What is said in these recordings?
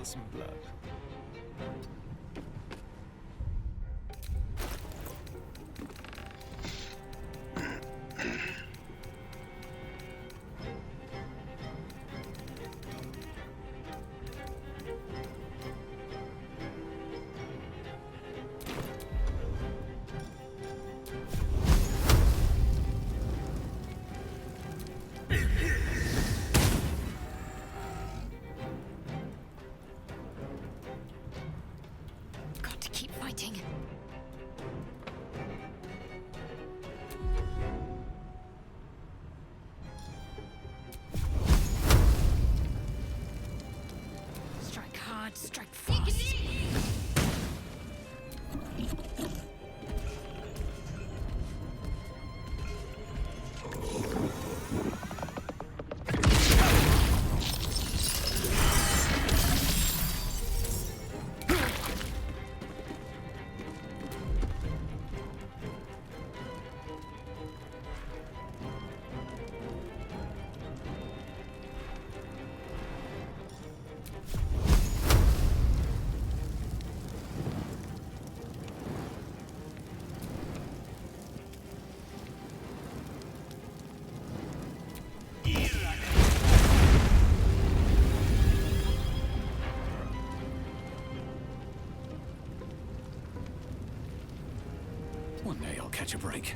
some blood. Got to keep fighting. Strike hard, strike fast. One day I'll catch a break.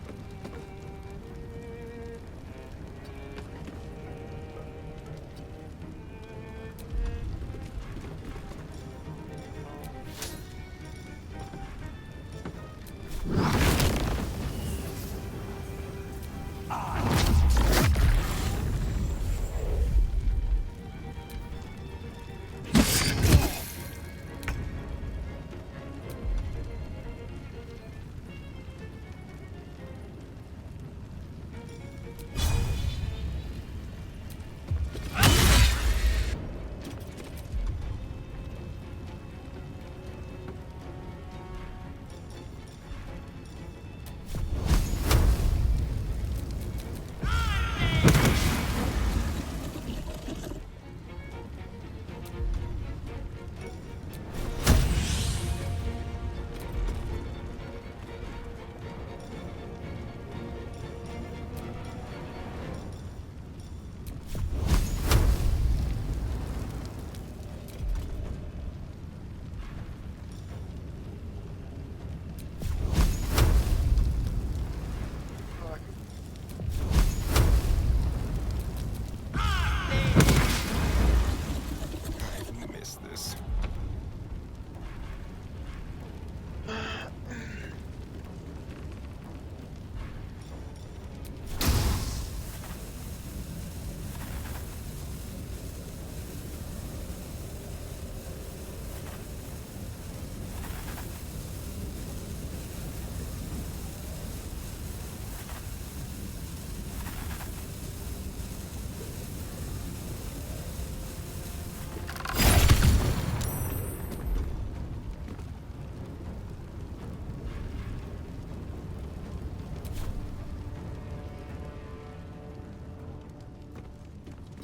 I miss this.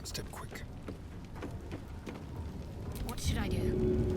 Step quick. What should I do?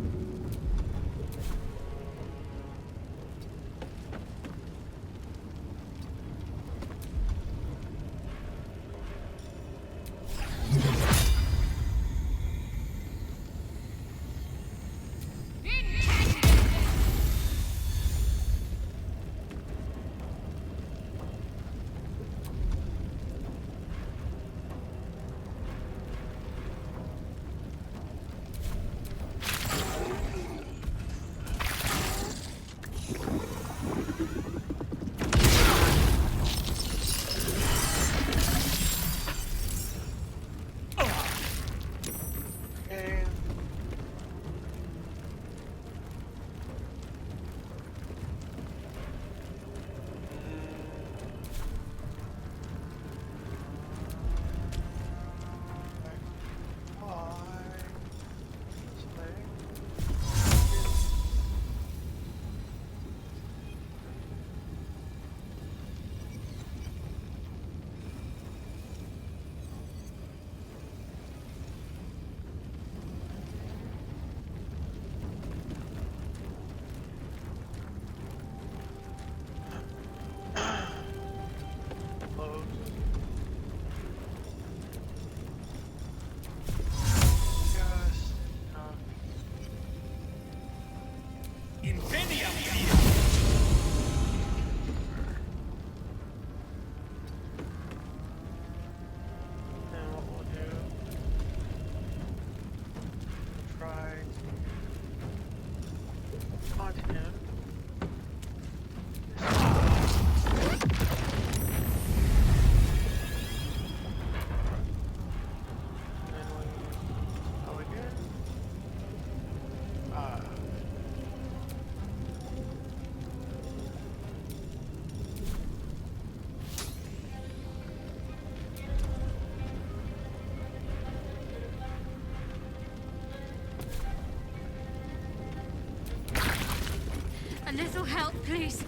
A little help, please.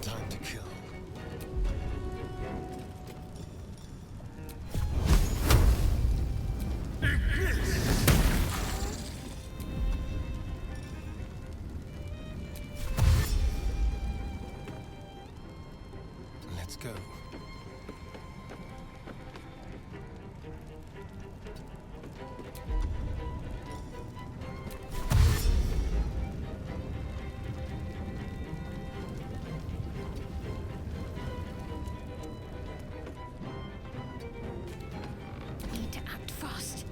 Time to kill. Let's go. Need to act fast.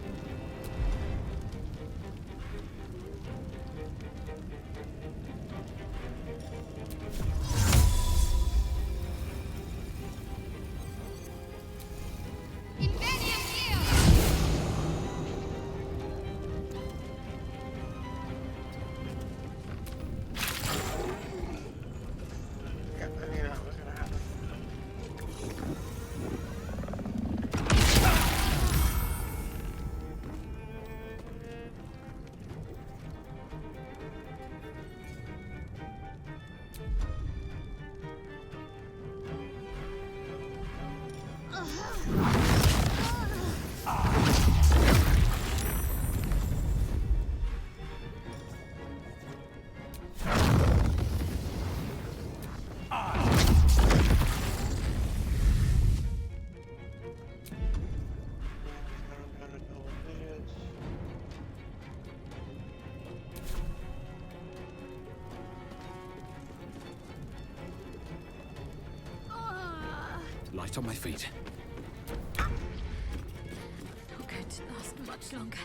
I knew that was gonna happen. Light on my feet. Not going to last much longer.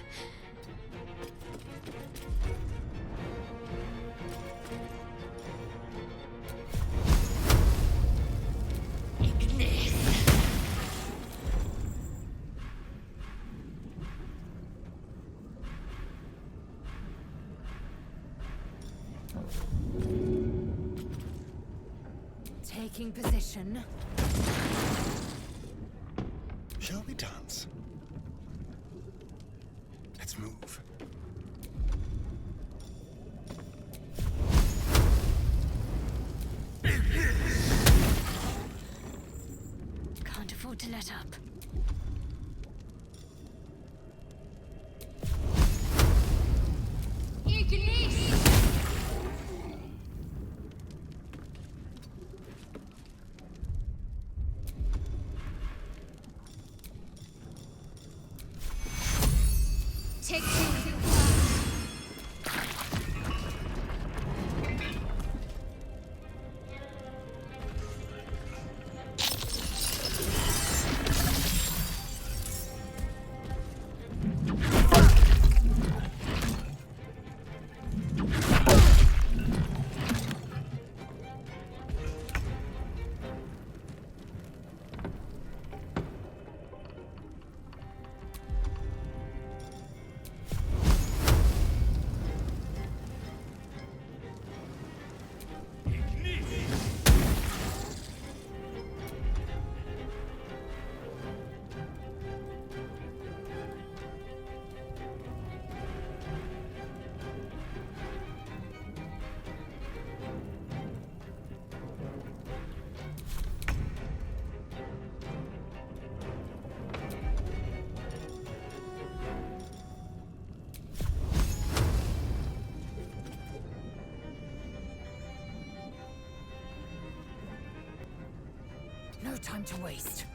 Ignis. Taking position. Shall we dance? Let's move. Can't afford to let up. Ignis! Take two. No time to waste.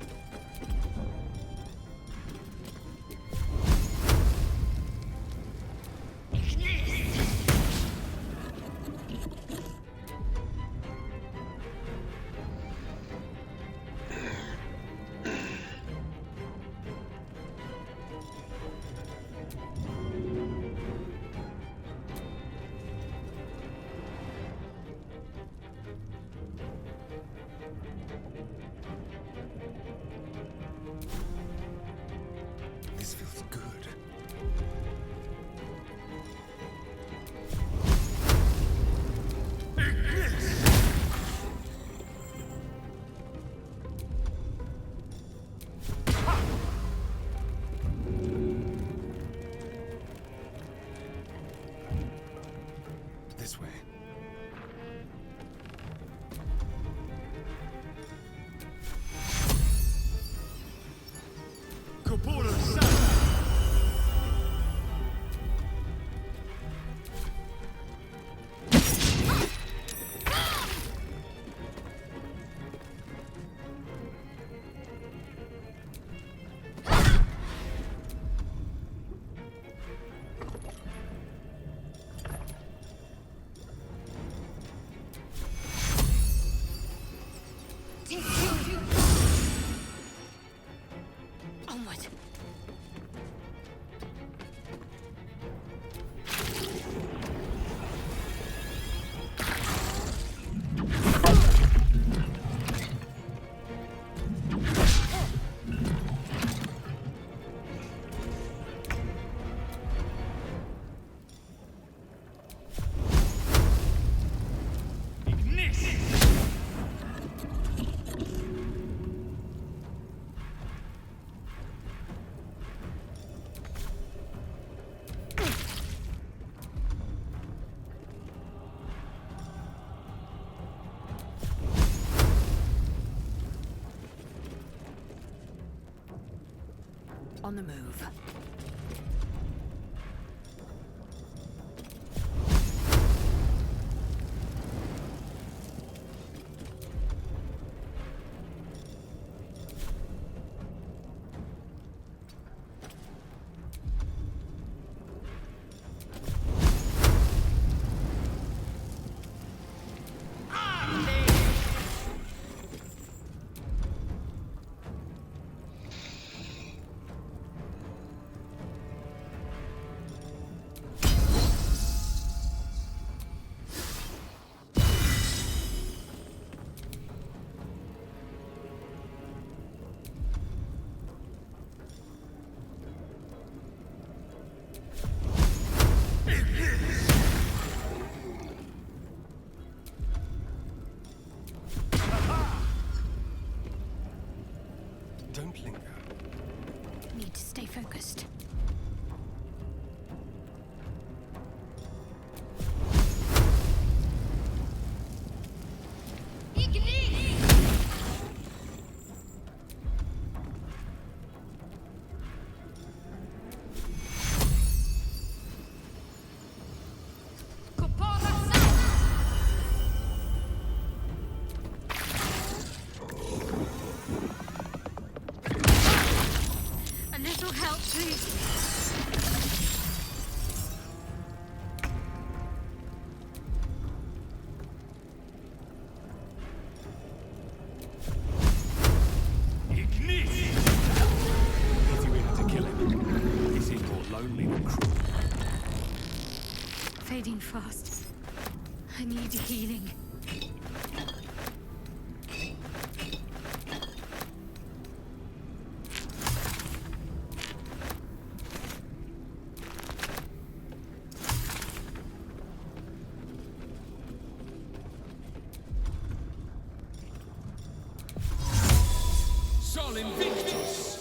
Onward. On the move. Don't linger. Need to stay focused. A little help, please. Easy way to kill him. He seems more lonely than cruel. Fading fast. I need healing. Sol Invictus!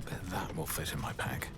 Bet that will fit in my pack.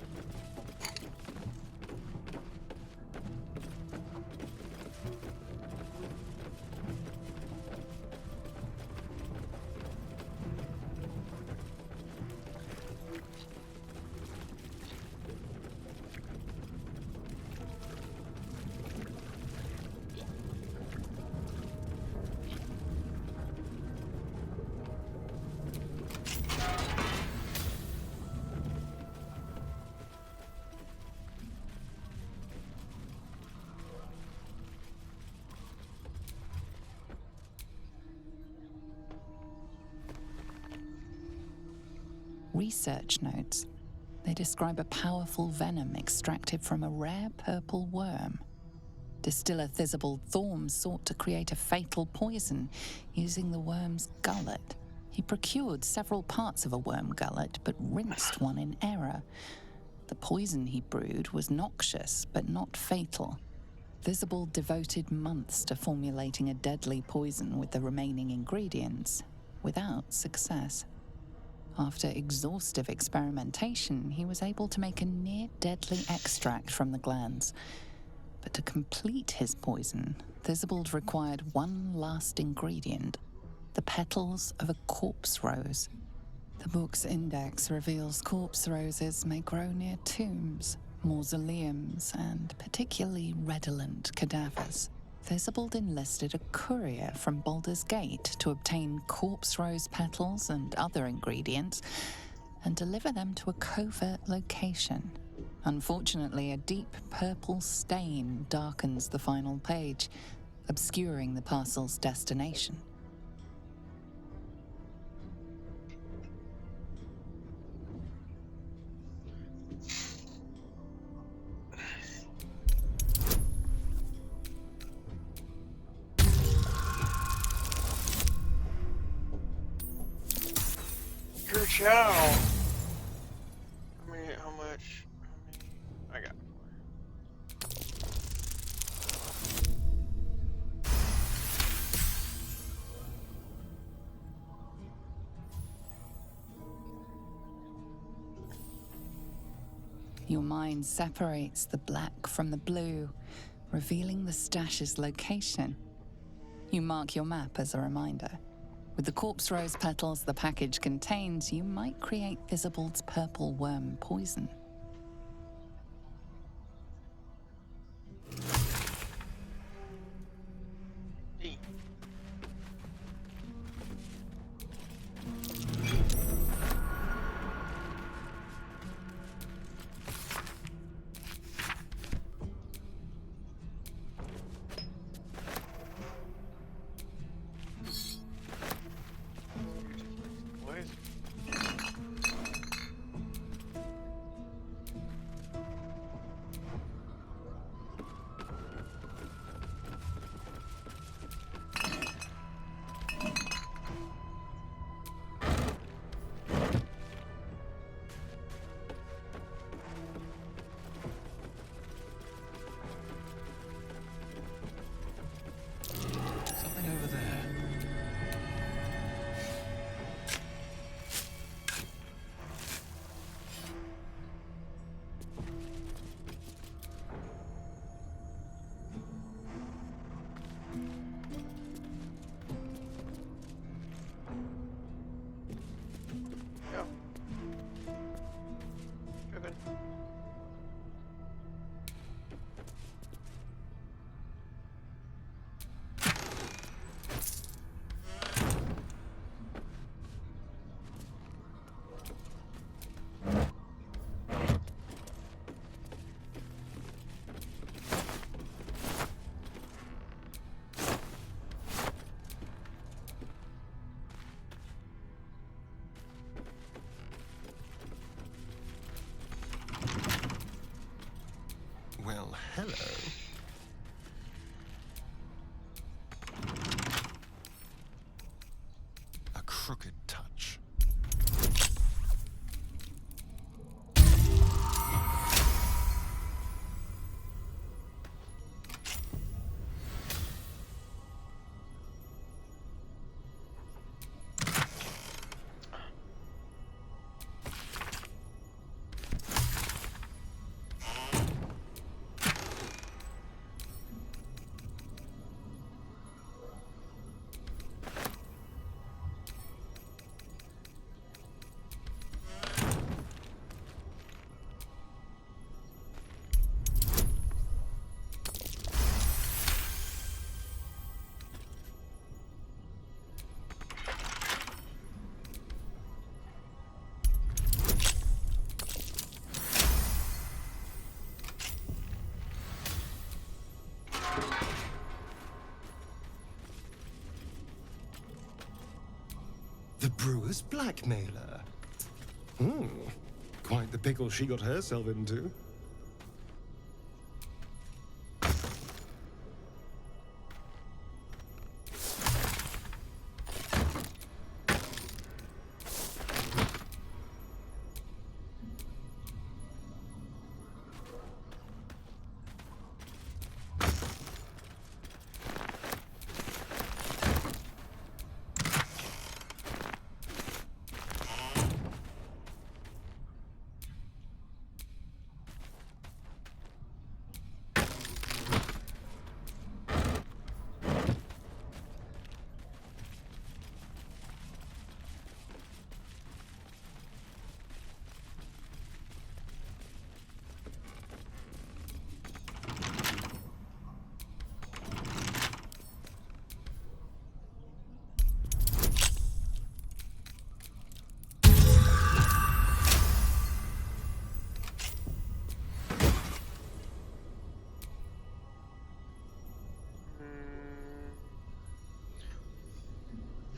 Research notes. They describe a powerful venom extracted from a rare purple worm. Distiller Thisbald Thorm sought to create a fatal poison using the worm's gullet. He procured several parts of a worm gullet, but rinsed one in error. The poison he brewed was noxious, but not fatal. Thisbald devoted months to formulating a deadly poison with the remaining ingredients, without success. After exhaustive experimentation, he was able to make a near-deadly extract from the glands. But to complete his poison, Thisbald required one last ingredient, the petals of a corpse rose. The book's index reveals corpse roses may grow near tombs, mausoleums, and particularly redolent cadavers. Thisbald enlisted a courier from Baldur's Gate to obtain corpse rose petals and other ingredients and deliver them to a covert location. Unfortunately, a deep purple stain darkens the final page, obscuring the parcel's destination. Good chow. How much? I got 4. Your mind separates the black from the blue, revealing the stash's location. You mark your map as a reminder. With the corpse rose petals the package contains, you might create Thisbald's purple worm poison. Something over there. Go. Open. Well, hello. A crooked touch. The brewer's blackmailer. Quite the pickle she got herself into.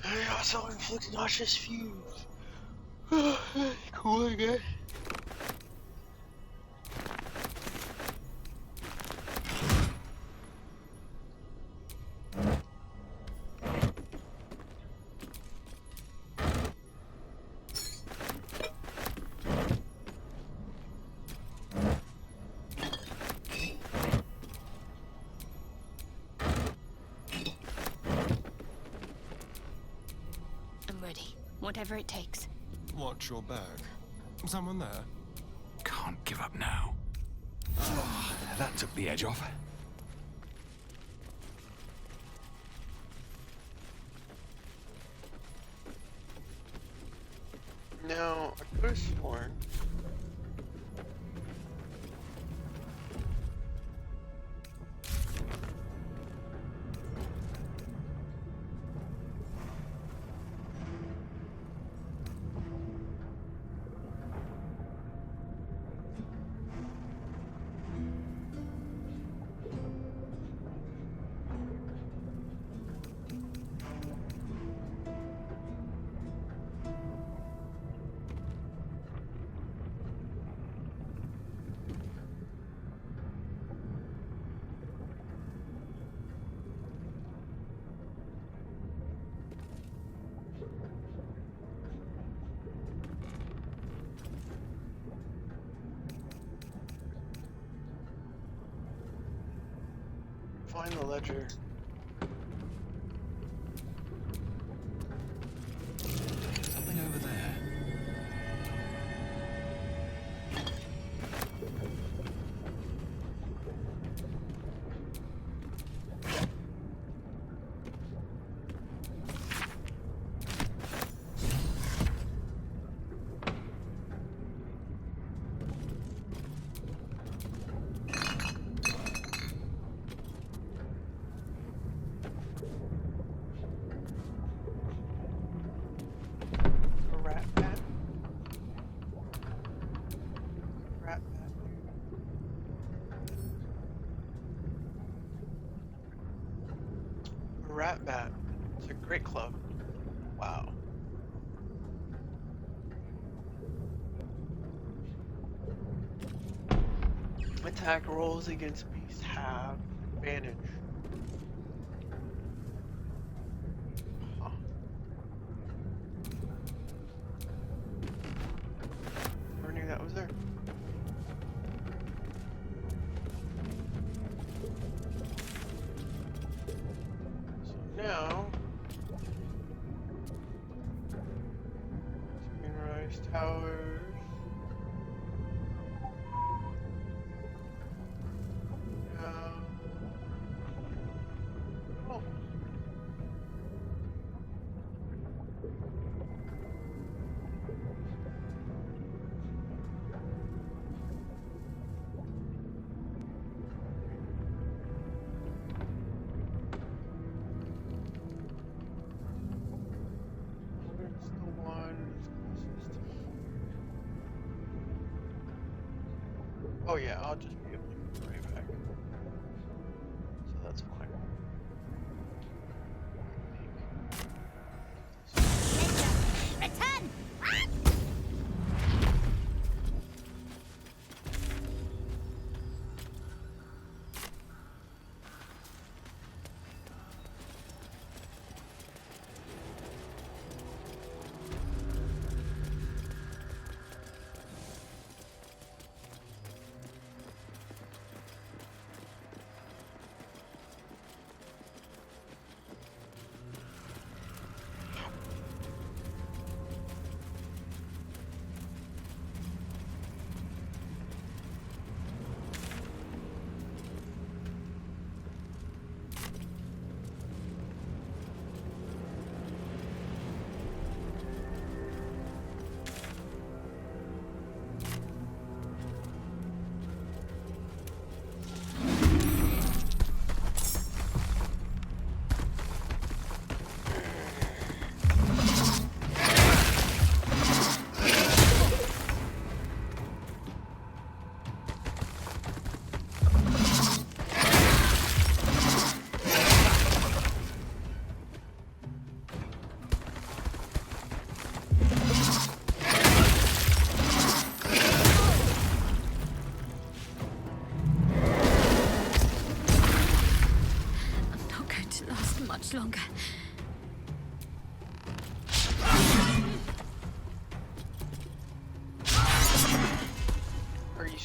They also inflict nauseous fumes. Cool, I guess. I'm ready. Whatever it takes. Watch your back. Someone there? Can't give up now. That took the edge off. Now, I could have sworn. Find the ledger. Something over there. A rat bat? Rat bat. A rat bat. It's a great club. Wow. Attack rolls against beasts have advantage. Huh. Never knew that was there. So now, Sunrise Towers. Oh. Where's the one closest to here? Oh yeah, I'll just be able to go right back. So that's fine. Return!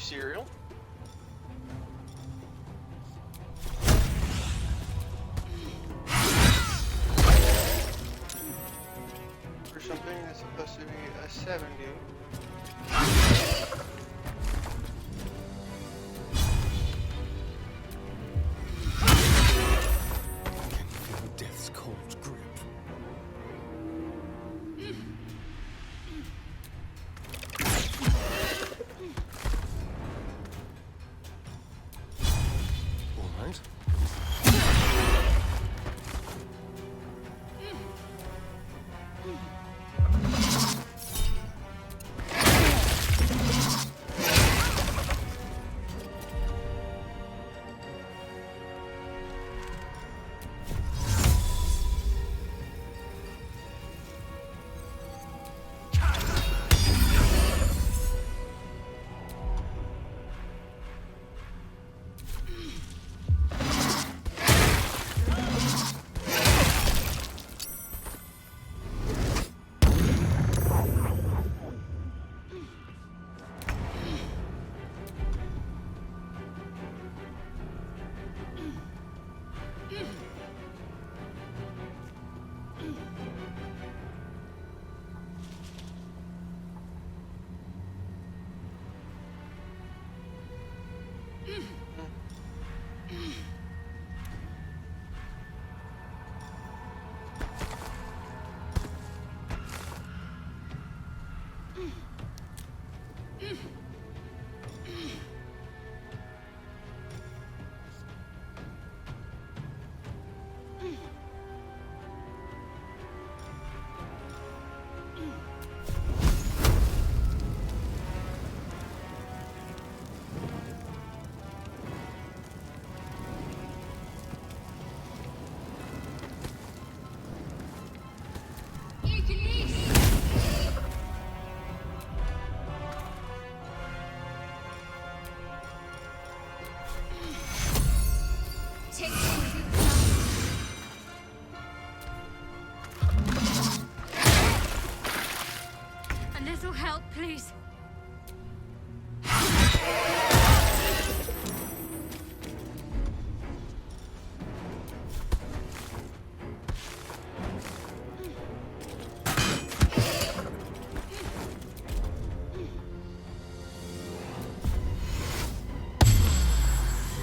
cereal. For something that's supposed to be a 70. I can feel death's cold grip. All right. A little help, please.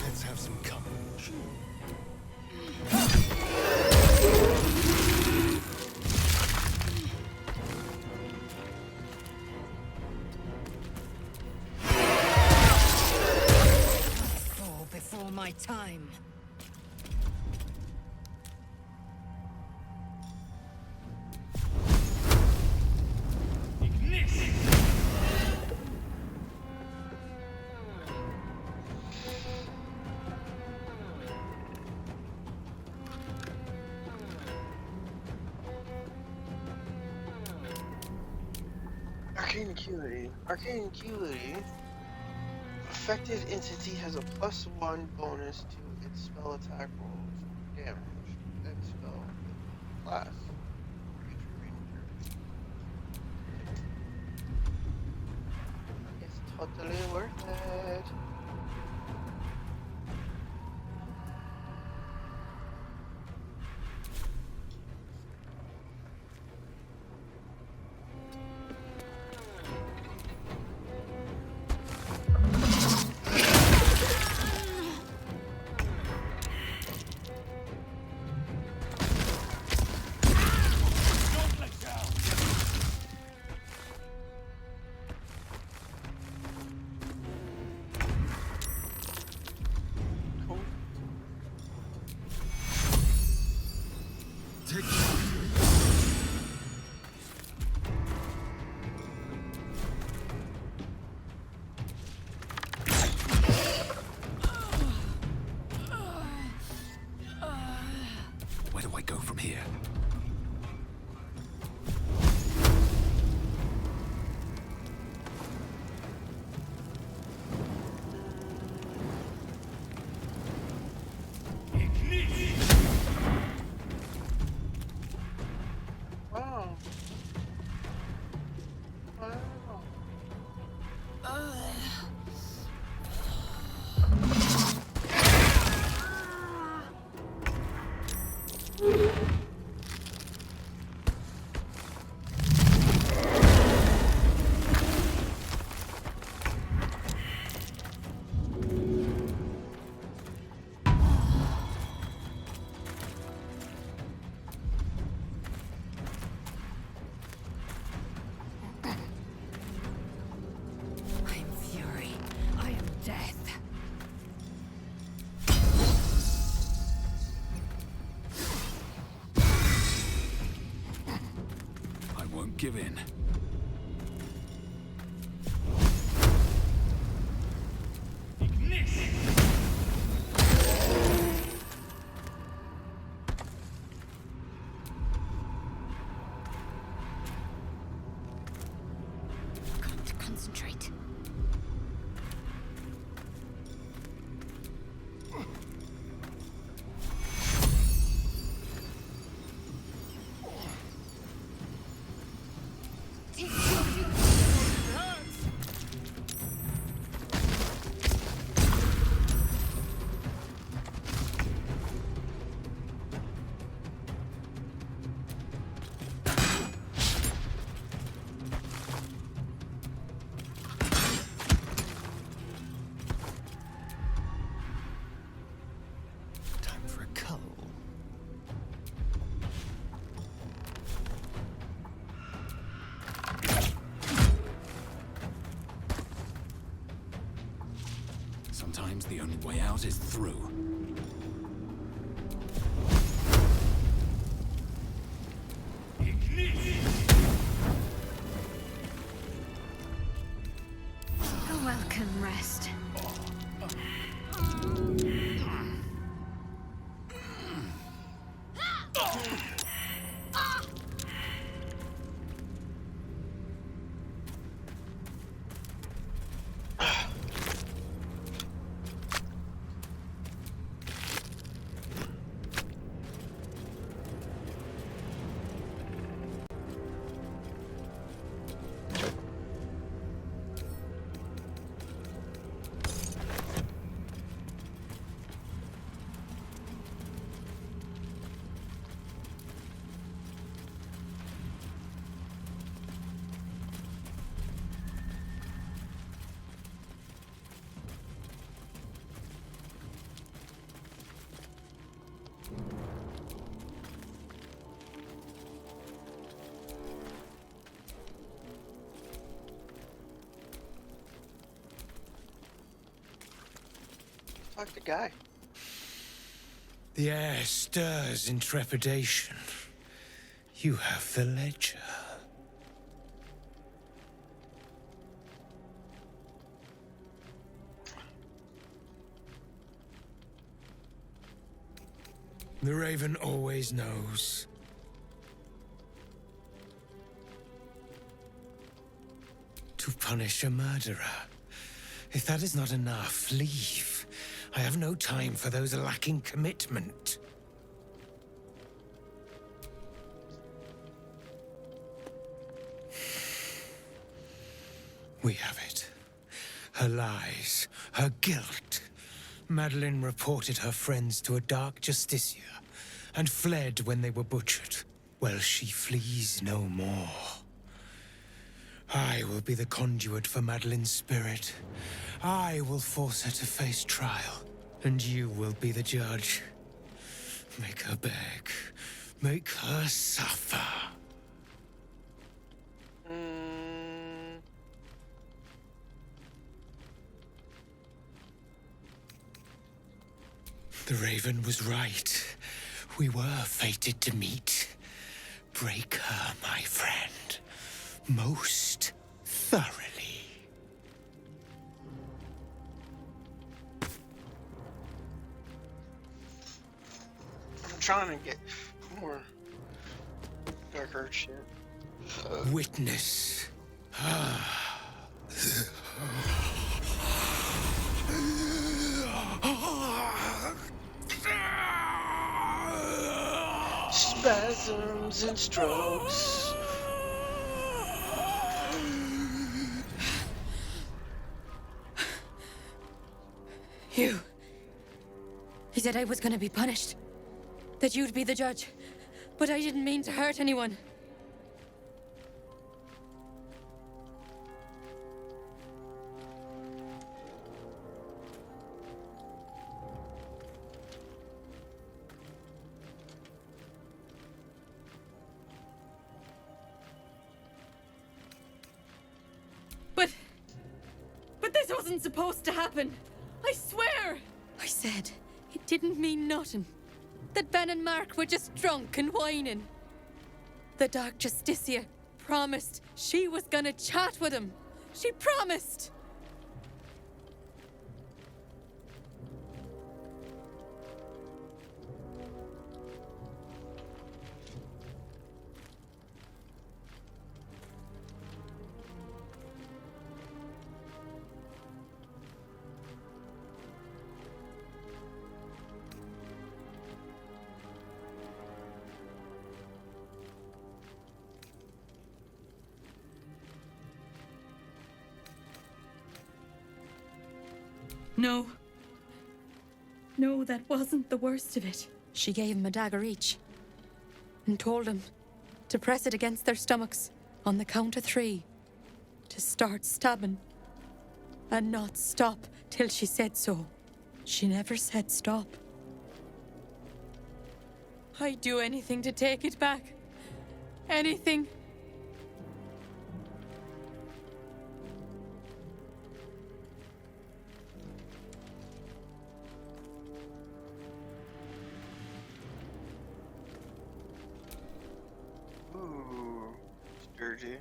Let's have some courage. Fall before my time. Arcane Acuity. Arcane Acuity. Affected entity has a +1 bonus to its spell attack rolls or damage. That spell class. It's totally worth it. give in. Got to concentrate. Time for a cull. Sometimes the only way out is through. A welcome rest. Fuck the guy. The air stirs in trepidation. You have the ledger. The Raven always knows. To punish a murderer. If that is not enough, leave. I have no time for those lacking commitment. We have it. Her lies, her guilt. Madeline reported her friends to a dark justiciar and fled when they were butchered. Well, she flees no more. I will be the conduit for Madeline's spirit. I will force her to face trial, and you will be the judge. Make her beg. Make her suffer. The Raven was right. We were fated to meet. Break her, my friend. Most thoroughly. I'm trying to get more darker shit. Witness. Spasms and strokes. You. He said I was gonna be punished. That you'd be the judge. But I didn't mean to hurt anyone. But this wasn't supposed to happen. I swear! I said it didn't mean nothing. That Ben and Mark were just drunk and whining. The Dark Justiciar promised she was gonna chat with him. She promised! No. No, that wasn't the worst of it. She gave him a dagger each and told him to press it against their stomachs on the count of 3 to start stabbing and not stop till she said so. She never said stop. I'd do anything to take it back. Anything. Ooh, sturdy.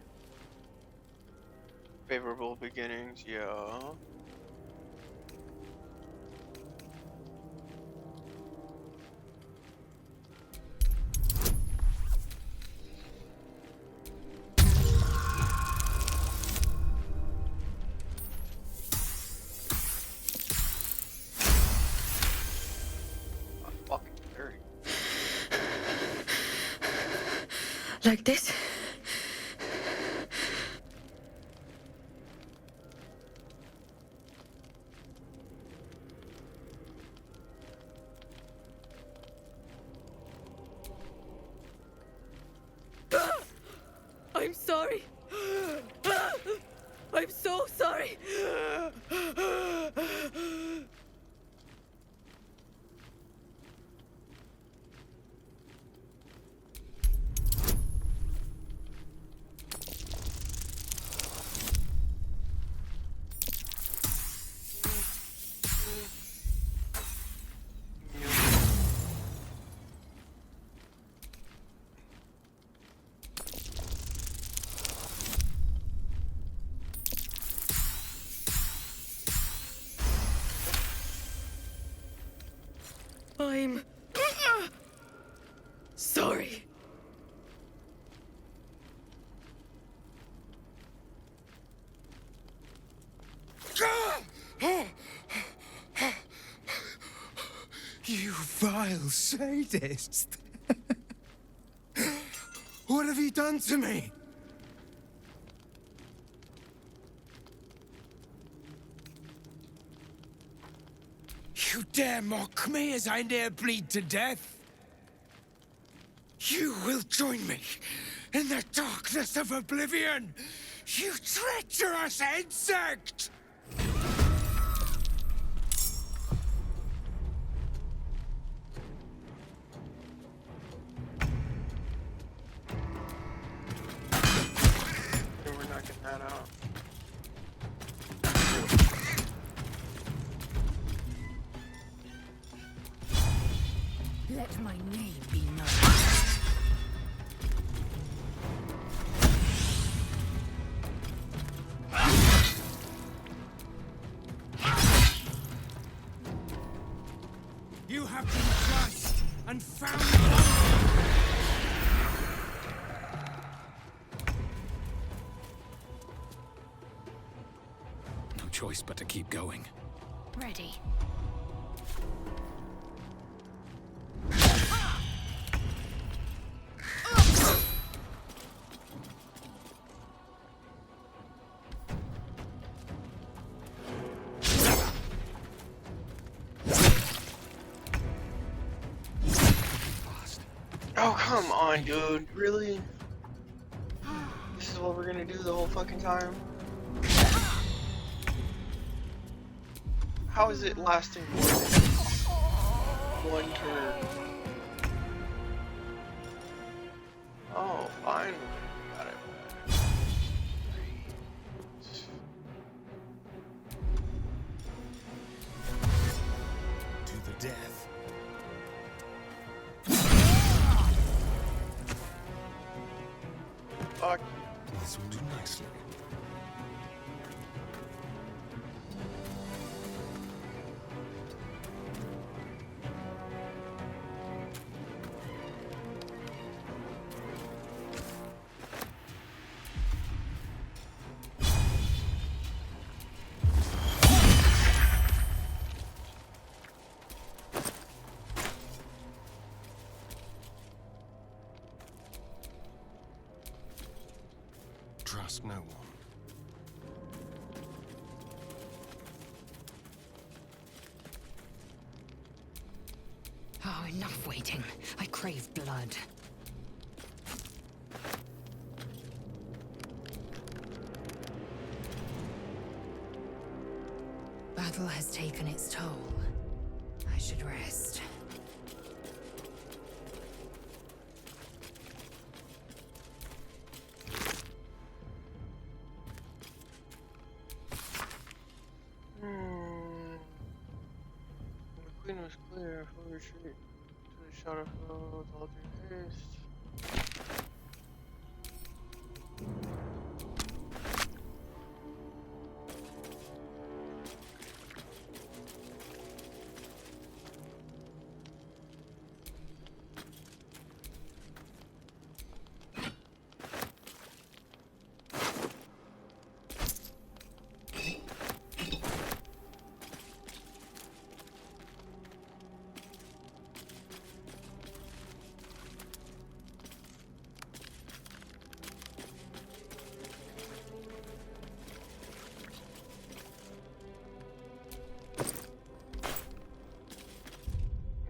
Favorable beginnings, yeah. Fucking dirty. Like this? I'm sorry. I'm so sorry. I'm sorry. You vile sadist! What have you done to me? You dare mock me as I near bleed to death? You will join me in the darkness of oblivion, you treacherous insect! We're not getting that out. Let my name be known. You have been judged and found No choice but to keep going. Ready. Oh, come on, dude. Really? This is what we're gonna do the whole fucking time? How is it lasting more than one turn? Oh, finally. Got it. To the death. Fuck. trust no one. Oh, enough waiting. I crave blood. Battle has taken its toll. I should rest. The queen was clear. Full retreat to the Shadowfell with all due haste.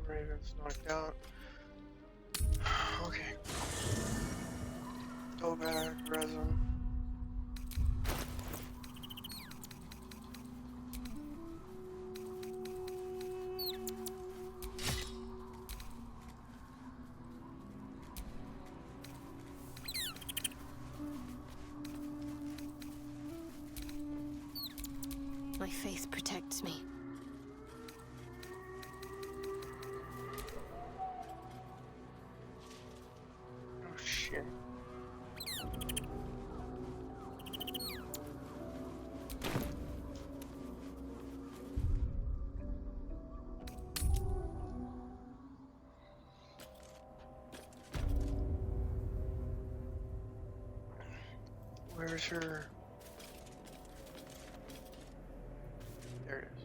Raven's knocked out. Okay. Go back, resin. My faith protects me. Oh shit. Where's her? There it is.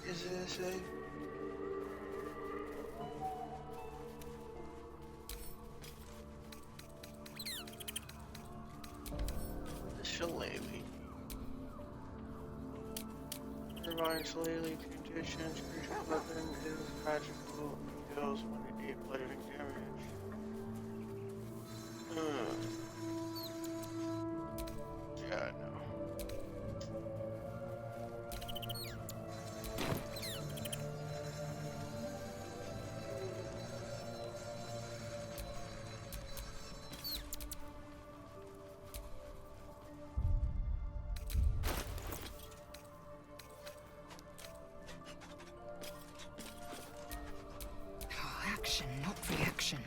Is it a save? The shillelagh. Divine shillelagh conditions, creature weapon is magical and deals 1d8 bludgeoning damage. Yeah, no. Oh, action, not reaction.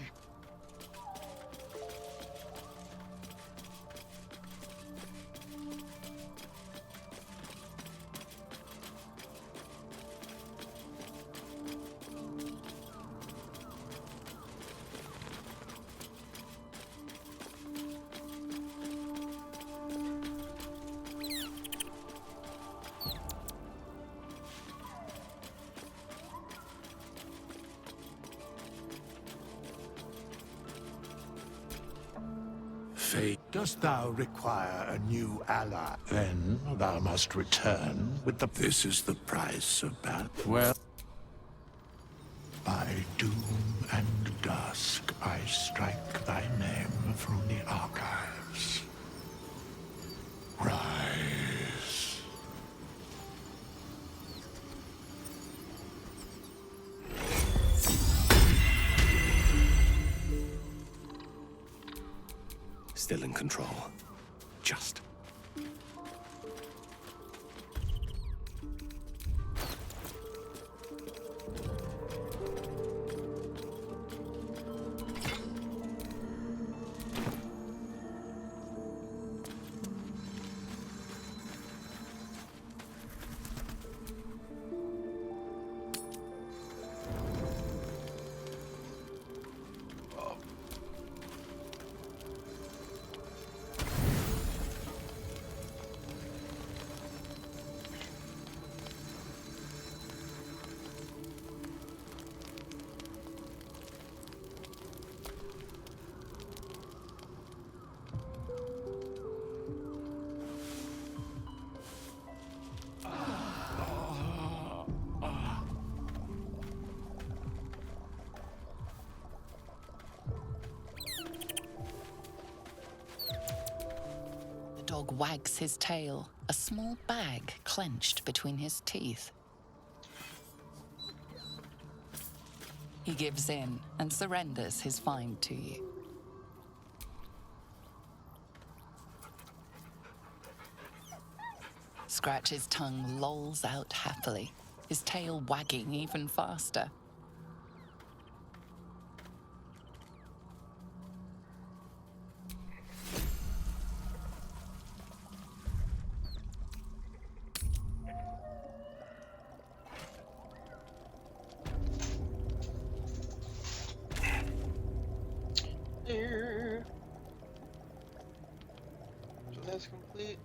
Fate, dost thou require a new ally? Then thou must return with the... This is the price of battle. Well... By doom and dusk, I strike thy name from the archives. Rise. Still in control. Just. dog wags his tail, a small bag clenched between his teeth. He gives in and surrenders his find to you. Scratch's tongue lolls out happily, his tail wagging even faster. There. So that's complete.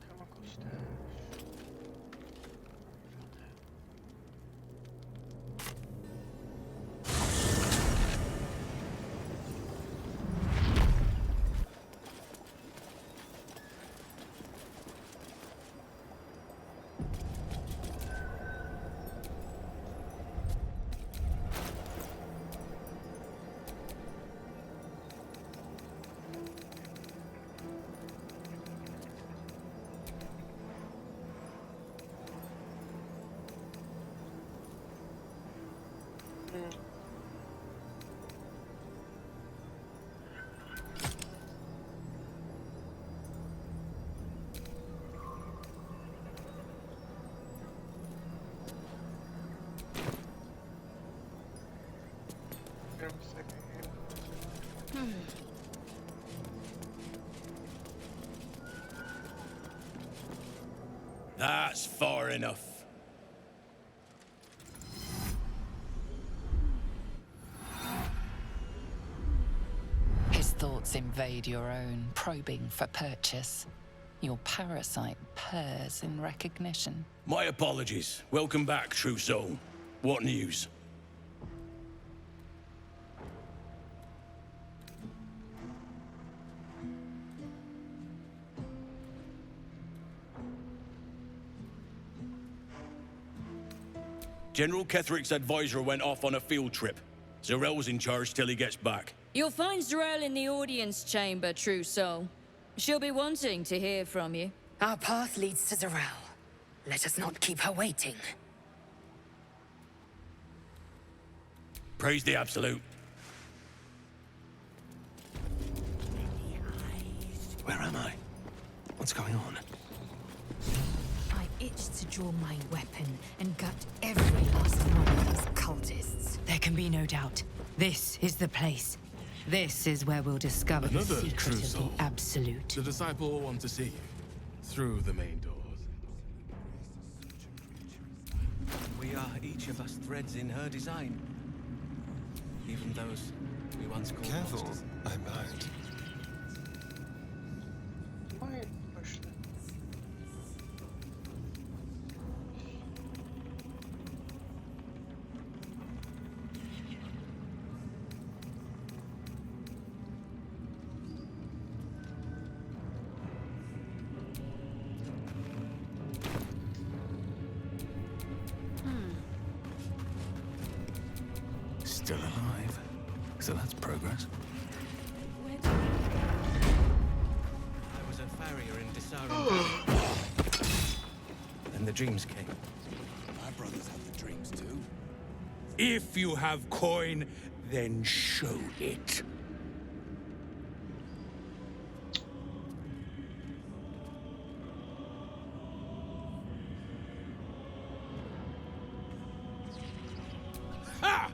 Chemical stash. Give him a second here. That's far enough. His thoughts invade your own, probing for purchase. Your parasite purrs in recognition. My apologies. Welcome back, true soul. What news? General Ketherick's advisor went off on a field trip. Zarel's in charge till he gets back. You'll find Zarel in the audience chamber, true soul. She'll be wanting to hear from you. Our path leads to Zarel. Let us not keep her waiting. Praise the Absolute. Where am I? What's going on? I itched to draw my weapon and gut every last one of these cultists. There can be no doubt. This is the place. This is where we'll discover the Another secret true of soul. the Absolute. The disciple will want to see you through the main doors. We are each of us threads in her design. Even those we once called Careful, monsters. I might. Why push that? Still alive. So that's progress. I was a farrier in Disarran. Then the dreams came. My brothers have the dreams too. If you have coin, then show it. Ha!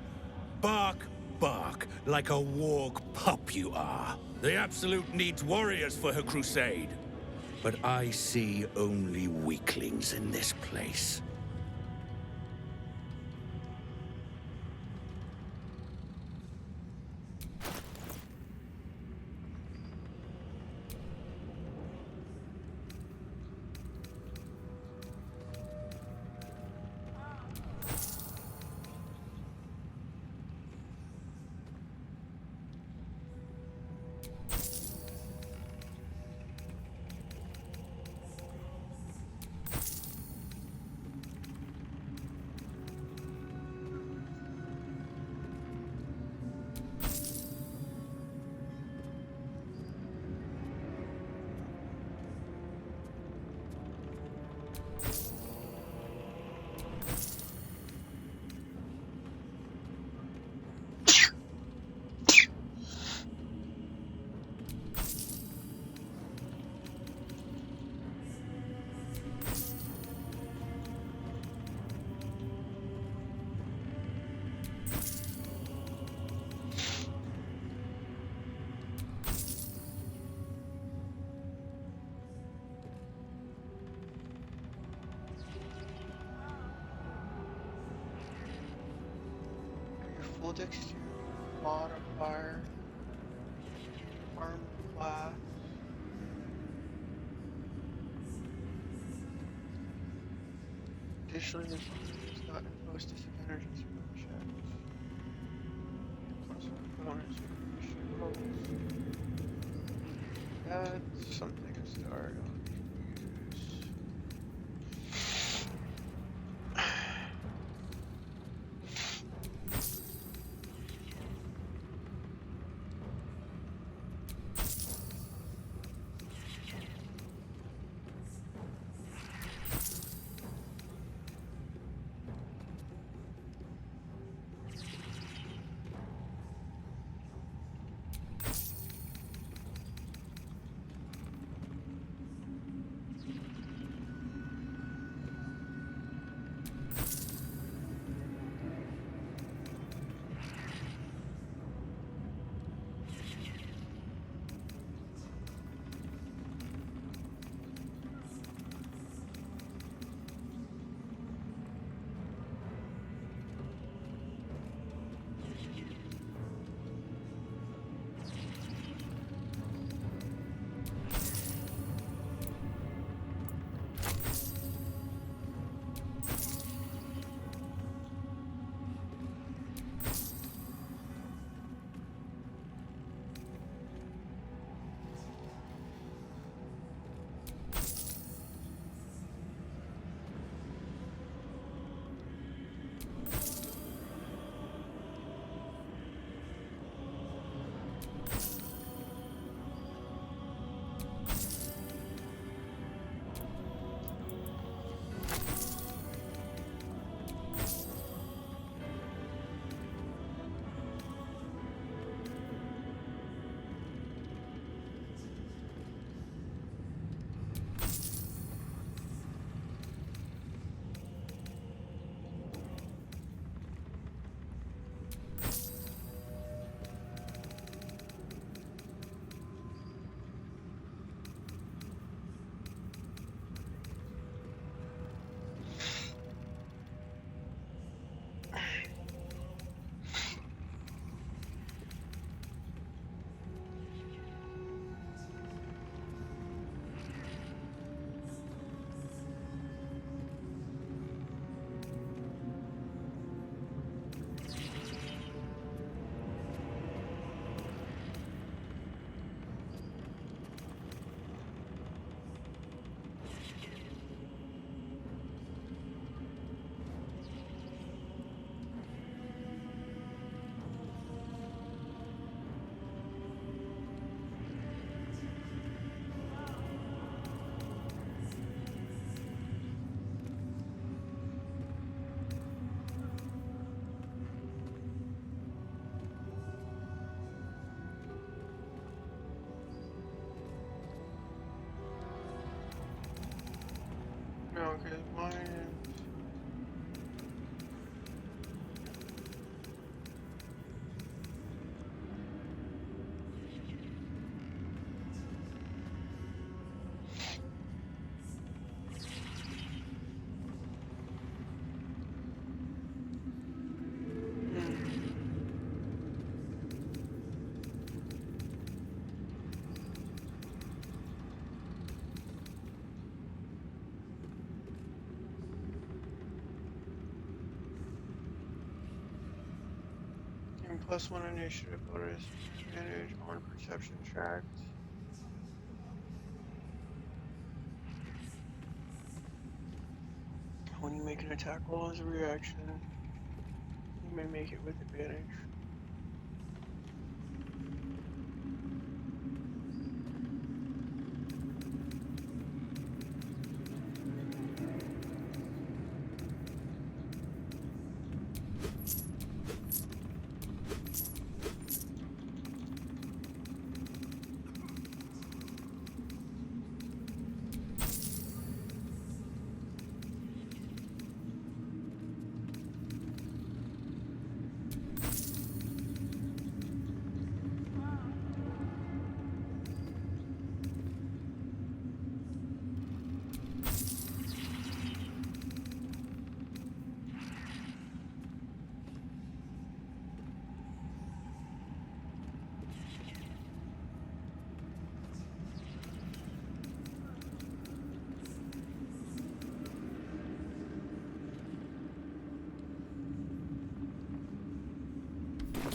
Bark, bark, like a warg pup you are. The Absolute needs warriors for her crusade. But I see only weaklings in this place. dexterity modifier, armor class. Additionally, this does not impose disadvantage on skill checks. +1 bonus to initiative rolls. That's something to start on. Okay, mine is... And +1 initiative bonus, advantage on perception checks. When you make an attack roll as a reaction, you may make it with advantage.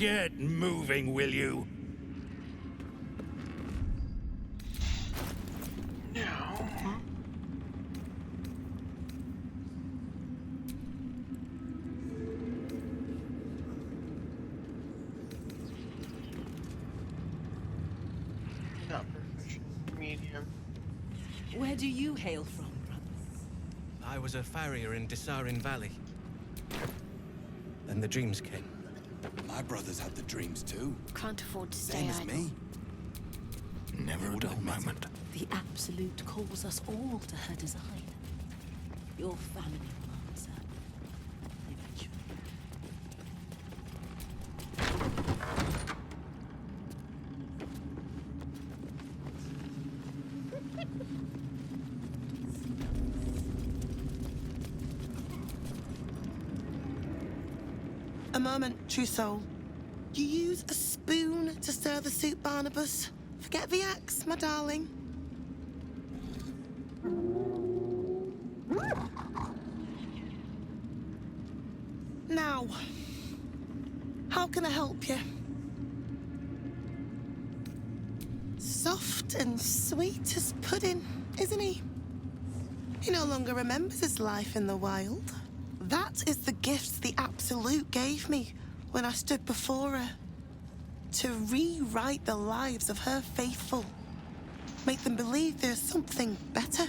Get moving, will you? Now, not proficient, medium. Where do you hail from, brother? I was a farrier in Desarin Valley. Then the dreams came. My brothers had the dreams too. Can't afford to stay Same as idle. me. Never a dull moment. The Absolute calls us all to her design. Your family will answer. Eventually. A moment, true soul. You use a spoon to stir the soup, Barnabas. Forget the axe, my darling. Now, how can I help you? Soft and sweet as pudding, isn't he? He no longer remembers his life in the wild. That is the gift the Absolute gave me when I stood before her. To rewrite the lives of her faithful. Make them believe there's something better.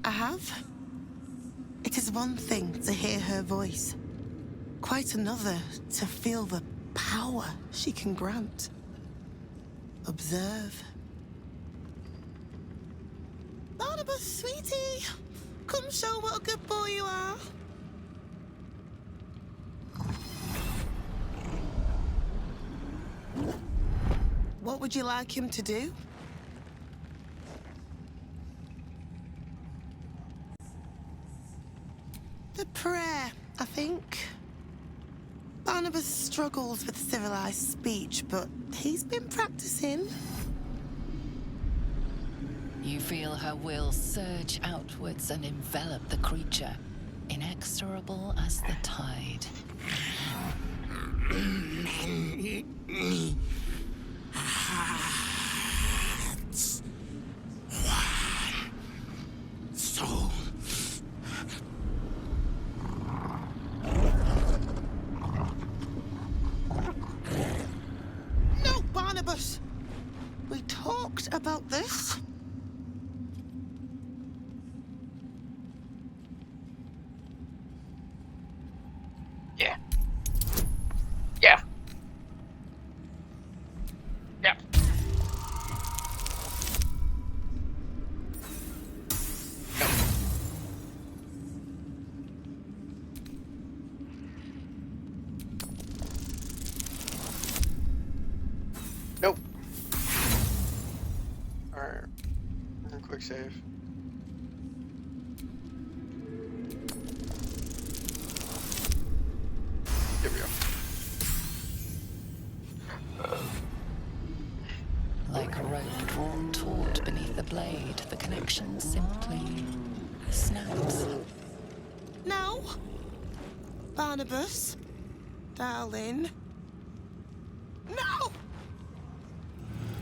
I have. It is one thing to hear her voice, quite another to feel the power she can grant. Observe. Barnabas, sweetie, come show what a good boy you are. What would you like him to do? The prayer, I think. Barnabas struggles with civilized speech, but he's been practicing. You feel her will surge outwards and envelop the creature, inexorable as the tide. Hearts. One. Soul. No, Barnabas! We talked about this. Yeah. Yeah. Yeah. Nope. Alright. Quick save. There we go. Like a rope drawn taut beneath the blade, the connection simply snaps. No. Barnabas, darling. No!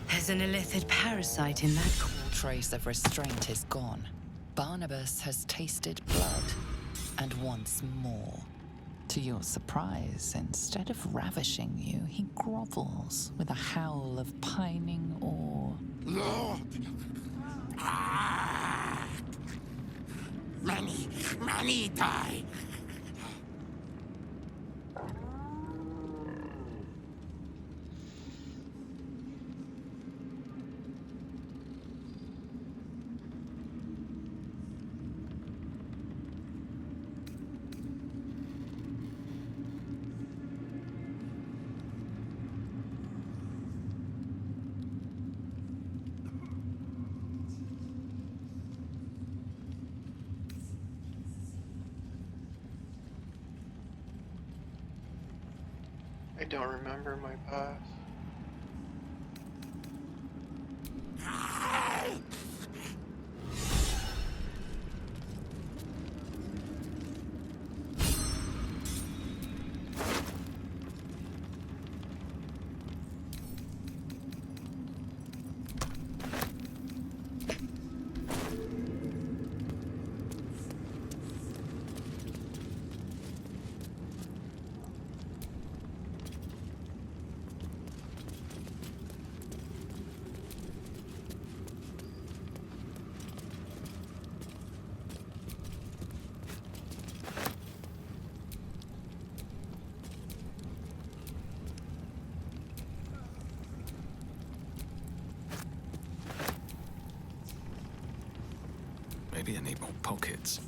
There's an illithid parasite in that core. Trace of restraint is gone. Barnabas has tasted blood, and wants more. To your surprise, instead of ravishing you, he grovels with a howl of pining awe. Lord! Ah! Many die. I don't remember my past. Maybe I need more pockets.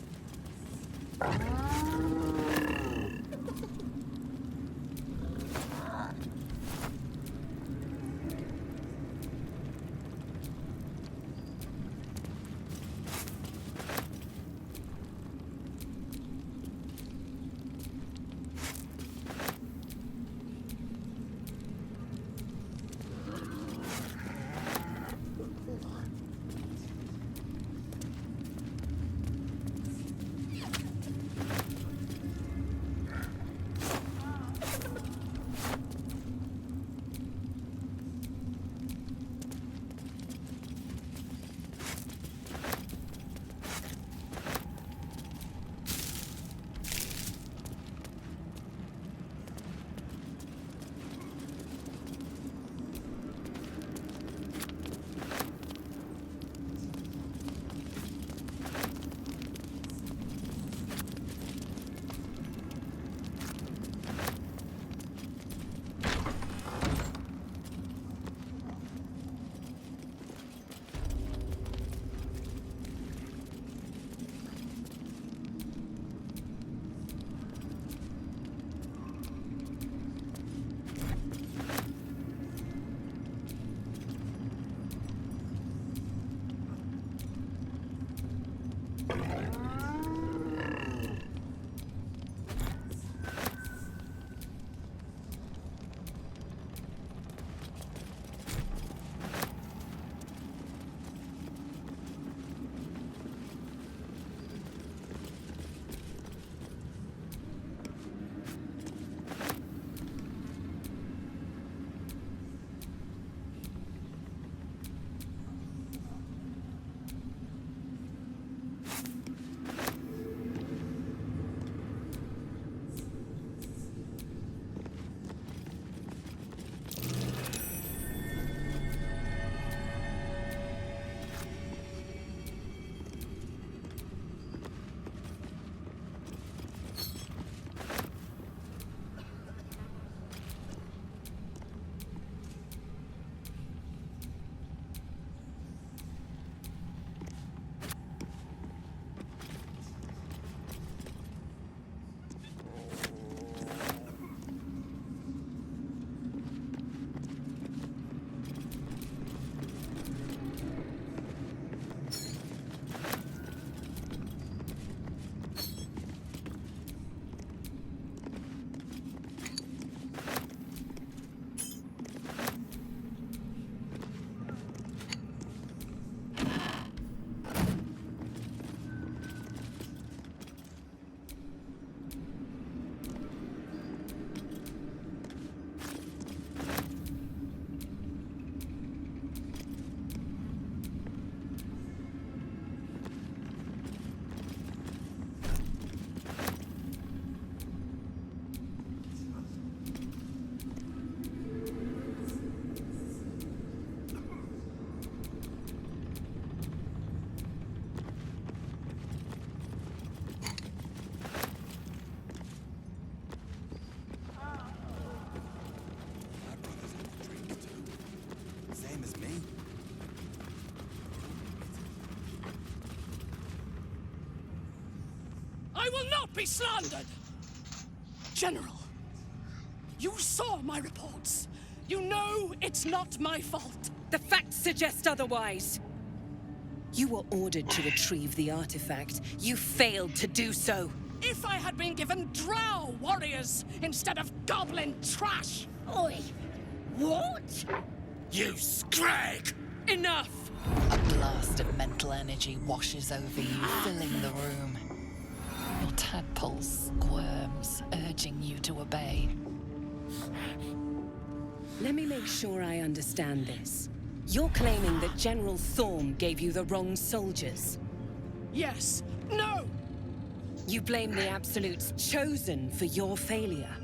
I will not be slandered! General, you saw my reports. You know it's not my fault. The facts suggest otherwise. You were ordered to retrieve the artifact. You failed to do so. If I had been given drow warriors instead of goblin trash! Oi! What? You scrag! Enough! A blast of mental energy washes over you, filling the room. Your tadpole squirms, urging you to obey. Let me make sure I understand this. You're claiming that General Thorm gave you the wrong soldiers? Yes. No! You blame the Absolute's Chosen for your failure?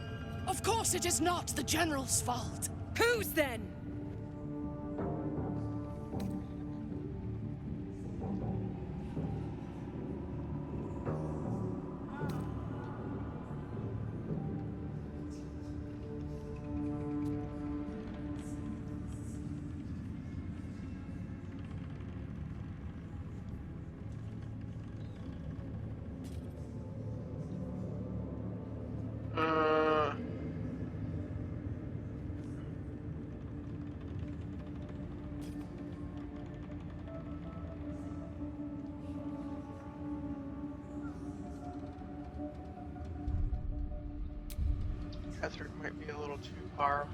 Of course it is not the General's fault. Whose then? Etheric might be a little too powerful.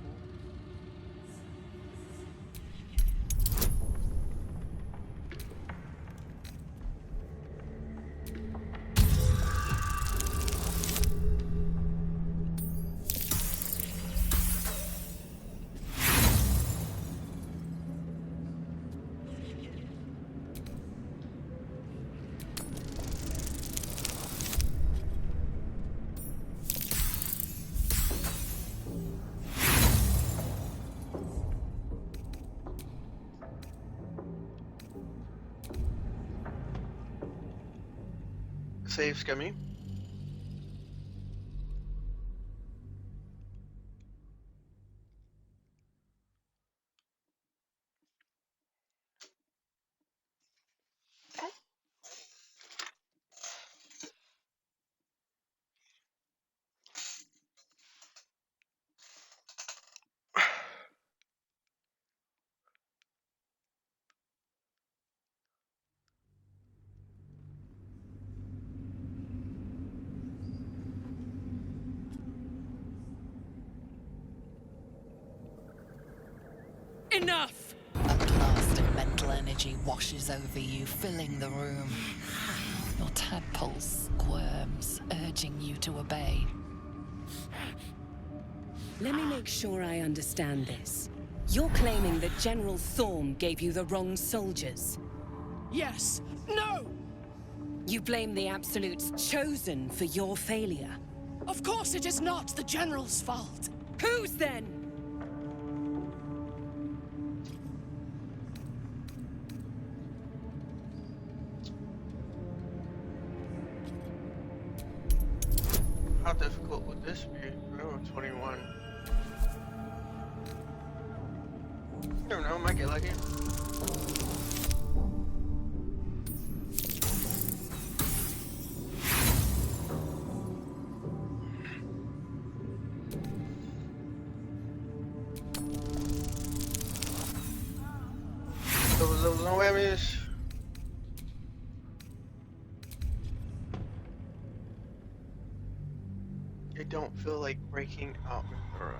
Save Scummy. Enough! A blast of mental energy washes over you, filling the room. Your tadpole squirms, urging you to obey. Let me make sure I understand this. You're claiming that General Thorm gave you the wrong soldiers? Yes. No! You blame the Absolute's Chosen for your failure? Of course it is not the General's fault. Whose then? How difficult would this be? Oh, 21. I don't know, might get lucky. Those no whammies. I don't feel like breaking out Minthara.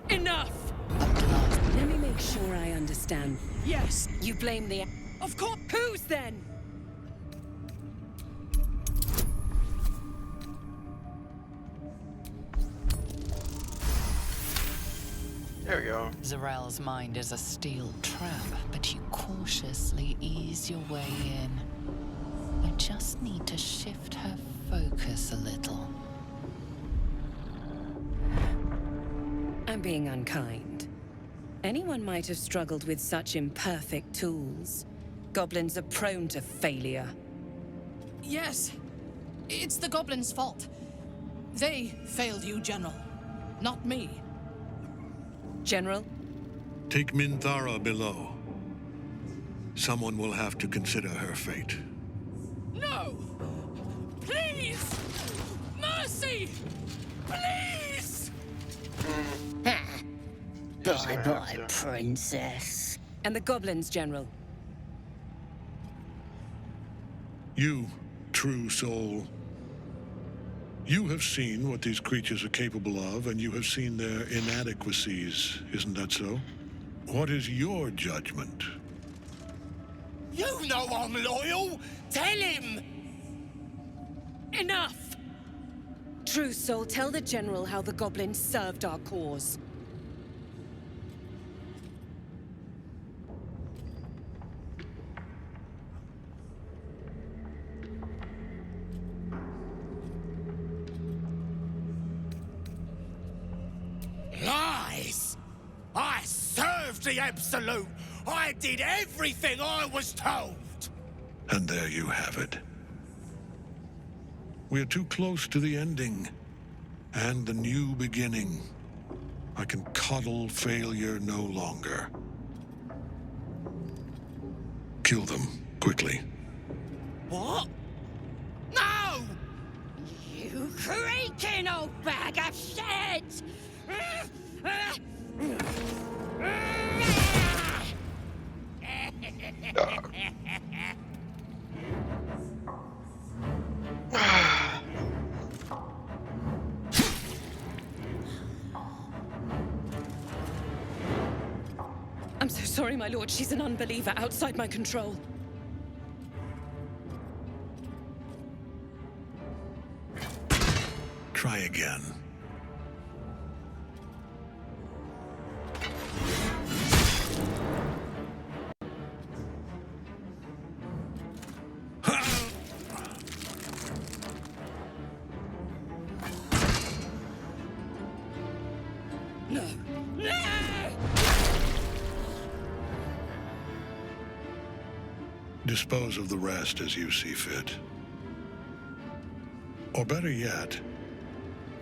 Enough! Let me make sure I understand. Yes. You blame the... Of course. Whose then? There we go. Zarel's mind is a steel trap, but you cautiously ease your way in. You just need to shift her focus a little. I'm being unkind. Anyone might have struggled with such imperfect tools. Goblins are prone to failure. Yes. It's the goblins' fault. They failed you, General. Not me. General? Take Minthara below. Someone will have to consider her fate. No! Please! Mercy! Please! Bye-bye, princess. And the goblins, General? You, true soul. You have seen what these creatures are capable of, and you have seen their inadequacies. Isn't that so? What is your judgment? You know I'm loyal! Tell him! Enough! True soul, tell the General how the goblins served our cause. Lies! I served the Absolute! I did everything I was told! And there you have it. We are too close to the ending and the new beginning. I can coddle failure no longer. Kill them, quickly. What? No! You creaking old bag of shit! I'm so sorry, my lord. She's an unbeliever outside my control. Try again. No! No! Dispose of the rest as you see fit. Or better yet,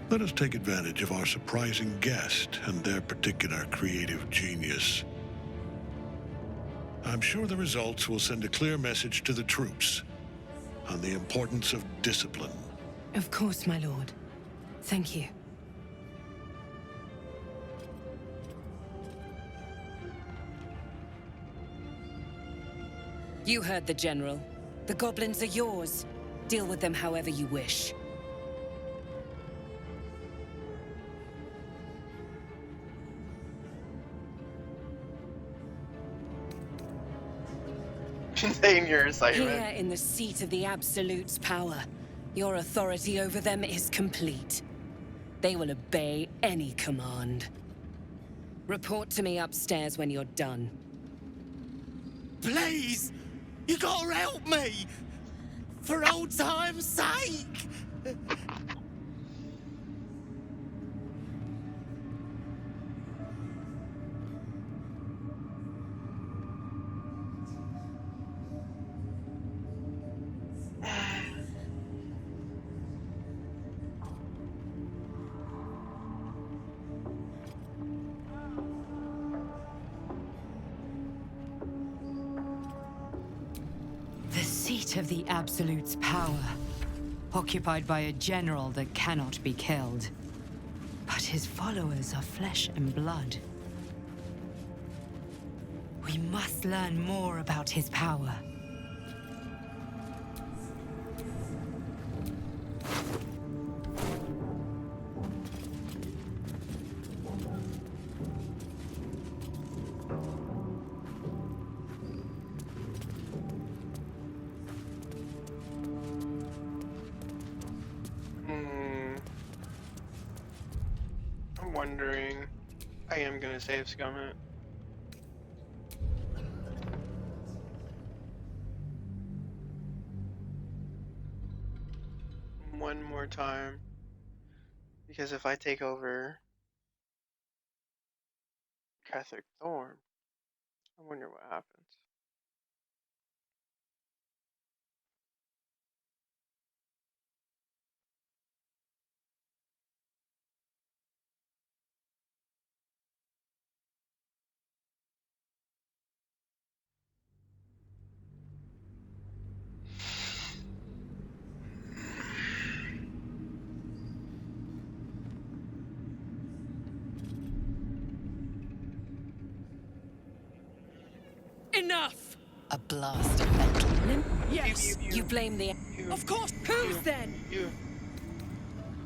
let us take advantage of our surprising guest and their particular creative genius. I'm sure the results will send a clear message to the troops on the importance of discipline. Of course, my lord. Thank you. You heard the General. The goblins are yours. Deal with them however you wish. Contain your assignment. Here in the seat of the Absolute's power, your authority over them is complete. They will obey any command. Report to me upstairs when you're done. Please! You gotta help me! For old time's sake! The seat of the Absolute's power, occupied by a general that cannot be killed. But his followers are flesh and blood. We must learn more about his power. I'm wondering. I am gonna save Scummit. One more time. Because if I take over Catholic Thorn, I wonder what happens. Enough! A blast of metal. Yes. You blame the... Of course. Whose then? You.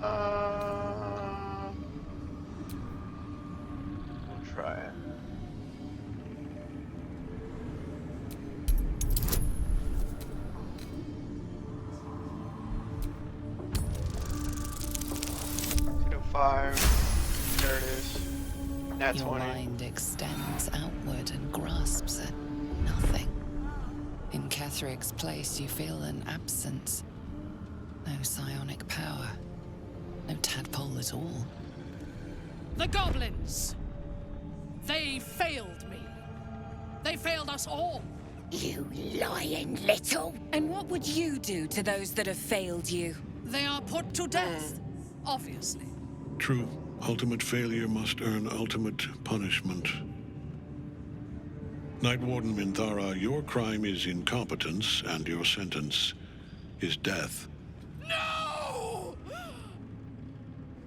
We'll try it. $5. There it is. Nat 20. Your mind extends outward and grasps at nothing. In Ketheric's place, you feel an absence. No psionic power. No tadpole at all. The goblins! They failed me. They failed us all. You lying little... And what would you do to those that have failed you? They are put to death, obviously. True. Ultimate failure must earn ultimate punishment. Night Warden Minthara, your crime is incompetence, and your sentence is death. No!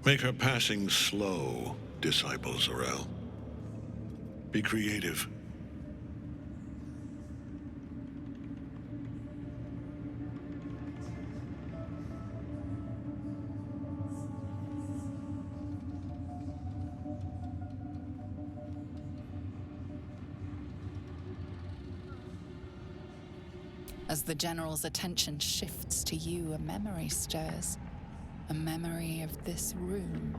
Make her passing slow, Disciple Zarel. Be creative. As the General's attention shifts to you, a memory stirs. A memory of this room,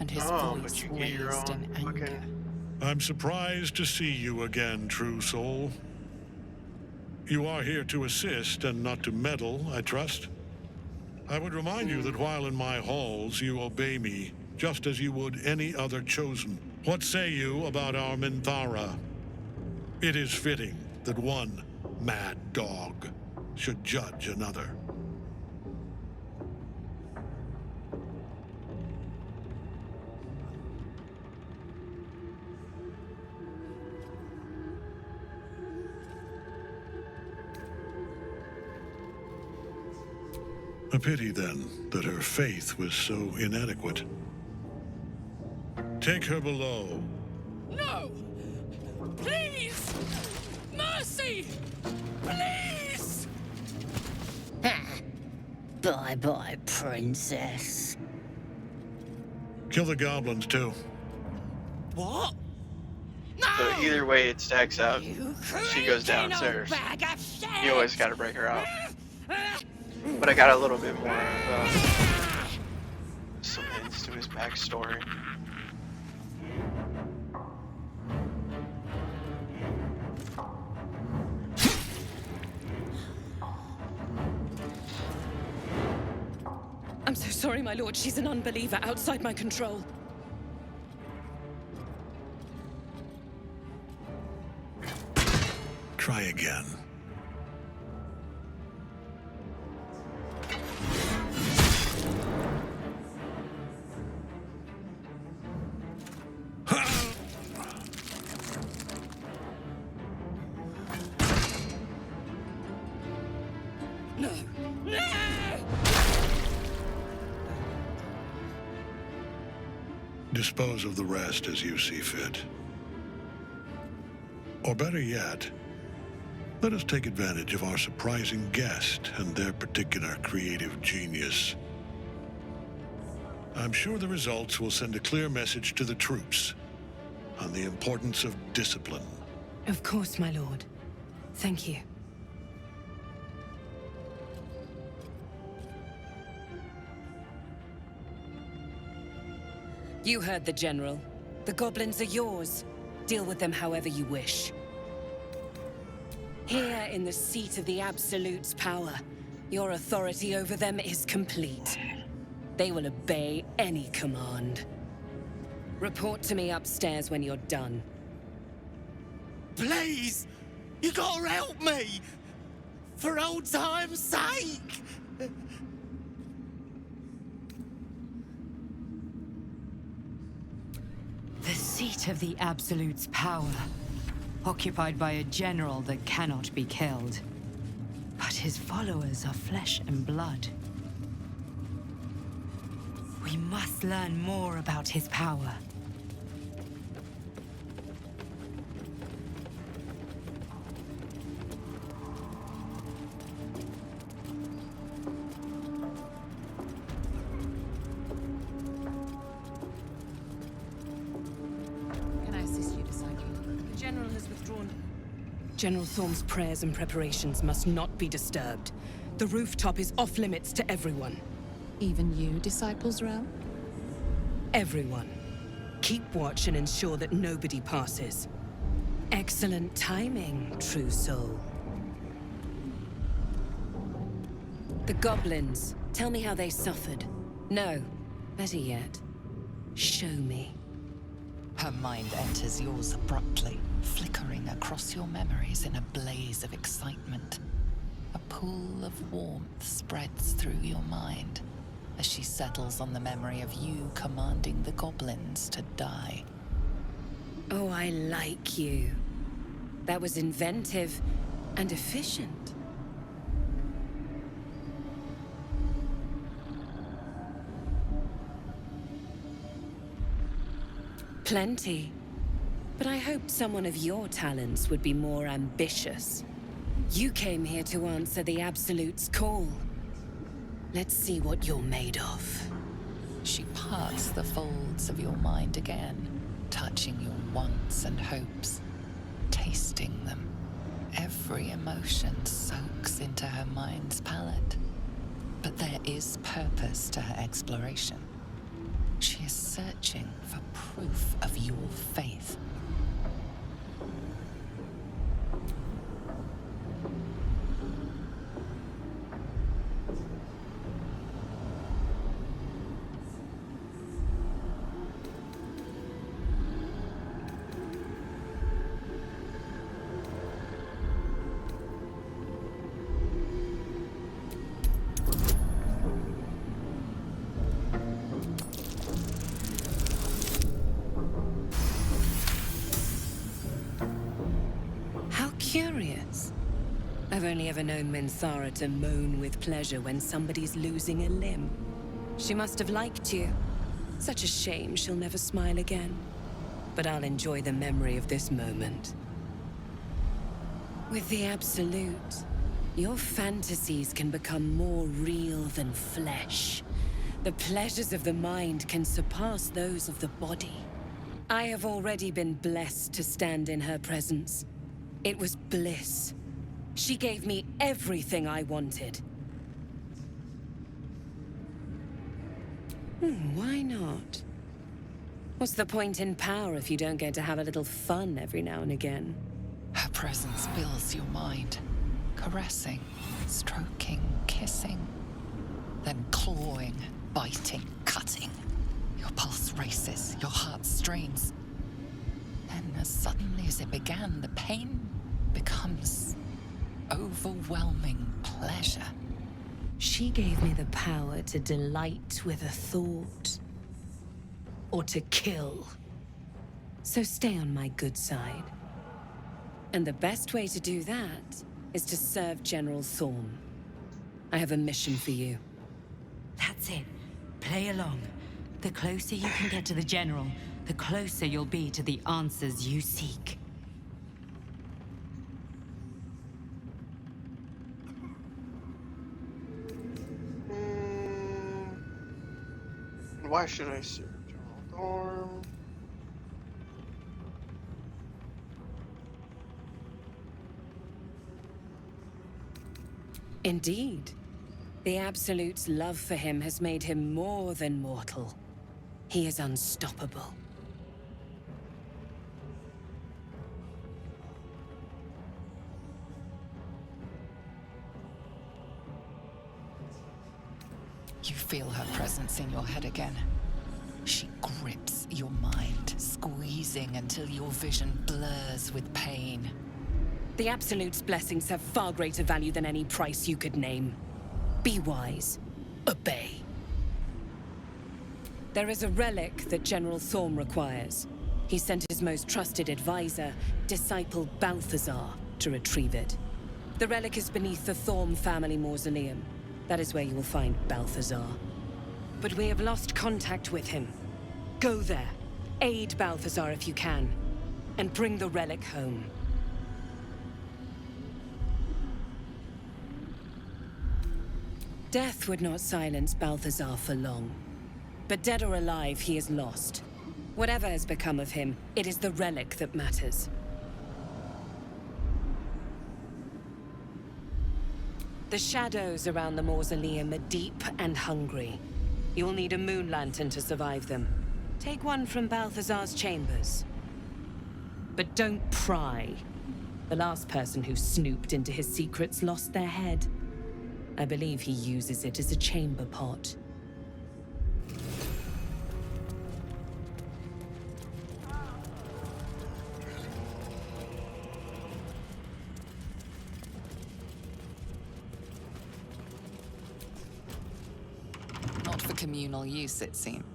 and his voice raised in anger. I'm surprised to see you again, true soul. You are here to assist and not to meddle, I trust. I would remind you that while in my halls, you obey me, just as you would any other chosen. What say you about our Minthara? It is fitting that one mad dog should judge another. A pity, then, that her faith was so inadequate. Take her below. No! Please! Mercy! Please! Bye-bye, princess. Kill the goblins, too. What? So either way it stacks out. She goes downstairs. You always gotta break her out. But I got a little bit more of some hints to his backstory. I'm so sorry, my lord. She's an unbeliever outside my control. Try again. No! No! Dispose of the rest as you see fit. Or better yet, let us take advantage of our surprising guest and their particular creative genius. I'm sure the results will send a clear message to the troops on the importance of discipline. Of course, my lord. Thank you. You heard the General. The goblins are yours. Deal with them however you wish. Here in the seat of the Absolute's power, your authority over them is complete. They will obey any command. Report to me upstairs when you're done. Please! You gotta help me! For old time's sake! The seat of the Absolute's power, occupied by a general that cannot be killed. But his followers are flesh and blood. We must learn more about his power. Can I assist you, Disciple? The General has withdrawn. General Thorm's prayers and preparations must not be disturbed. The rooftop is off limits to everyone. Even you, Disciple Zarel? Everyone. Keep watch and ensure that nobody passes. Excellent timing, true soul. The goblins. Tell me how they suffered. No. Better yet, show me. Her mind enters yours abruptly, flickering across your memories in a blaze of excitement. A pool of warmth spreads through your mind as she settles on the memory of you commanding the goblins to die. Oh, I like you. That was inventive and efficient. Plenty. But I hoped someone of your talents would be more ambitious. You came here to answer the Absolute's call. Let's see what you're made of. She parts the folds of your mind again, touching your wants and hopes, tasting them. Every emotion soaks into her mind's palette. But there is purpose to her exploration. She is searching for proof of your faith. Curious. I've only ever known Minthara to moan with pleasure when somebody's losing a limb. She must have liked you. Such a shame she'll never smile again. But I'll enjoy the memory of this moment. With the Absolute, your fantasies can become more real than flesh. The pleasures of the mind can surpass those of the body. I have already been blessed to stand in her presence. It was bliss. She gave me everything I wanted. Why not? What's the point in power if you don't get to have a little fun every now and again? Her presence fills your mind, caressing, stroking, kissing, then clawing, biting, cutting. Your pulse races, your heart strains. Then, as suddenly as it began, the pain becomes overwhelming pleasure. She gave me the power to delight with a thought, or to kill. So stay on my good side. And the best way to do that is to serve General Thorm. I have a mission for you. That's it. Play along. The closer you can get to the General, the closer you'll be to the answers you seek. Why should I serve General Thorm? Indeed. The Absolute's love for him has made him more than mortal. He is unstoppable. You feel her presence in your head again. She grips your mind, squeezing until your vision blurs with pain. The Absolute's blessings have far greater value than any price you could name. Be wise. Obey. There is a relic that General Thorm requires. He sent his most trusted advisor, disciple Balthazar, to retrieve it. The relic is beneath the Thorm family mausoleum. That is where you will find Balthazar. But we have lost contact with him. Go there, aid Balthazar if you can, and bring the relic home. Death would not silence Balthazar for long. But dead or alive, he is lost. Whatever has become of him, it is the relic that matters. The shadows around the mausoleum are deep and hungry. You'll need a moon lantern to survive them. Take one from Balthazar's chambers. But don't pry. The last person who snooped into his secrets lost their head. I believe he uses it as a chamber pot. communal use, it seems.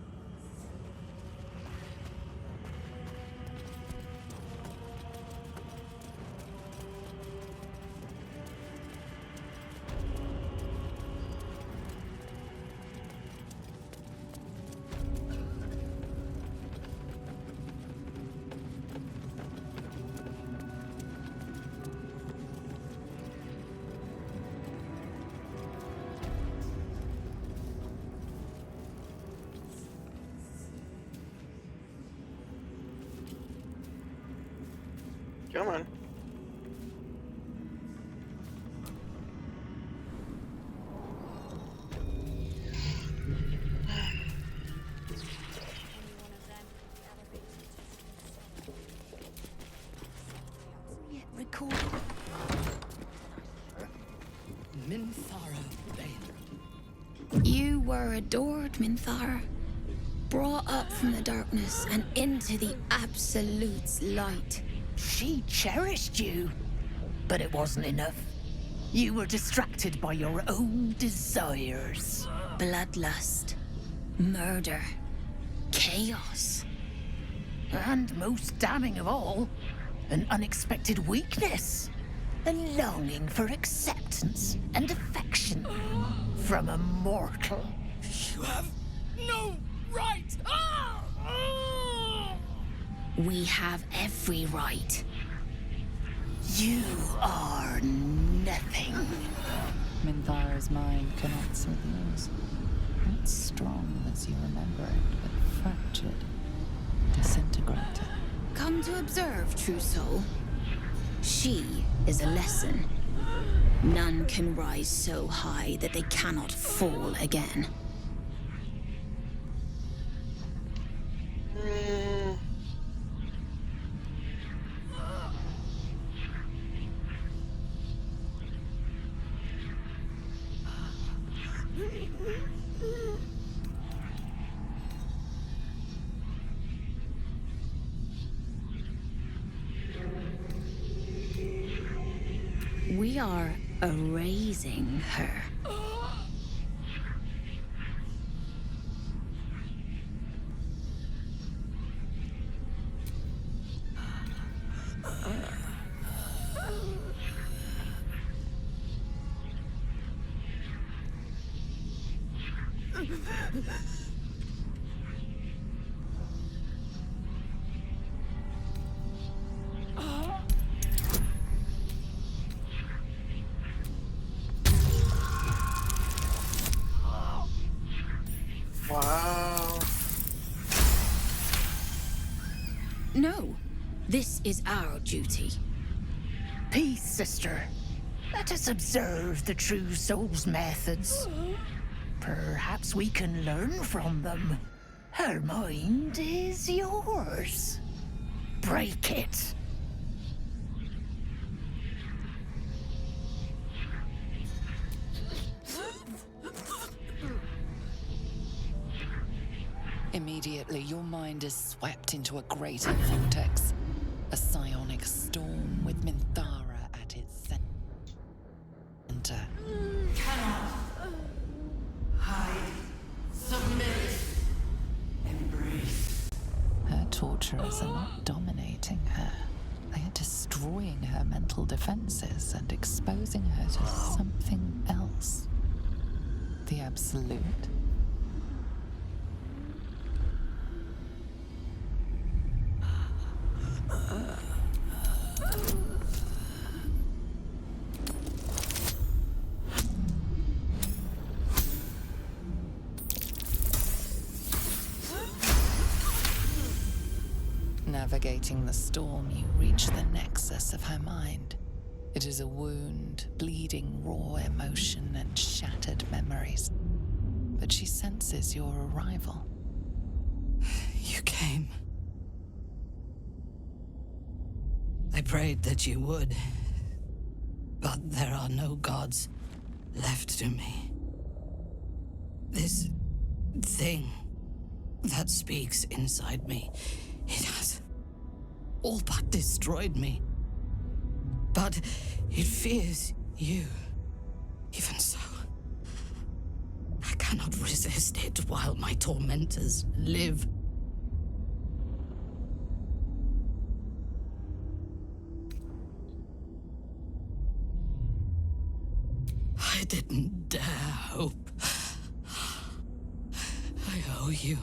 Come on. Recorded. Minthara Bale. You were adored, Minthara. Brought up from the darkness and into the Absolute's light. She cherished you, but it wasn't enough. You were distracted by your own desires. Bloodlust. Murder. Chaos. And most damning of all, an unexpected weakness. A longing for acceptance and affection from a mortal. You have no right! We have every right. You are nothing. Minthara's mind connects with yours. Not strong as you remember it, but fractured, disintegrated. Come to observe, true soul. She is a lesson. None can rise so high that they cannot fall again. We are erasing her. Wow. No, this is our duty. Peace, sister. Let us observe the true soul's methods. Perhaps we can learn from them. Her mind is yours. Break it. Immediately, your mind is swept into a greater vortex. A psionic storm with Minthara at its center. Cannot hide, submit, embrace. Her torturers are not dominating her. They are destroying her mental defenses and exposing her to something else. The Absolute. Navigating the storm, you reach the nexus of her mind. It is a wound, bleeding raw emotion and shattered memories. But she senses your arrival. You came. I prayed that you would. But there are no gods left to me. This thing that speaks inside me, it has all but destroyed me. But it fears you. Even so, I cannot resist. rested while my tormentors live. I didn't dare hope. I owe you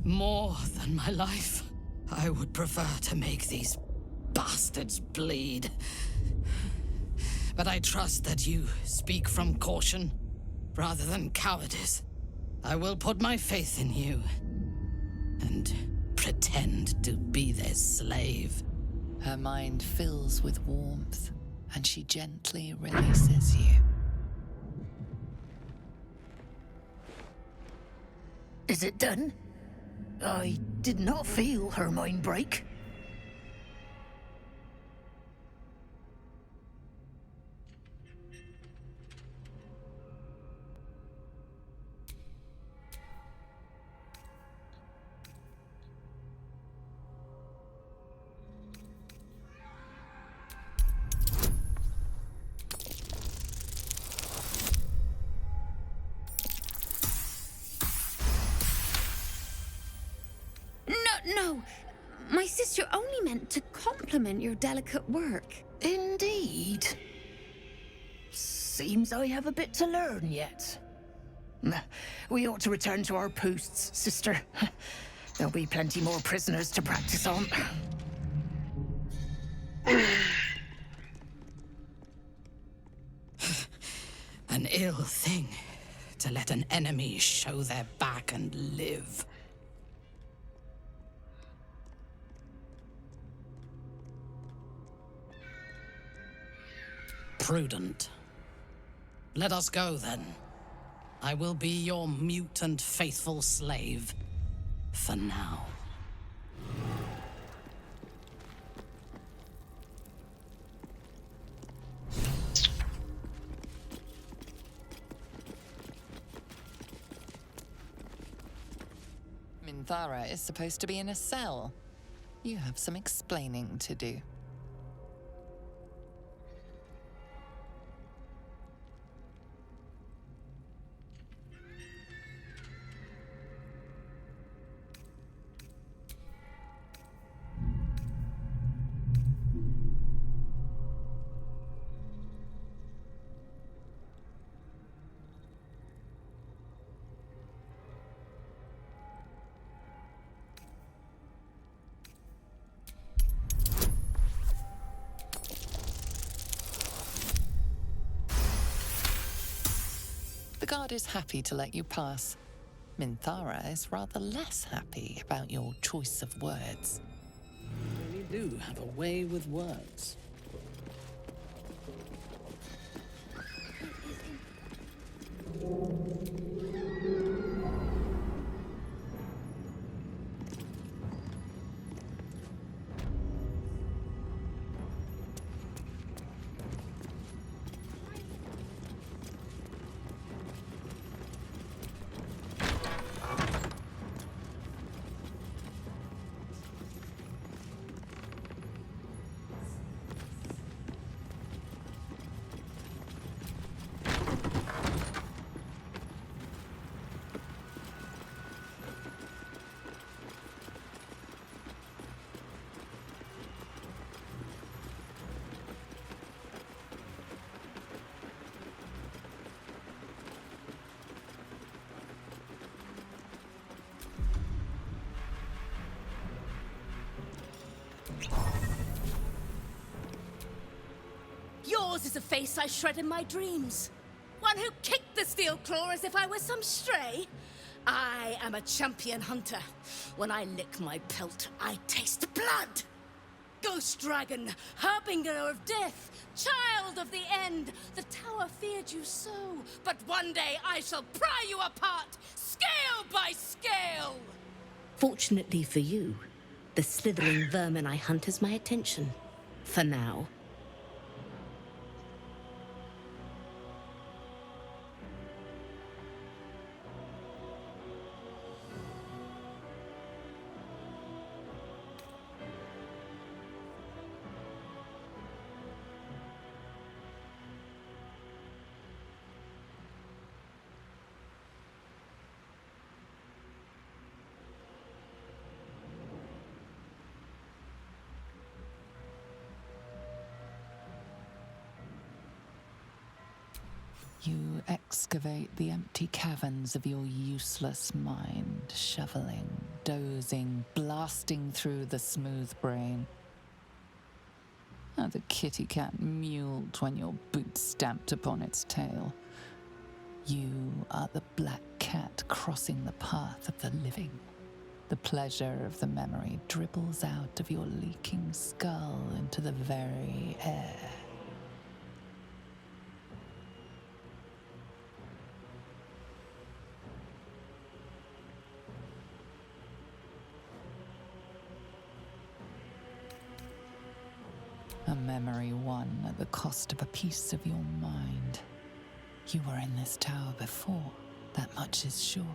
more than my life. I would prefer to make these bastards bleed. But I trust that you speak from caution rather than cowardice. I will put my faith in you and pretend to be their slave. Her mind fills with warmth, and she gently releases you. Is it done? I did not feel her mind break. No, my sister only meant to compliment your delicate work. Indeed. Seems I have a bit to learn yet. We ought to return to our posts, sister. There'll be plenty more prisoners to practice on. An ill thing to let an enemy show their back and live. Prudent. Let us go, then. I will be your mute and faithful slave. For now. Minthara is supposed to be in a cell. You have some explaining to do. The guard is happy to let you pass. Minthara is rather less happy about your choice of words. You really do have a way with words. Yours is a face I shred in my dreams. One who kicked the steel claw as if I was some stray. I am a champion hunter. When I lick my pelt, I taste blood. Ghost dragon, harbinger of death, child of the end. The tower feared you so, but one day I shall pry you apart, scale by scale. Fortunately for you, the slithering vermin I hunt has my attention. For now. You excavate the empty caverns of your useless mind, shoveling, dozing, blasting through the smooth brain. How the kitty cat mewled when your boot stamped upon its tail. You are the black cat crossing the path of the living. The pleasure of the memory dribbles out of your leaking skull into the very air. A memory won at the cost of a piece of your mind. You were in this tower before, that much is sure.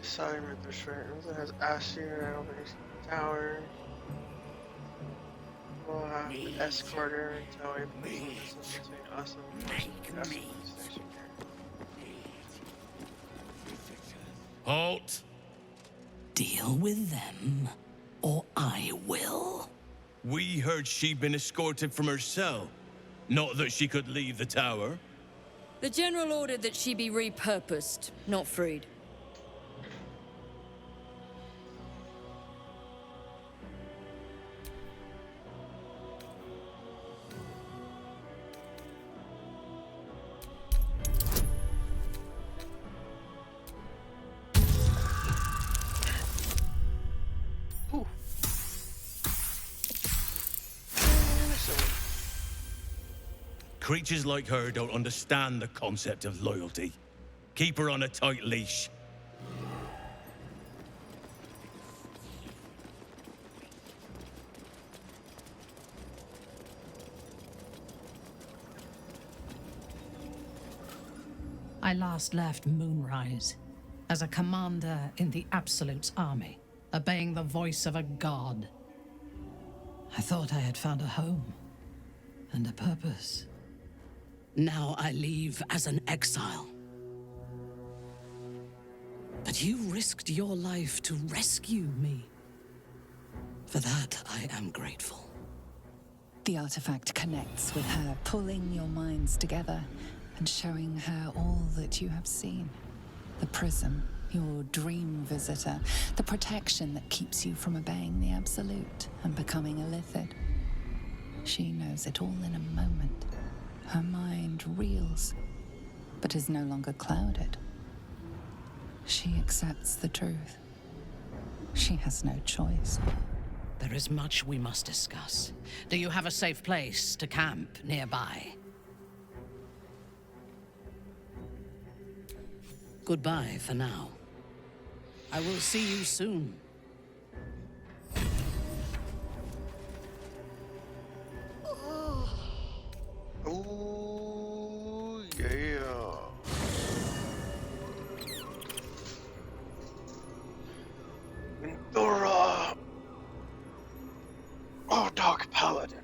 Assignment, the strength that has Asher, Tower. We'll have the escorter until a between us and Halt! Deal with them, or I will. We heard she'd been escorted from her cell. Not that she could leave the tower. The General ordered that she be repurposed, not freed. Creatures like her don't understand the concept of loyalty. Keep her on a tight leash. I last left Moonrise as a commander in the Absolute's army, obeying the voice of a god. I thought I had found a home and a purpose. Now I leave as an exile. But you risked your life to rescue me. For that, I am grateful. The artifact connects with her, pulling your minds together and showing her all that you have seen. The prism, your dream visitor, the protection that keeps you from obeying the Absolute and becoming a Lithid. She knows it all in a moment. Her mind reels, but is no longer clouded. She accepts the truth. She has no choice. There is much we must discuss. Do you have a safe place to camp nearby? Goodbye for now. I will see you soon. Oh, yeah. Dora. Oh, Dark Paladin.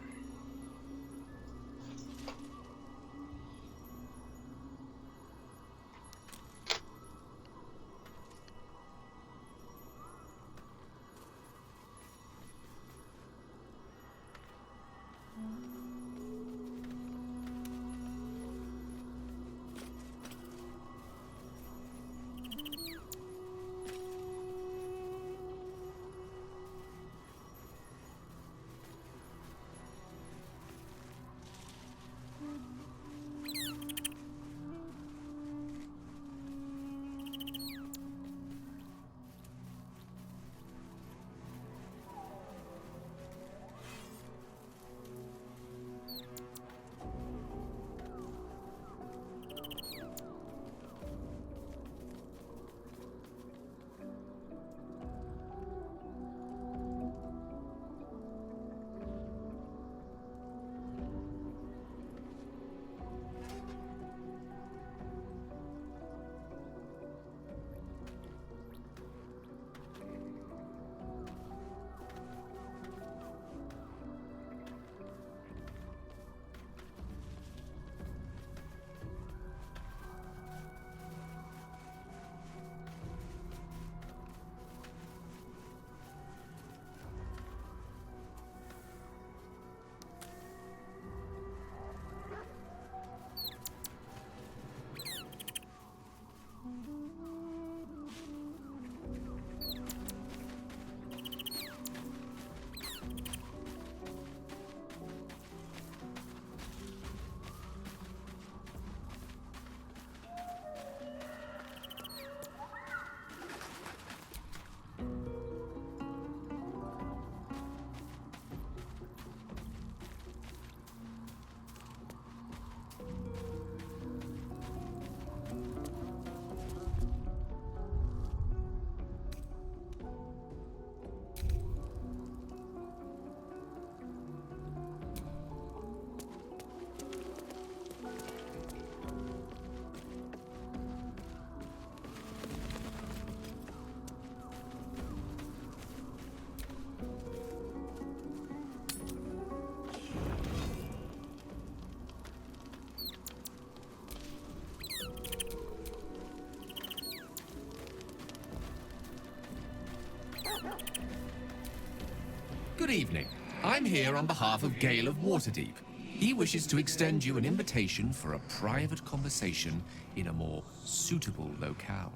evening. I'm here on behalf of Gale of Waterdeep. He wishes to extend you an invitation for a private conversation in a more suitable locale.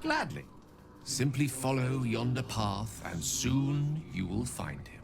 Gladly. Simply follow yonder path, and soon you will find him.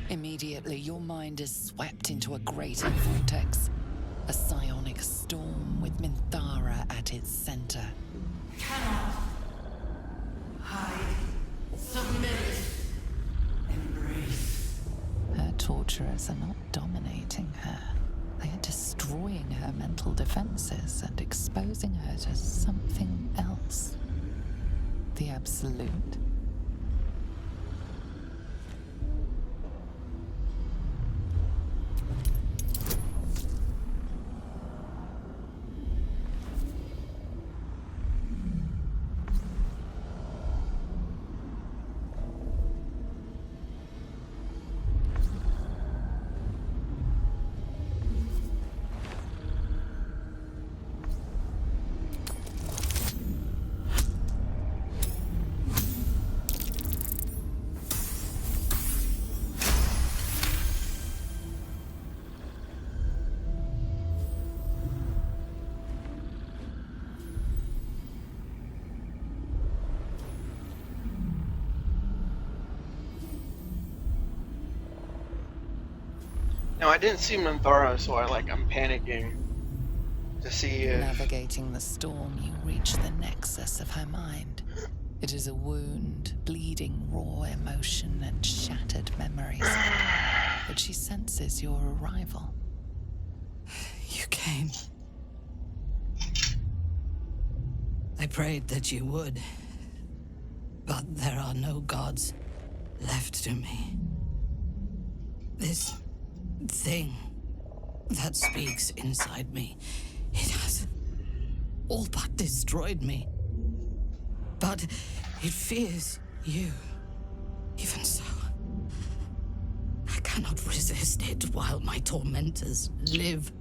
Immediately, your mind is swept into a greater vortex. A psionic storm with Minthara at its center. Cannot hide, submit, embrace. Her torturers are not dominating her. They are destroying her mental defenses and exposing her to something else. The Absolute. Now, I didn't see Minthara, so I'm panicking to see if... Navigating the storm, you reach the nexus of her mind. It is a wound, bleeding raw emotion and shattered memories. But she senses your arrival. You came. I prayed that you would. But there are no gods left to me. This thing that speaks inside me, it has all but destroyed me. But it fears you. Even so, I cannot resist it while my tormentors live.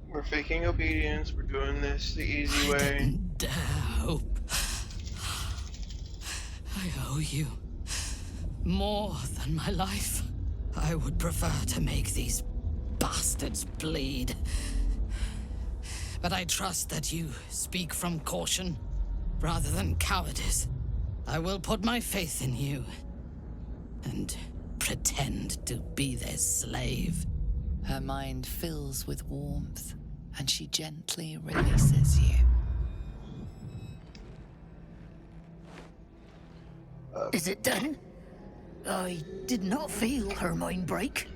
We're faking obedience, we're doing this the easy way. I didn't dare hope. I owe you more than my life. I would prefer to make these bastards bleed. But I trust that you speak from caution rather than cowardice. I will put my faith in you and pretend to be their slave. Her mind fills with warmth, and she gently releases you. Is it done? I did not feel her mind break.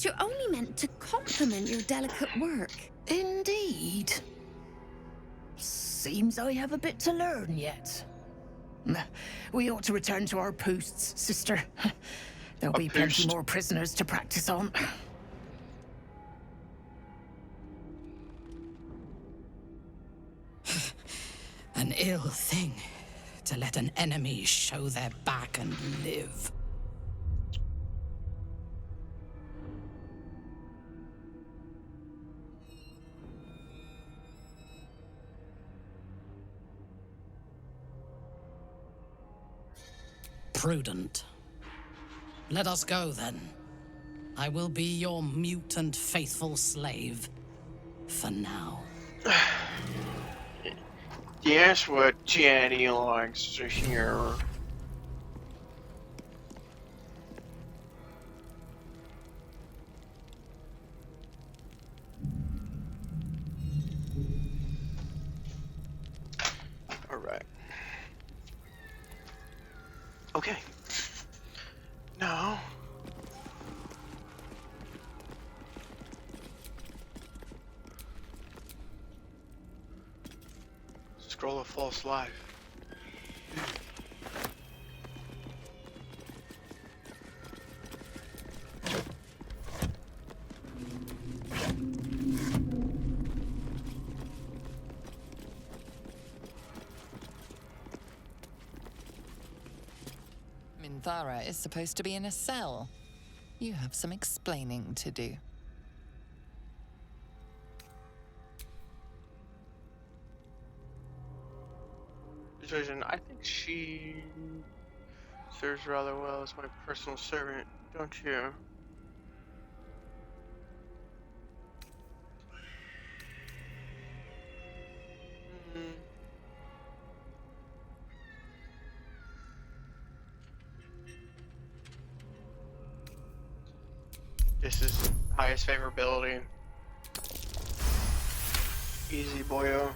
you're only meant to compliment your delicate work. Indeed. Seems I have a bit to learn yet. We ought to return to our posts, sister. There'll be plenty more prisoners to practice on. An ill thing to let an enemy show their back and live. Prudent. Let us go, then. I will be your mute and faithful slave. For now. That's what Daddy likes to hear. Alright. Okay. Now... Scroll of false life. Minthara is supposed to be in a cell. You have some explaining to do. I think she serves rather well as my personal servant, don't you? This is highest favorability. Easy, boyo.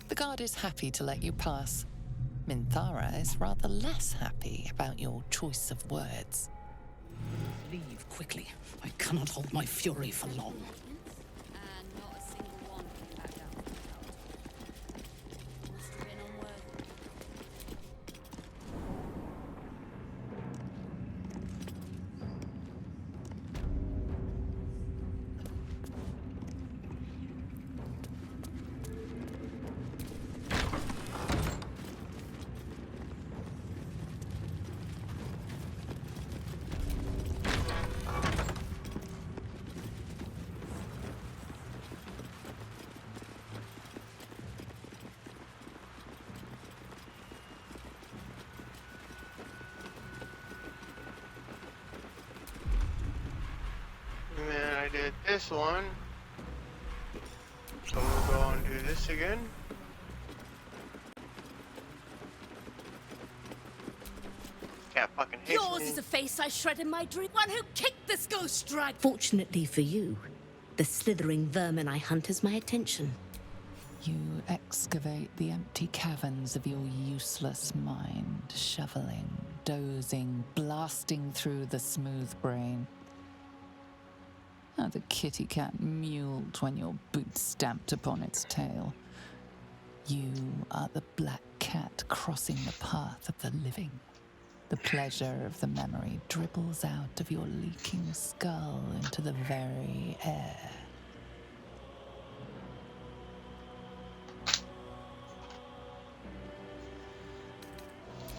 The guard is happy to let you pass. Minthara is rather less happy about your choice of words. Leave quickly. I cannot hold my fury for long. And not a single one came back down from the tower. Must have been unworthy. And then I did this one. So we'll go and do this again. Cat fucking hates Yours me. is a face I shred in my dream. One who kicked this ghost dragon. Fortunately for you, the slithering vermin I hunt has my attention. You excavate the empty caverns of your useless mind, shoveling, dozing, blasting through the smooth brain. How the kitty cat mewled when your boots stamped upon its tail. You are the black cat crossing the path of the living. The pleasure of the memory dribbles out of your leaking skull into the very air.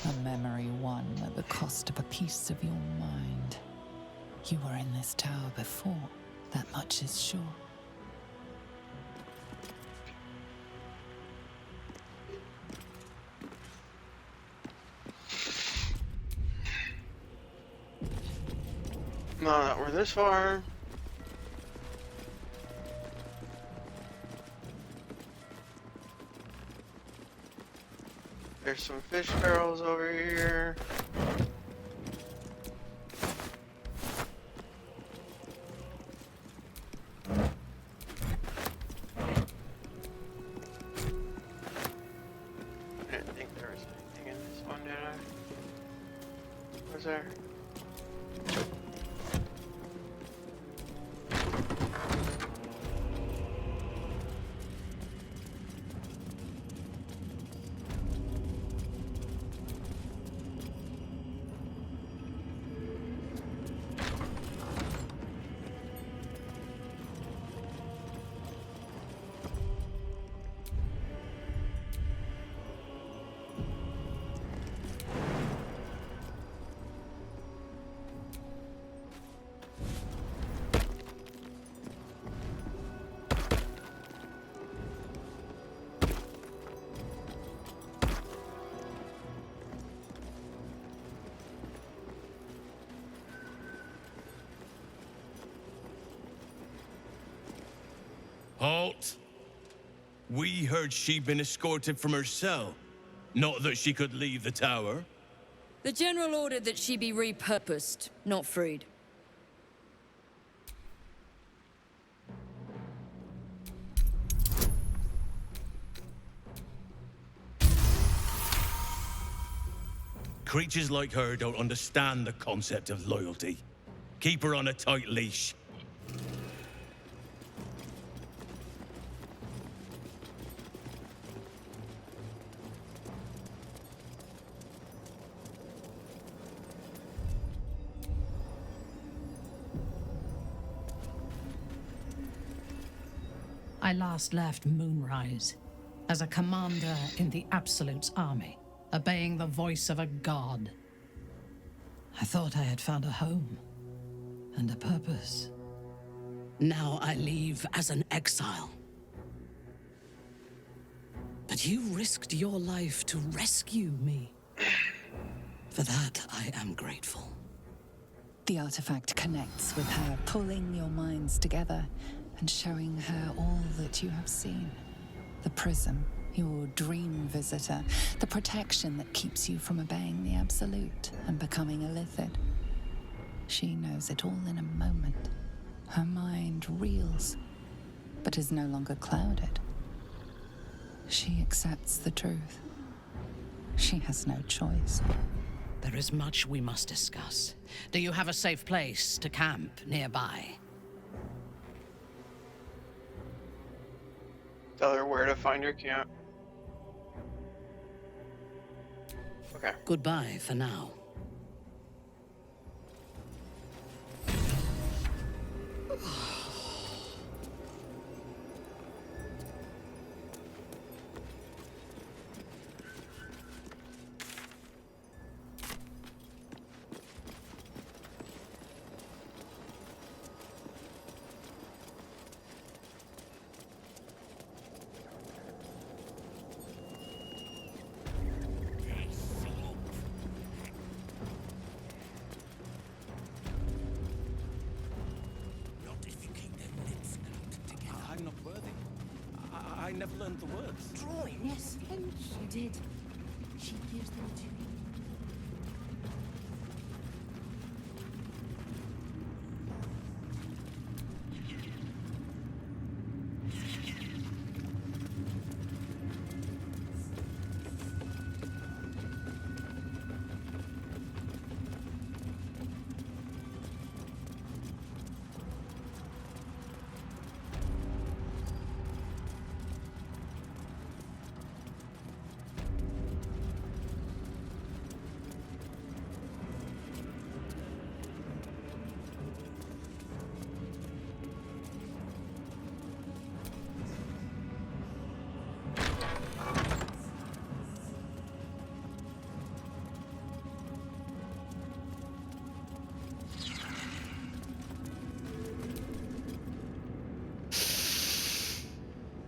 A memory won at the cost of a piece of your mind. You were in this tower before, that much is sure. Now that we're this far. There's some fish barrels over here. I didn't think there was anything in this one, did I? Was there? Halt! We heard she'd been escorted from her cell. Not that she could leave the tower. The General ordered that she be repurposed, not freed. Creatures like her don't understand the concept of loyalty. Keep her on a tight leash. I last left Moonrise as a commander in the Absolute's army, obeying the voice of a god. I thought I had found a home and a purpose. Now I leave as an exile. But you risked your life to rescue me. For that, I am grateful. The artifact connects with her, pulling your minds together and showing her all that you have seen. The prism, your dream visitor, the protection that keeps you from obeying the Absolute and becoming a Lithid. She knows it all in a moment. Her mind reels, but is no longer clouded. She accepts the truth. She has no choice. There is much we must discuss. Do you have a safe place to camp nearby? Tell her where to find her camp. Okay. Goodbye for now. I'm not worthy. I never learned the words. Drawing, yes. And she did. She gives them to me.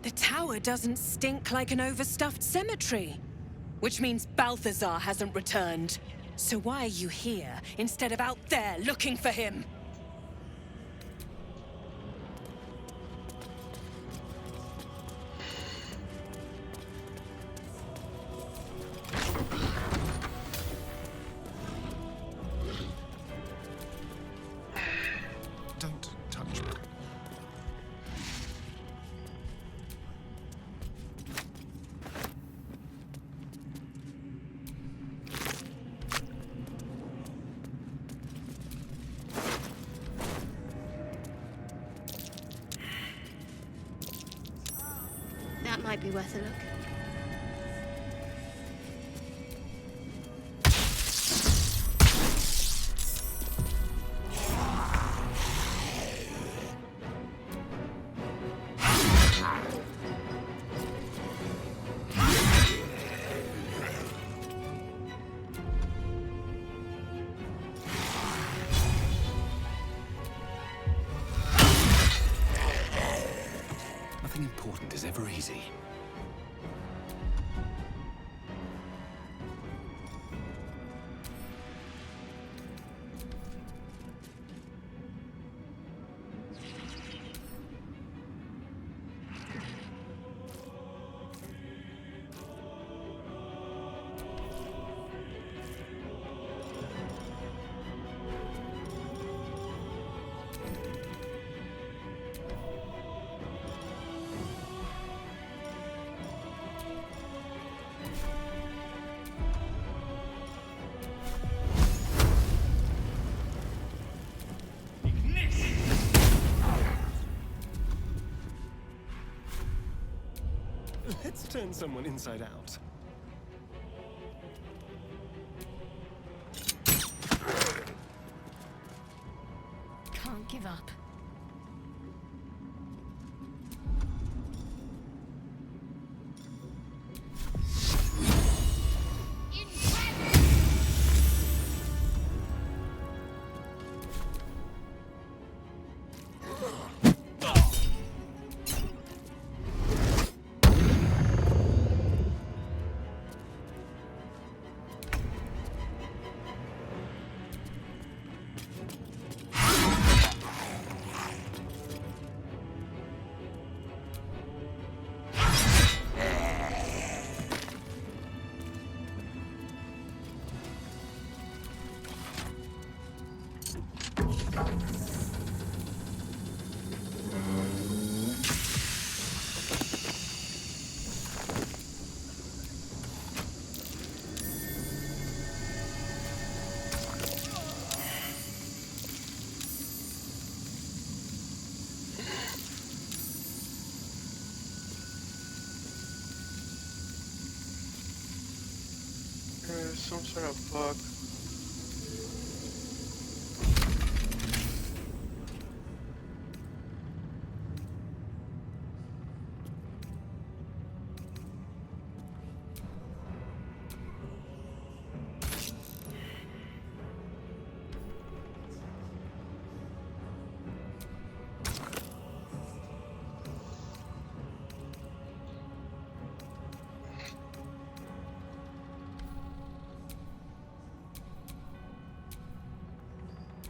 The tower doesn't stink like an overstuffed cemetery. Which means Balthazar hasn't returned. So why are you here instead of out there looking for him? Don't touch me. That might be worth a look. Nothing important is ever easy. Let's turn someone inside out. Can't give up. There's some sort of book.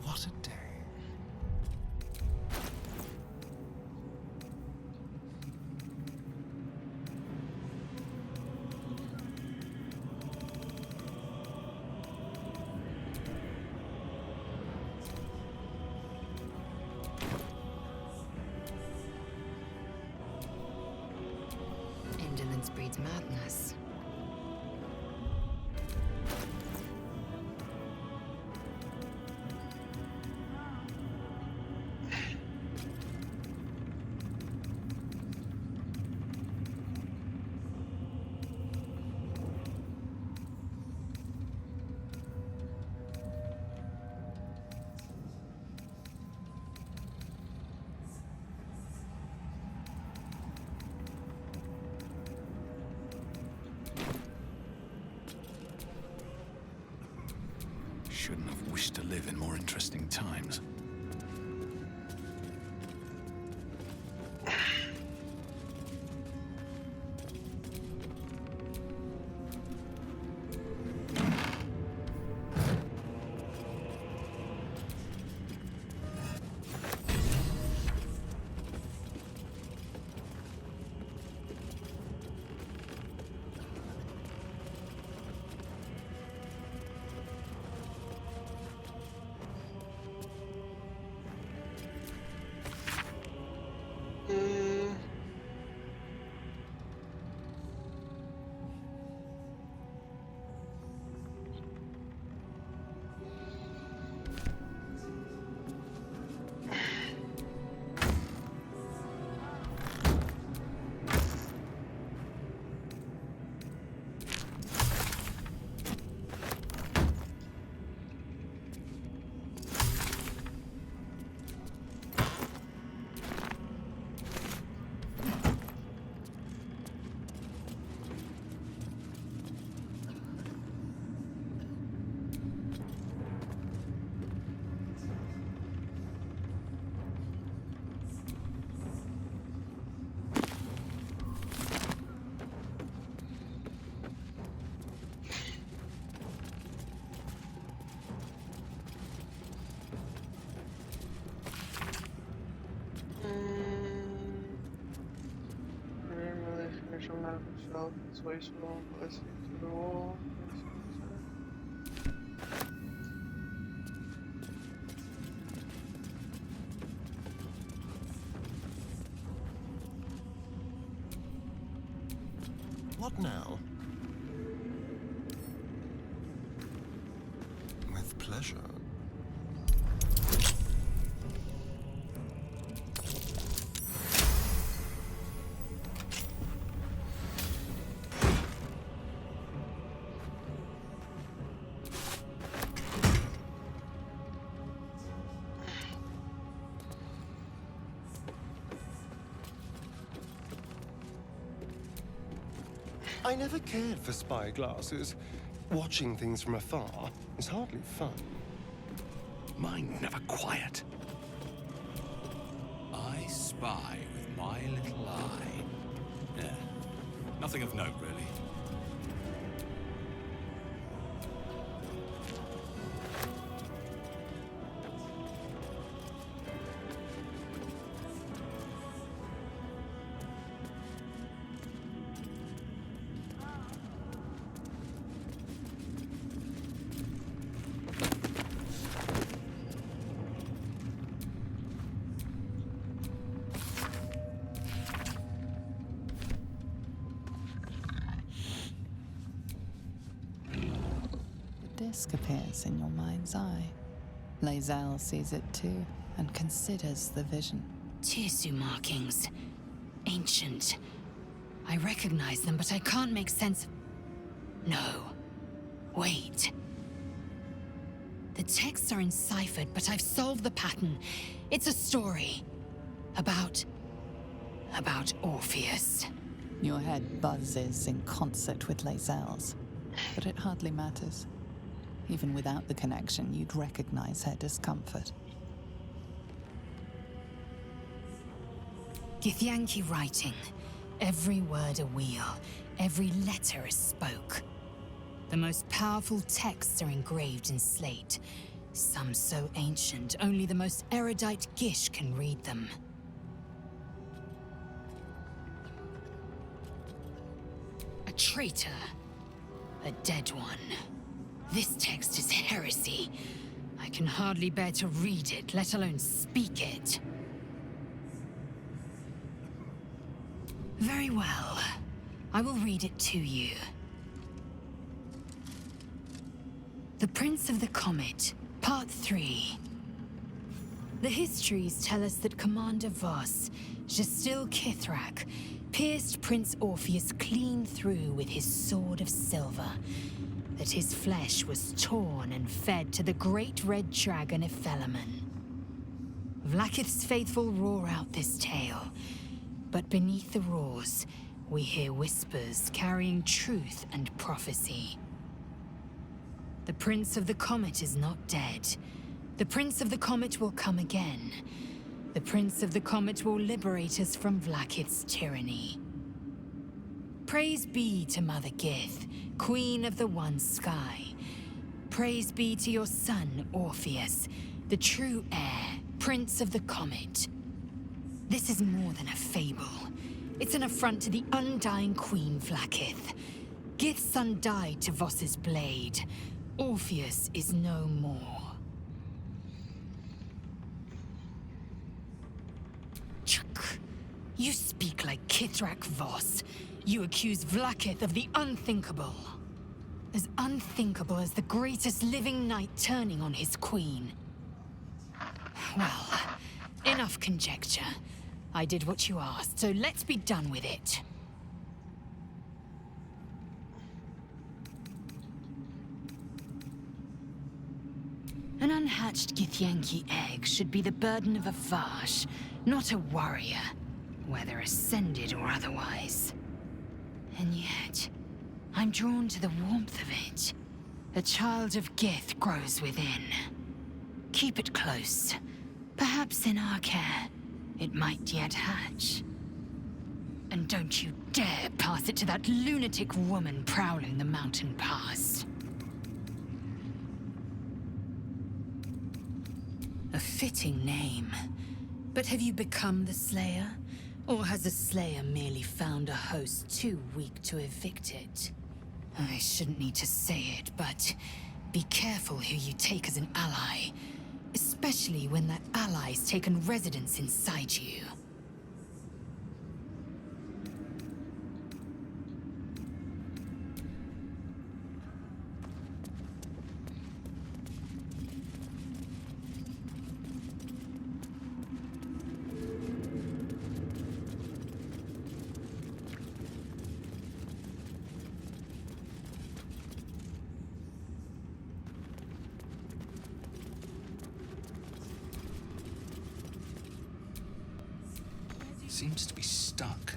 What a day. Indolence breeds madness. Shouldn't have wished to live in more interesting times. It's wasteful, but let's see to the wall. What now? With pleasure. I never cared for spyglasses. Watching things from afar is hardly fun. Mine never quiet. I spy with my little eye. Yeah, nothing of note, really. The disc appears in your mind's eye. Lae'zel sees it too and considers the vision. Tissue markings. Ancient. I recognize them, but I can't make sense. No. Wait. The texts are enciphered, but I've solved the pattern. It's a story. About Orpheus. Your head buzzes in concert with Lae'zel's, but it hardly matters. Even without the connection, you'd recognize her discomfort. Githyanki writing. Every word a wheel, every letter a spoke. The most powerful texts are engraved in slate. Some so ancient, only the most erudite Gish can read them. A traitor. A dead one. This text is heresy. I can hardly bear to read it, let alone speak it. Very well. I will read it to you. The Prince of the Comet, Part 3. The histories tell us that Commander Voss, Gestil Kithrak, pierced Prince Orpheus clean through with his sword of silver, that his flesh was torn and fed to the great red dragon Ephelaman. Vlaakith's faithful roar out this tale, but beneath the roars, we hear whispers carrying truth and prophecy. The Prince of the Comet is not dead. The Prince of the Comet will come again. The Prince of the Comet will liberate us from Vlaakith's tyranny. Praise be to Mother Gith, Queen of the One Sky. Praise be to your son, Orpheus, the true heir, Prince of the Comet. This is more than a fable. It's an affront to the undying Queen Vlaakith. Gith's son died to Voss's blade. Orpheus is no more. Chuk. You speak like Kithrak Voss. You accuse Vlaakith of the unthinkable. As unthinkable as the greatest living knight turning on his queen. Well, enough conjecture. I did what you asked, so let's be done with it. An unhatched Githyanki egg should be the burden of a Vash, not a warrior, whether ascended or otherwise. And yet, I'm drawn to the warmth of it. A child of Gith grows within. Keep it close. Perhaps in our care, it might yet hatch. And don't you dare pass it to that lunatic woman prowling the mountain pass. A fitting name. But have you become the Slayer? Or has the Slayer merely found a host too weak to evict it? I shouldn't need to say it, but be careful who you take as an ally. Especially when that ally's taken residence inside you. Seems to be stuck.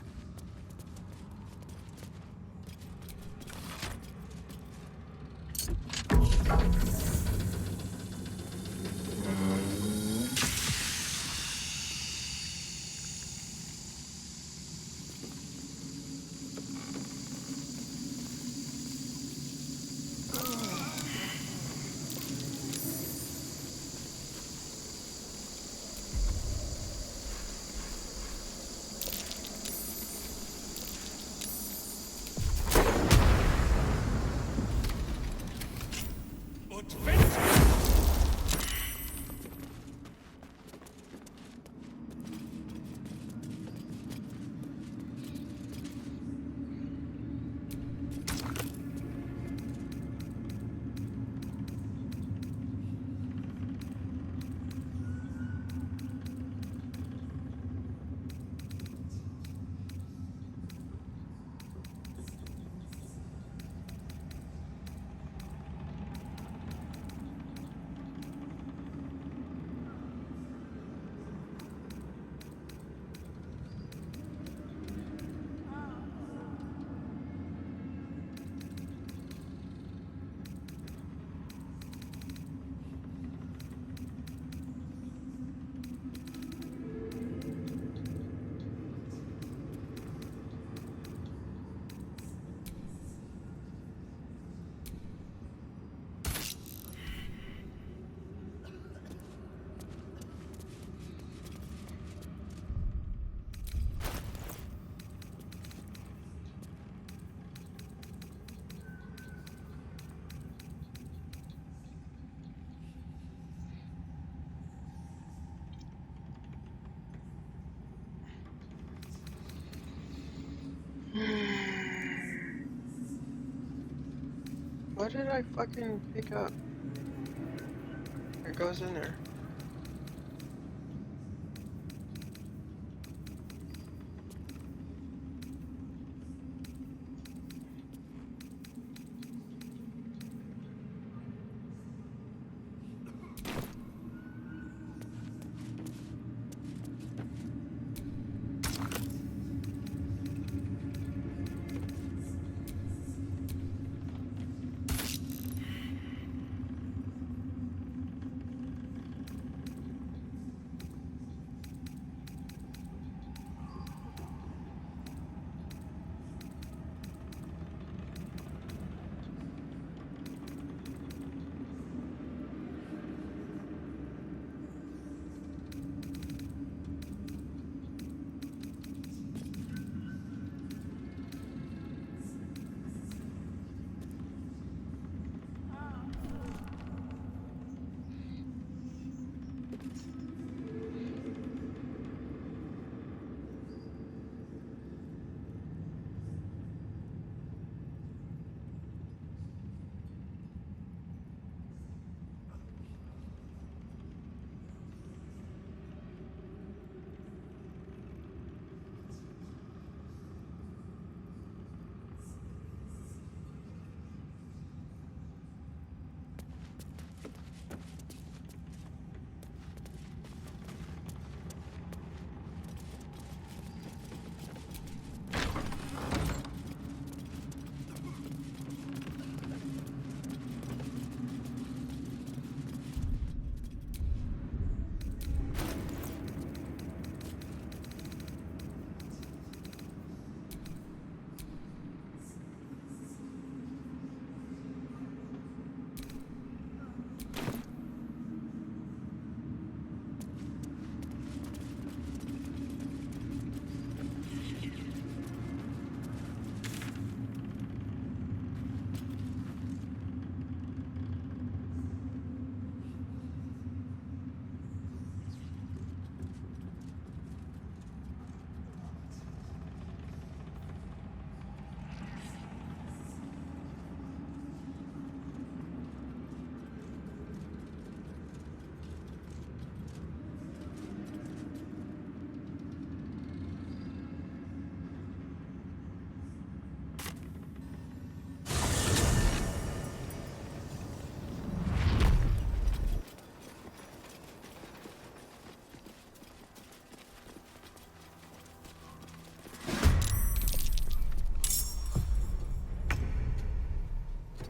What did I fucking pick up? It goes in there.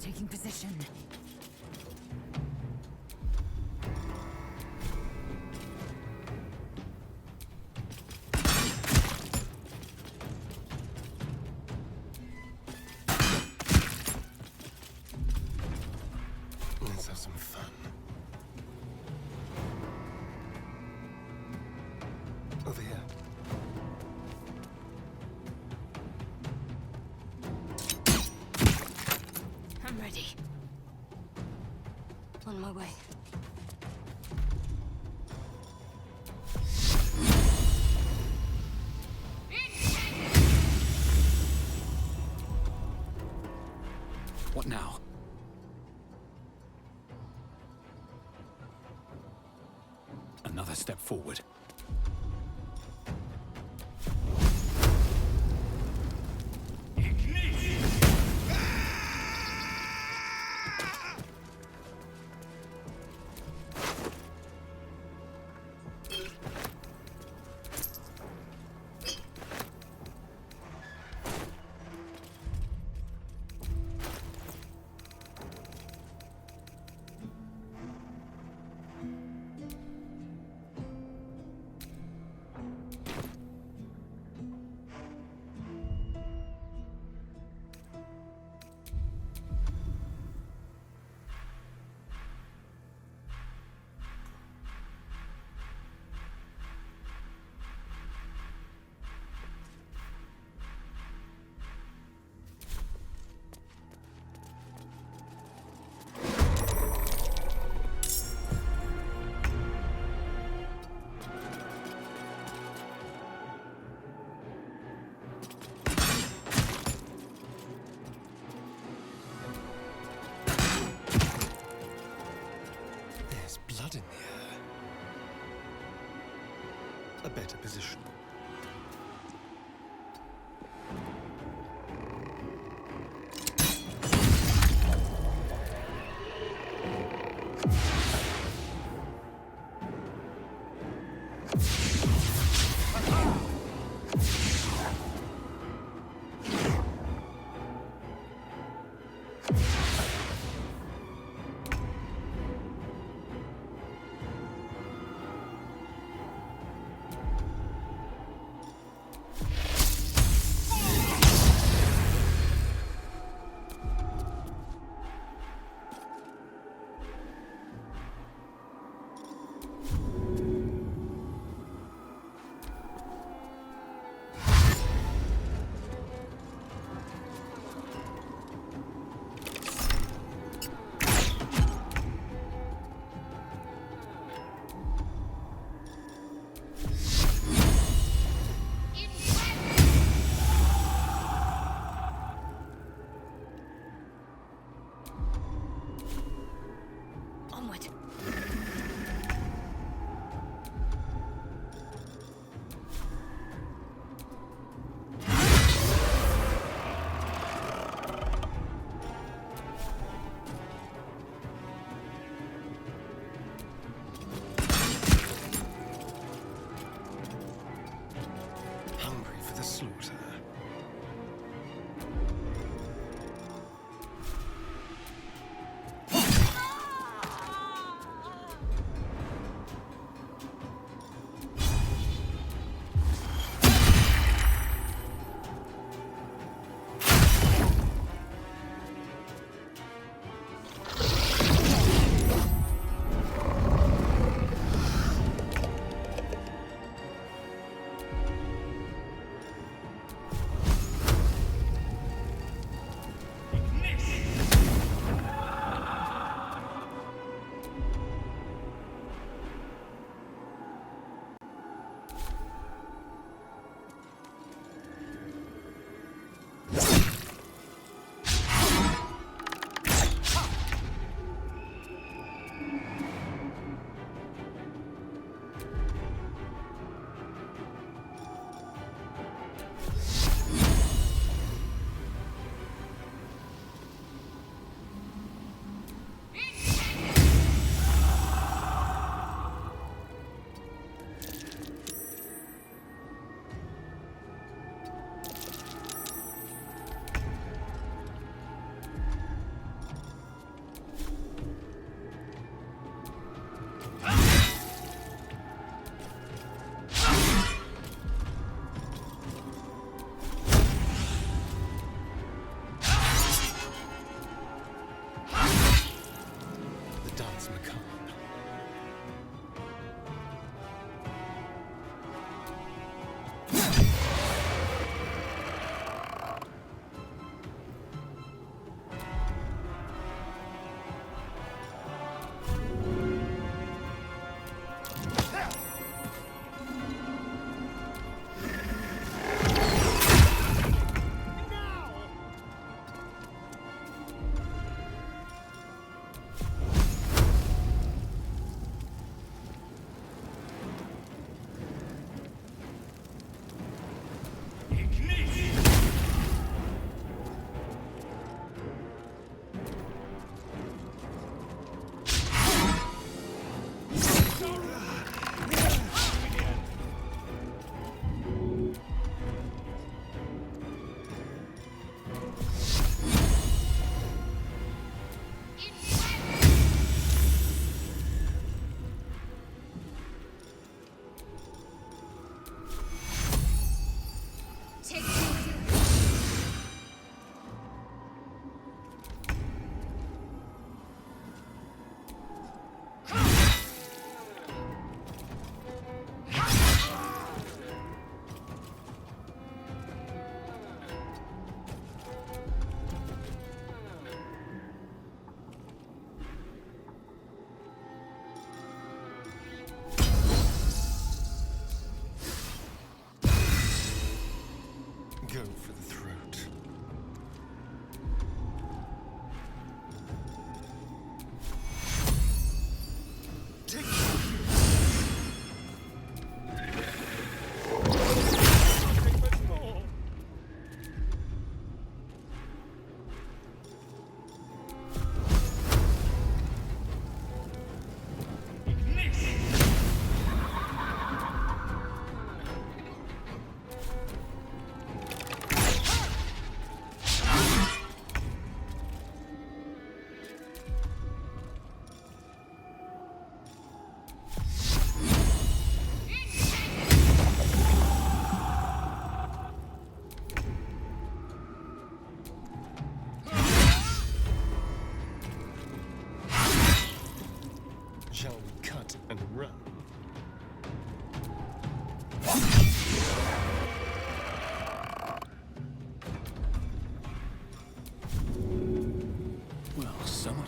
Taking position. Let's have some fun. Over here. I'm ready. On my way. What now? Another step forward. better position.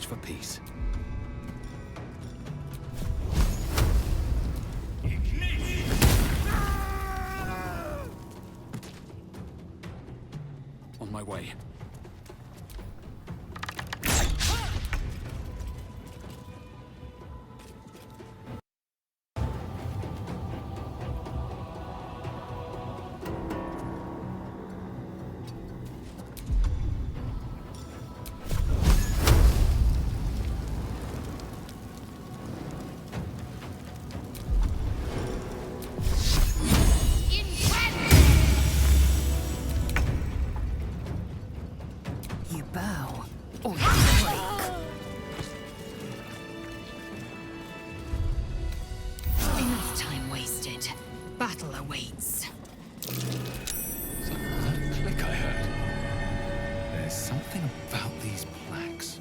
for peace. On my way. You bow, or you break. Enough time wasted. Battle awaits. That click I heard. There's something about these plaques.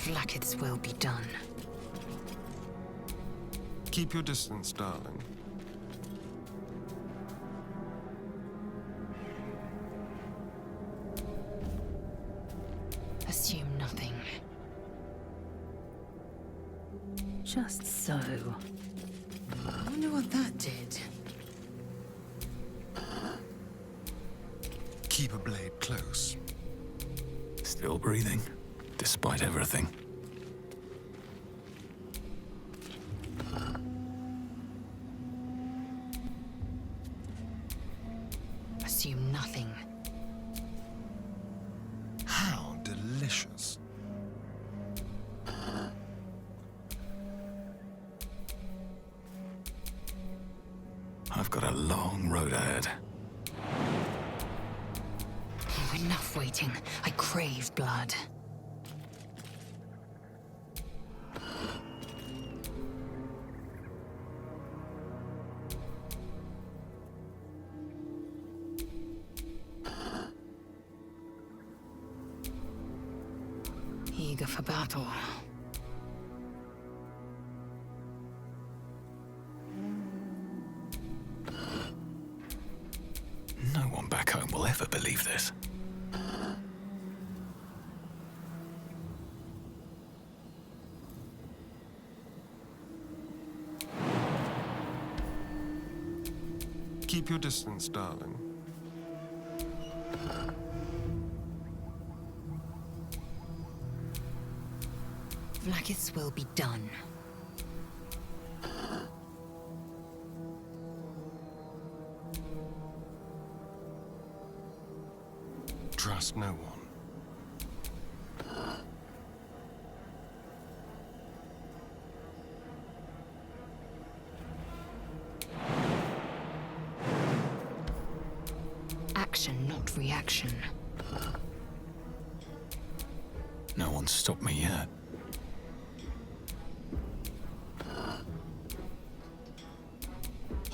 Vlaakith's will be done. Keep your distance, darling. Assume nothing. Just so. I wonder what that did. Keep a blade close. Still breathing, despite everything. Assume nothing. How delicious. I've got a long road ahead. Oh, enough waiting. I crave blood. Eager for battle. No one back home will ever believe this. Keep your distance, darling. Vlaakith's will be done. Trust no one. Action, not reaction. No one's stopped me yet.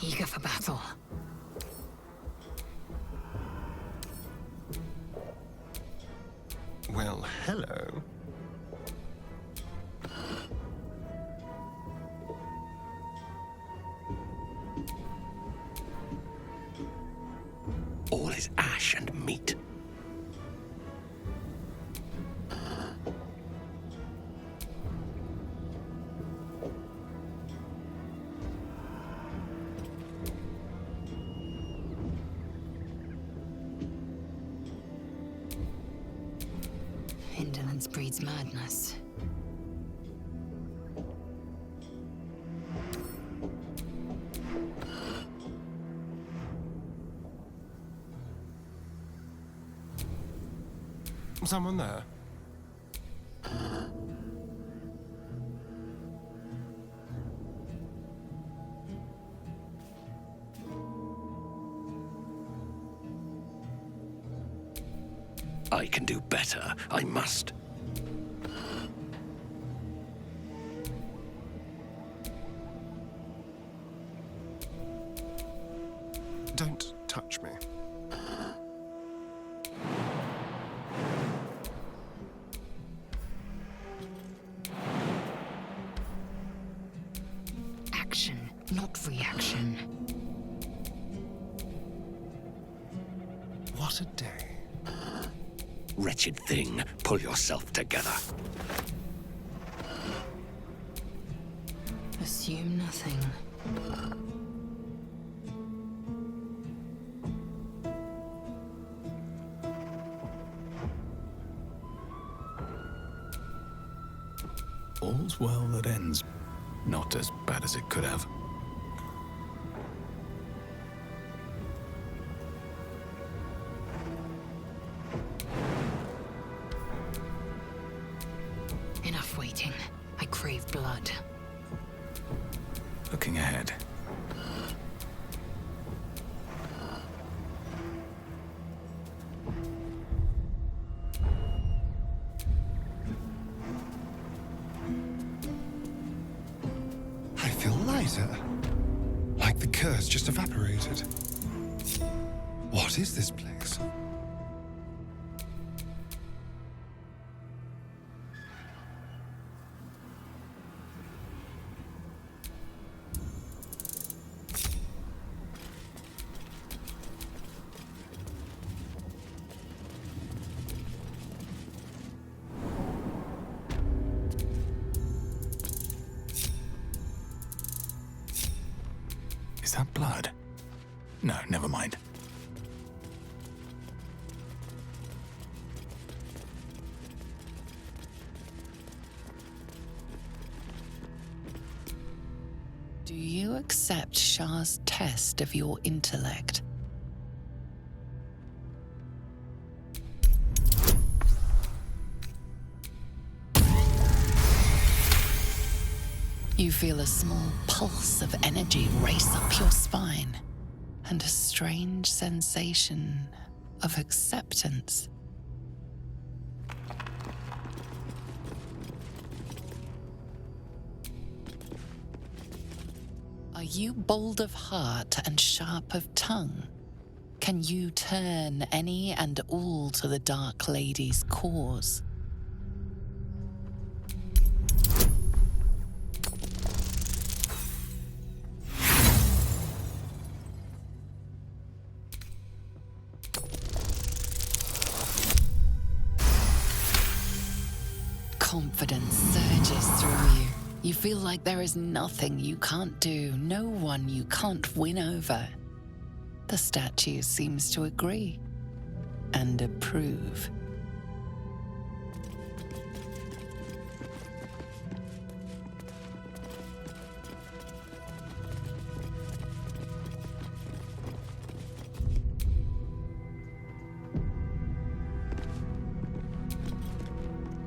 Eager for battle. Well, hello. All is ash and meat. Indolence breeds madness. Someone there? I can do better. I must. Don't touch me. Action, not reaction. What a day. Wretched thing, pull yourself together. Assume nothing. All's well that ends. Not as bad as it could have. Enough waiting. I crave blood. Looking ahead. I feel lighter. Like the curse just evaporated. What is this place? Is that blood? No, never mind. Do you accept Shah's test of your intellect? You feel a small pulse of energy race up your spine, and a strange sensation of acceptance. Are you bold of heart and sharp of tongue? Can you turn any and all to the Dark Lady's cause? Confidence surges through you. You feel like there is nothing you can't do, no one you can't win over. The statue seems to agree and approve.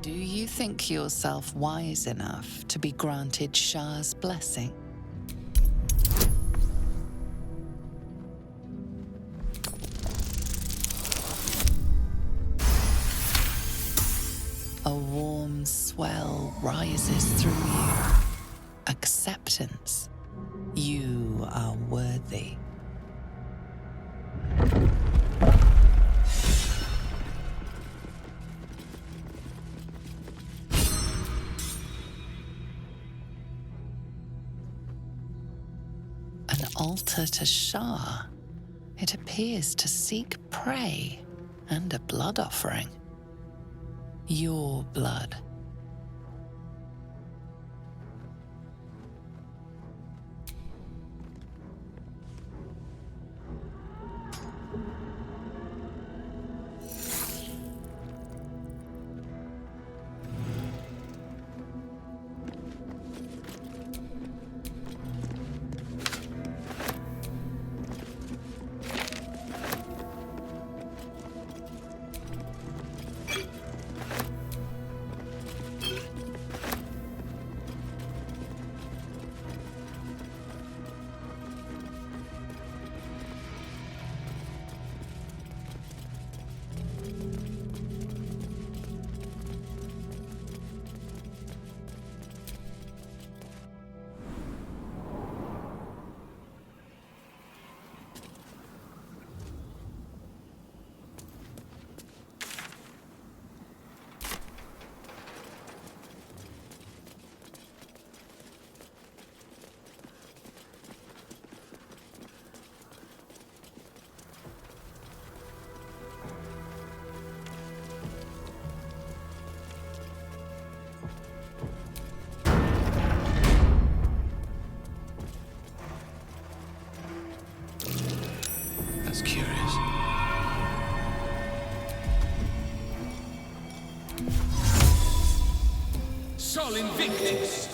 Do you think yourself wise enough to be granted Shah's blessing? A warm swell rises through you. Acceptance. You are worthy. An altar to Shah. It appears to seek prey and a blood offering. Your blood. That's curious. Sol Invictus!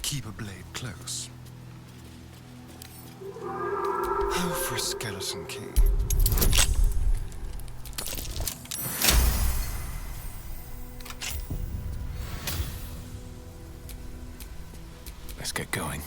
Keep a blade close. Oh, for a skeleton key. Let's get going.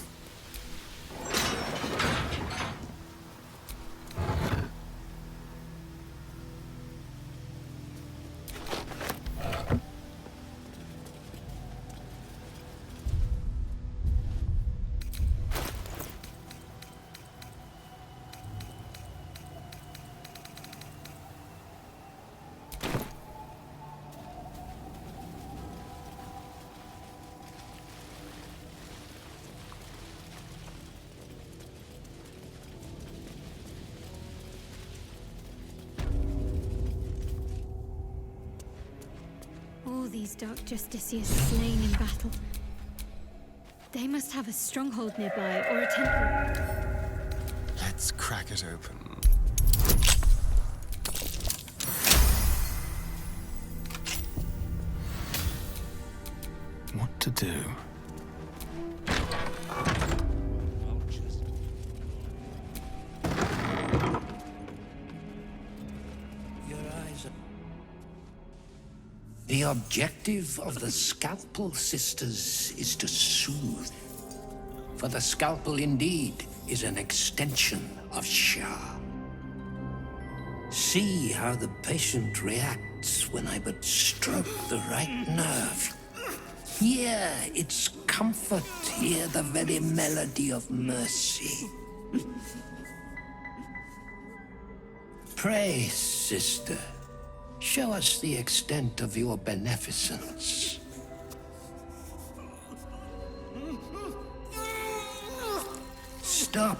All these Dark Justiciars slain in battle. They must have a stronghold nearby, or a temple. Let's crack it open. What to do? The objective of the Scalpel Sisters is to soothe. For the scalpel indeed is an extension of Shah. See how the patient reacts when I but stroke the right nerve. Hear its comfort, hear the very melody of mercy. Pray, sister. Show us the extent of your beneficence. Stop.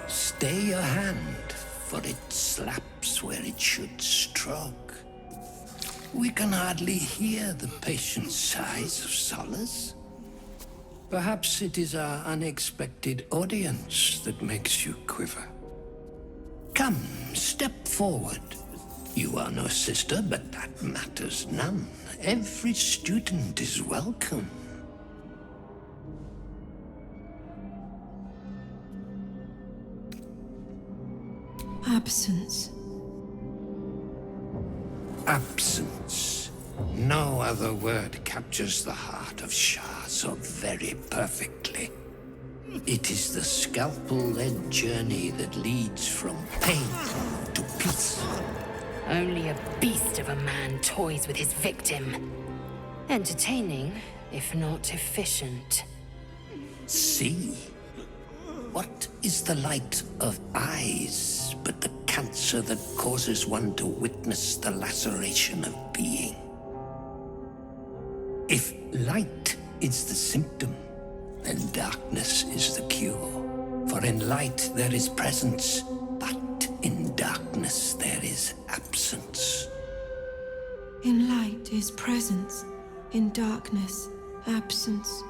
Stay your hand, for it slaps where it should stroke. We can hardly hear the patient sighs of solace. Perhaps it is our unexpected audience that makes you quiver. Come, step forward. You are no sister, but that matters none. Every student is welcome. Absence. Absence. No other word captures the heart of Shah so very perfectly. It is the scalpel-led journey that leads from pain to peace. Only a beast of a man toys with his victim. Entertaining, if not efficient. See? What is the light of eyes but the cancer that causes one to witness the laceration of being? If light is the symptom, then darkness is the cure. For in light there is presence, but in darkness there is absence. In light is presence, in darkness, absence.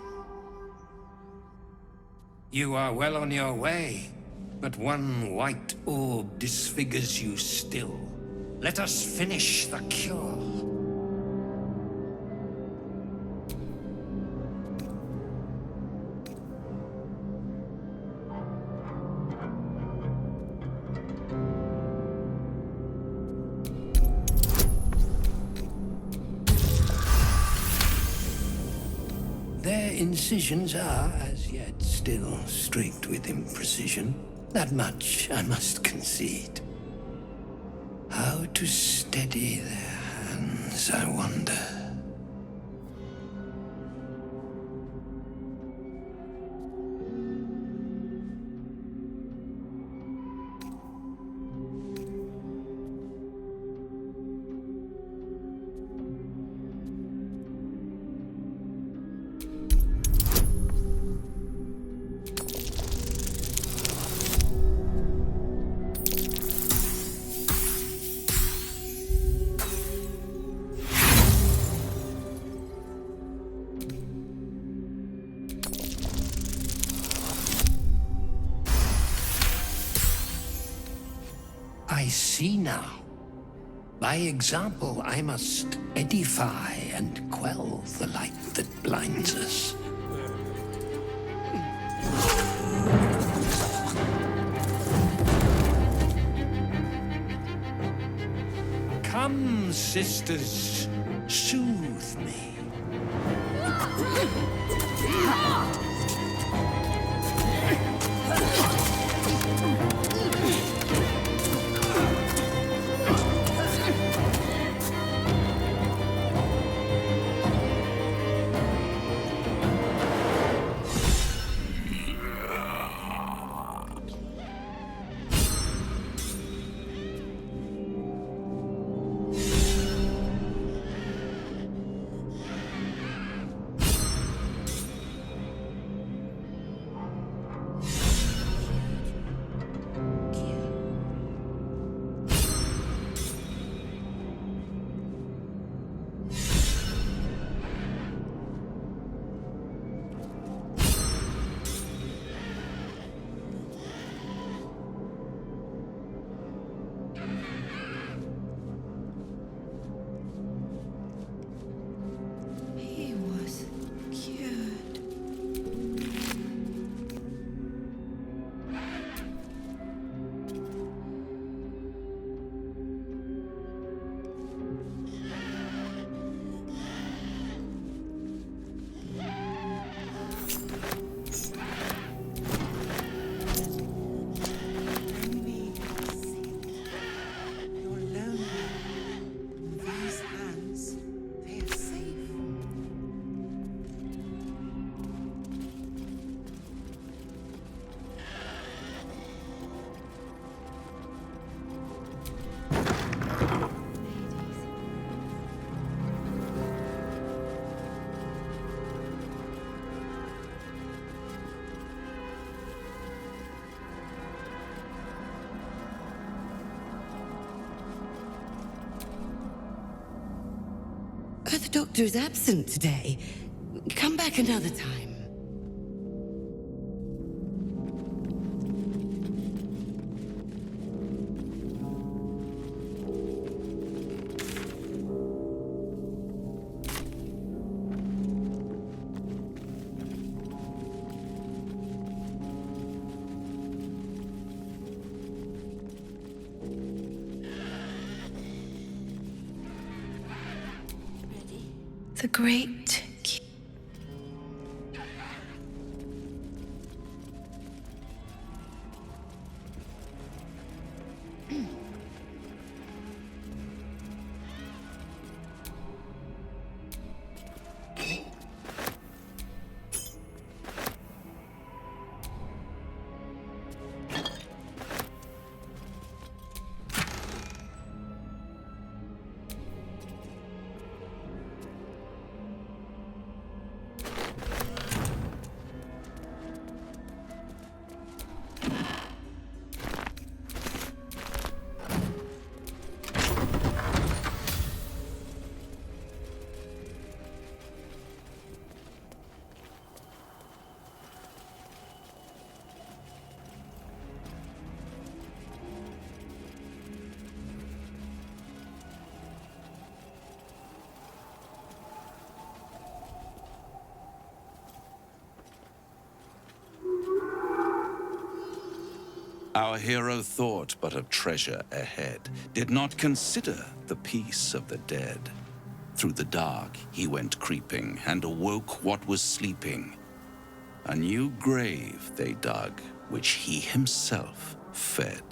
You are well on your way, but one white orb disfigures you still. Let us finish the cure. Their incisions are, as yet, still streaked with imprecision. That much I must concede. How to steady their hands, I wonder. I see now. By example, I must edify and quell the light that blinds us. Come, sisters, soothe me. The doctor's absent today. Come back another time. The great Our hero thought but of treasure ahead, did not consider the peace of the dead. Through the dark he went creeping, and awoke what was sleeping. A new grave they dug, which he himself fed.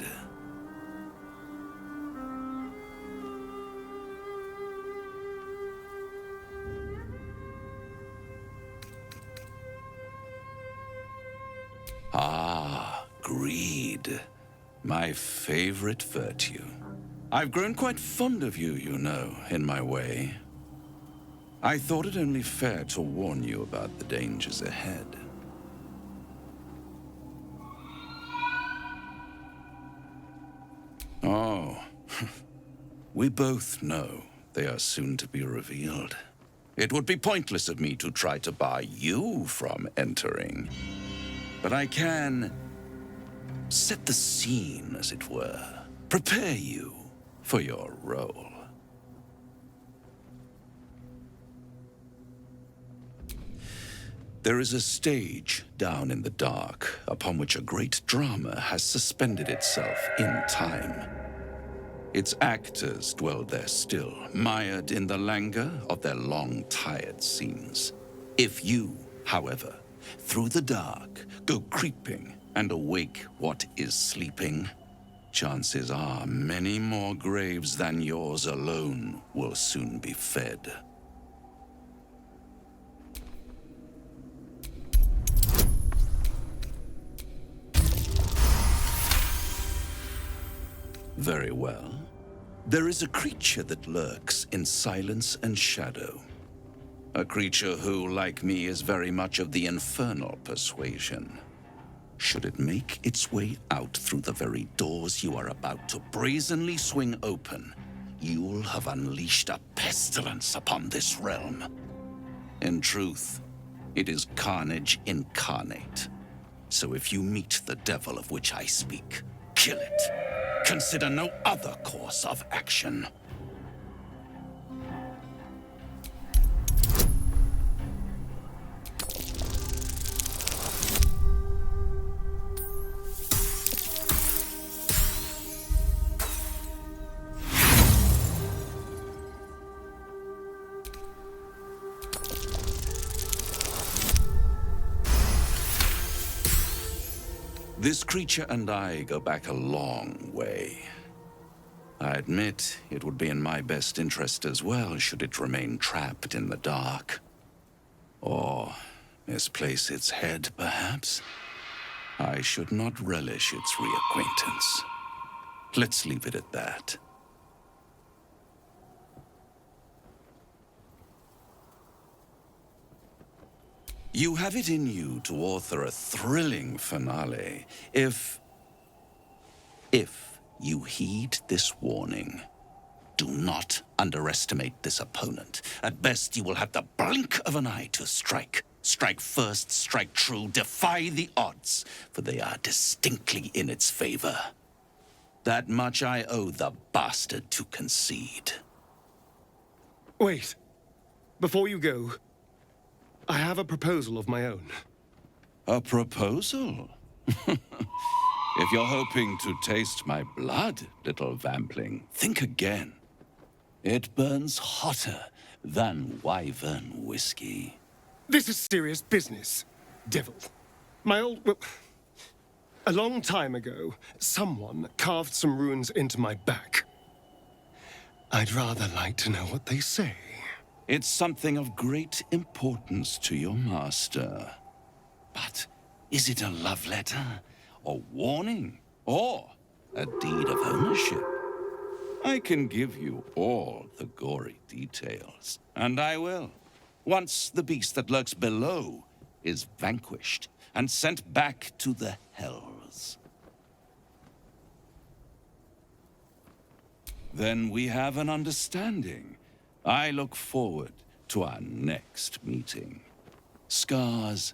Ah, greed. My favorite virtue. I've grown quite fond of you, you know, in my way. I thought it only fair to warn you about the dangers ahead. Oh, we both know they are soon to be revealed. It would be pointless of me to try to bar you from entering. But I can set the scene, as it were. prepare you for your role. There is a stage down in the dark upon which a great drama has suspended itself in time. Its actors dwell there still, mired in the languor of their long, tired scenes. If you, however, through the dark, go creeping and awake what is sleeping, chances are many more graves than yours alone will soon be fed. Very well. There is a creature that lurks in silence and shadow. A creature who, like me, is very much of the infernal persuasion. Should it make its way out through the very doors you are about to brazenly swing open, you'll have unleashed a pestilence upon this realm. In truth, it is carnage incarnate. So if you meet the devil of which I speak, kill it. Consider no other course of action. This creature and I go back a long way. I admit it would be in my best interest as well should it remain trapped in the dark. Or misplace its head, perhaps? I should not relish its reacquaintance. Let's leave it at that. You have it in you to author a thrilling finale if you heed this warning. Do not underestimate this opponent. At best, you will have the blink of an eye to strike. Strike first, strike true, defy the odds, for they are distinctly in its favor. That much I owe the bastard to concede. Wait. Before you go, I have a proposal of my own. A proposal? If you're hoping to taste my blood, little vampling, think again. It burns hotter than wyvern whiskey. This is serious business, devil. Well, a long time ago, someone carved some runes into my back. I'd rather like to know what they say. It's something of great importance to your master. But is it a love letter, a warning, or a deed of ownership? I can give you all the gory details, and I will, once the beast that lurks below is vanquished and sent back to the hells. Then we have an understanding. I look forward to our next meeting. Scars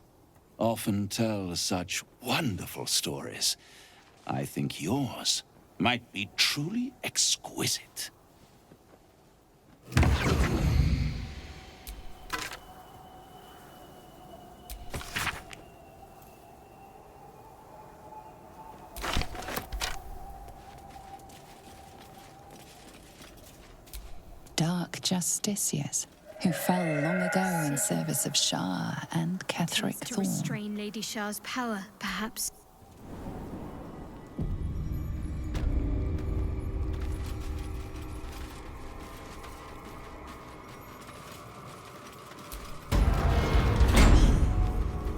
often tell such wonderful stories. I think yours might be truly exquisite. Dark justiciars who fell long ago in service of Shah and Ketheric To Thorn. restrain Lady Shah's power, perhaps.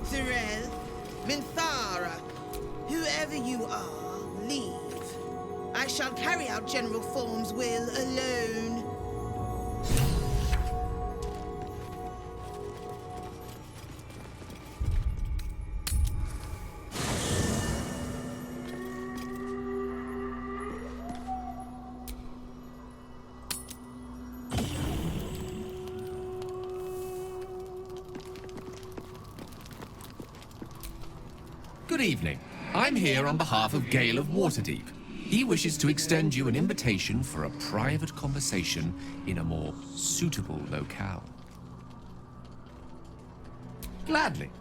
Thirel, Minthara, whoever you are, leave. I shall carry out General Form's will alone. Good evening. I'm here on behalf of Gale of Waterdeep. He wishes to extend you an invitation for a private conversation in a more suitable locale. Gladly.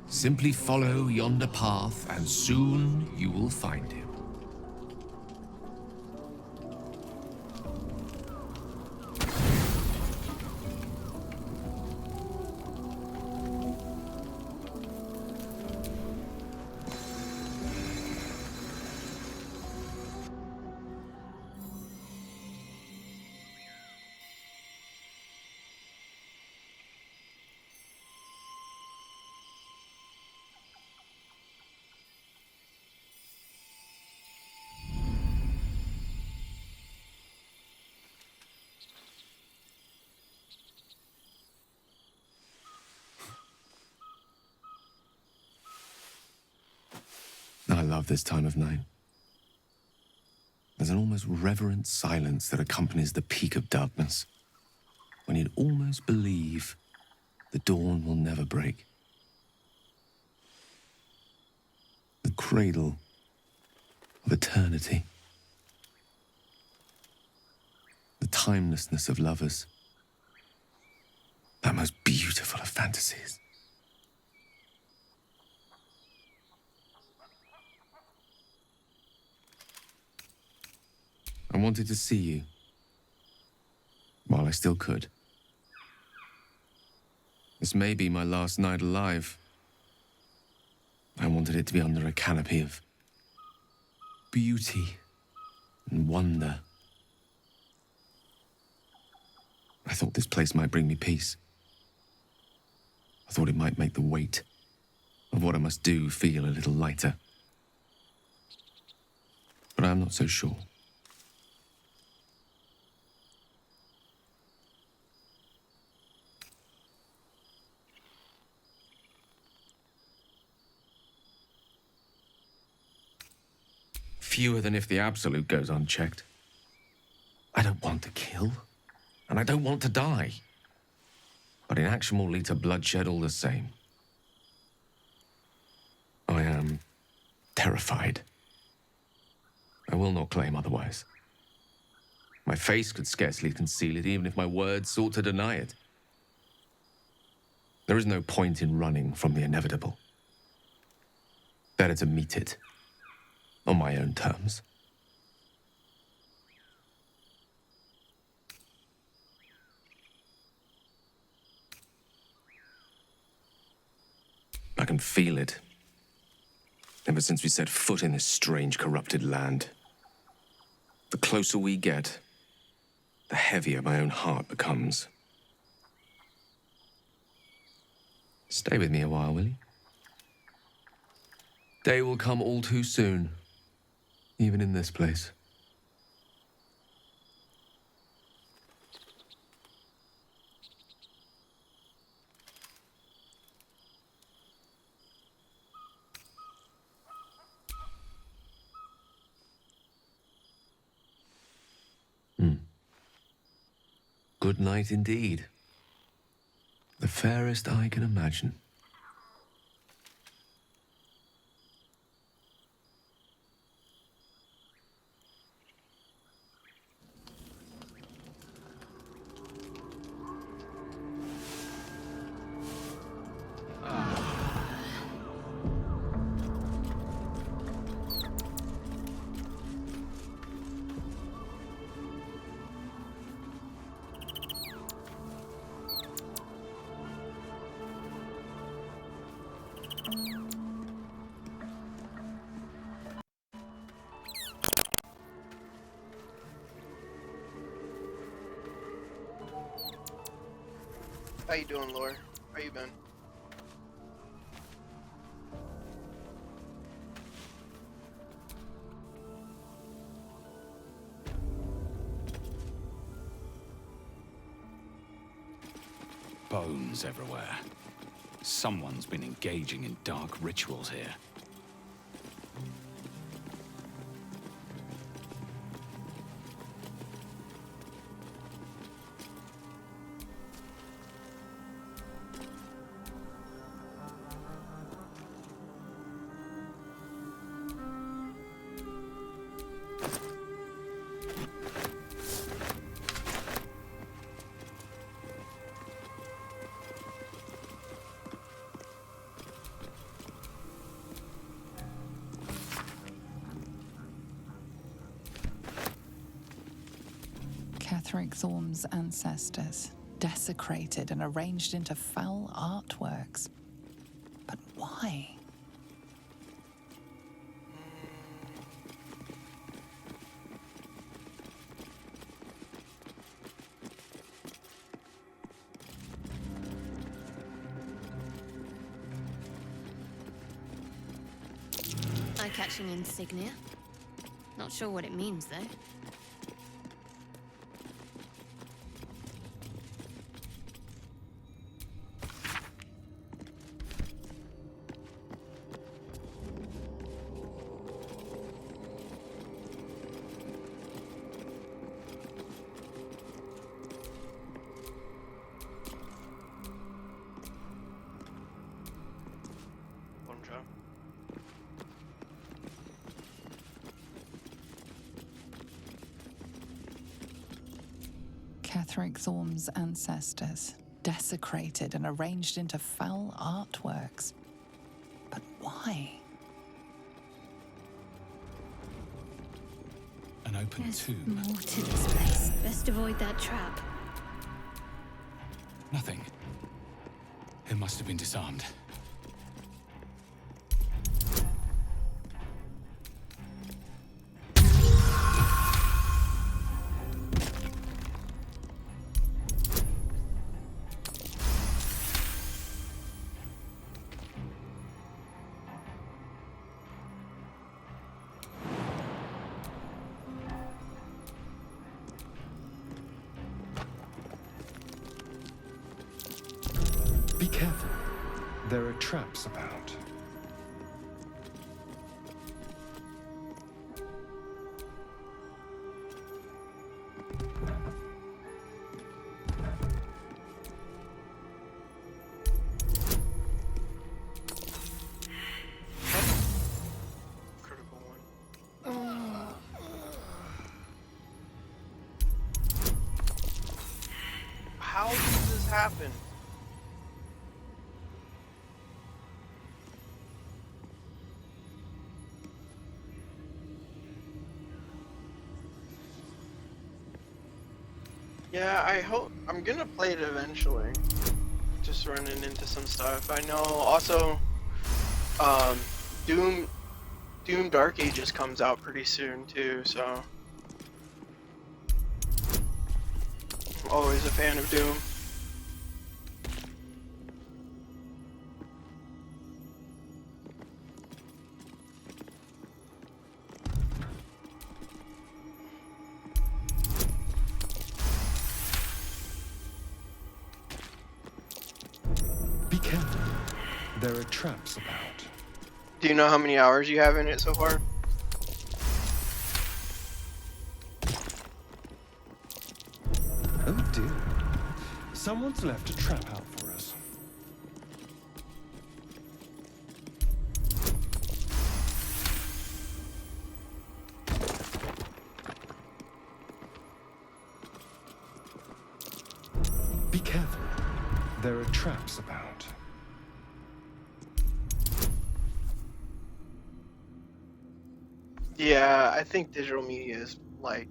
Simply follow yonder path, and soon you will find him. I love this time of night. There's an almost reverent silence that accompanies the peak of darkness, when you'd almost believe the dawn will never break. The cradle of eternity. The timelessness of lovers. That most beautiful of fantasies. I wanted to see you while I still could. This may be my last night alive. I wanted it to be under a canopy of beauty and wonder. I thought this place might bring me peace. I thought it might make the weight of what I must do feel a little lighter. But I'm not so sure. Fewer than if the Absolute goes unchecked. I don't want to kill, and I don't want to die. But inaction will lead to bloodshed all the same. I am terrified. I will not claim otherwise. My face could scarcely conceal it, even if my words sought to deny it. There is no point in running from the inevitable. Better to meet it on my own terms. I can feel it. Ever since we set foot in this strange, corrupted land. The closer we get, the heavier my own heart becomes. Stay with me a while, will you? Day will come all too soon, even in this place. Good night indeed. The fairest I can imagine. How you doing, Laura? How you been? Bones everywhere. Someone's been engaging in dark rituals here. Catherick Thorm's ancestors, desecrated and arranged into foul artworks. But why? Eye-catching insignia. Not sure what it means, though. Catherick Thorm's ancestors, desecrated and arranged into foul artworks. But why? An open There's tomb. more to this place. Best avoid that trap. Nothing. It must have been disarmed. Be careful. There are traps about. Critical one. How does this happen? Yeah, I hope I'm gonna play it eventually. Just running into some stuff. I know also Doom Dark Ages comes out pretty soon too, so I'm always a fan of Doom. Be careful. There are traps about. Do you know how many hours you have in it so far? Oh dear. Someone's left a trap out for us. Be careful. There are traps about. Yeah, I think digital media is like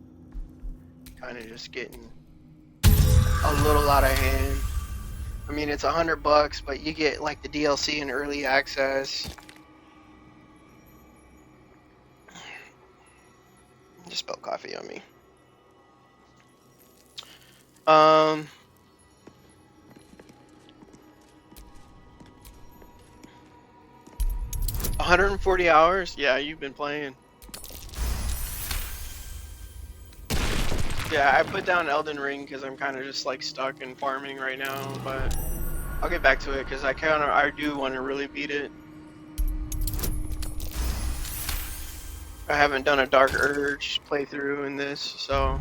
kind of just getting a little out of hand. I mean, it's $100, but you get like the DLC and early access. Just spilled coffee on me. Um, 140 hours? Yeah, you've been playing. Yeah, I put down Elden Ring because I'm kind of just like stuck in farming right now, but I'll get back to it because I do want to really beat it. I haven't done a Dark Urge playthrough in this, so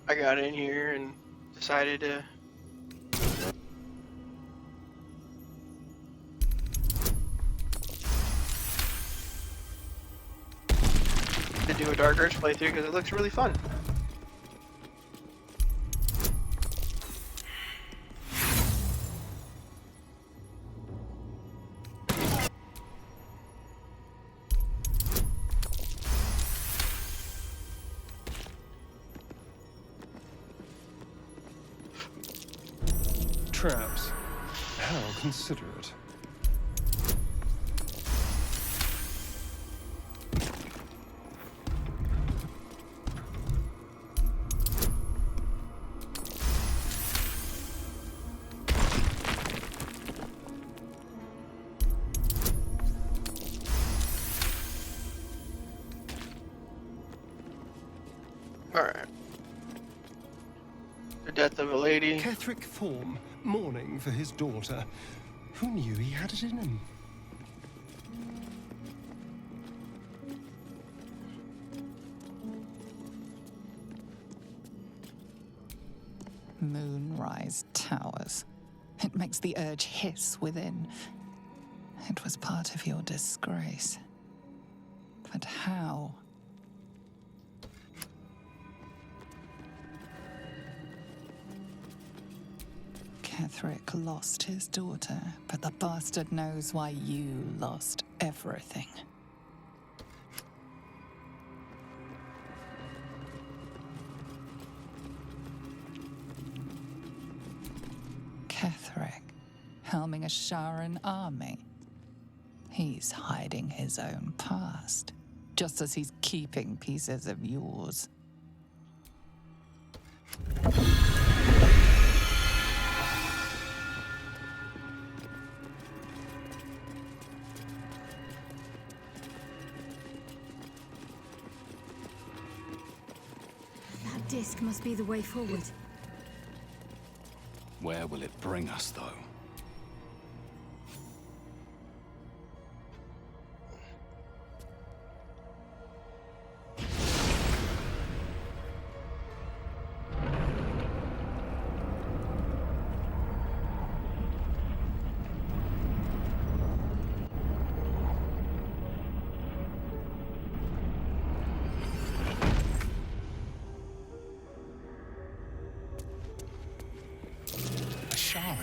I got in here and decided to do a Dark Urge playthrough because it looks really fun. traps. How considerate. Alright. The death of a lady. Ketheric Thorm, mourning for his daughter. Who knew he had it in him? Moonrise Towers. It makes the urge hiss within. It was part of your disgrace. But how? Ketheric lost his daughter, but the bastard knows why you lost everything. Ketheric, helming a Sharan army. He's hiding his own past, just as he's keeping pieces of yours. That disc must be the way forward. Where will it bring us, though?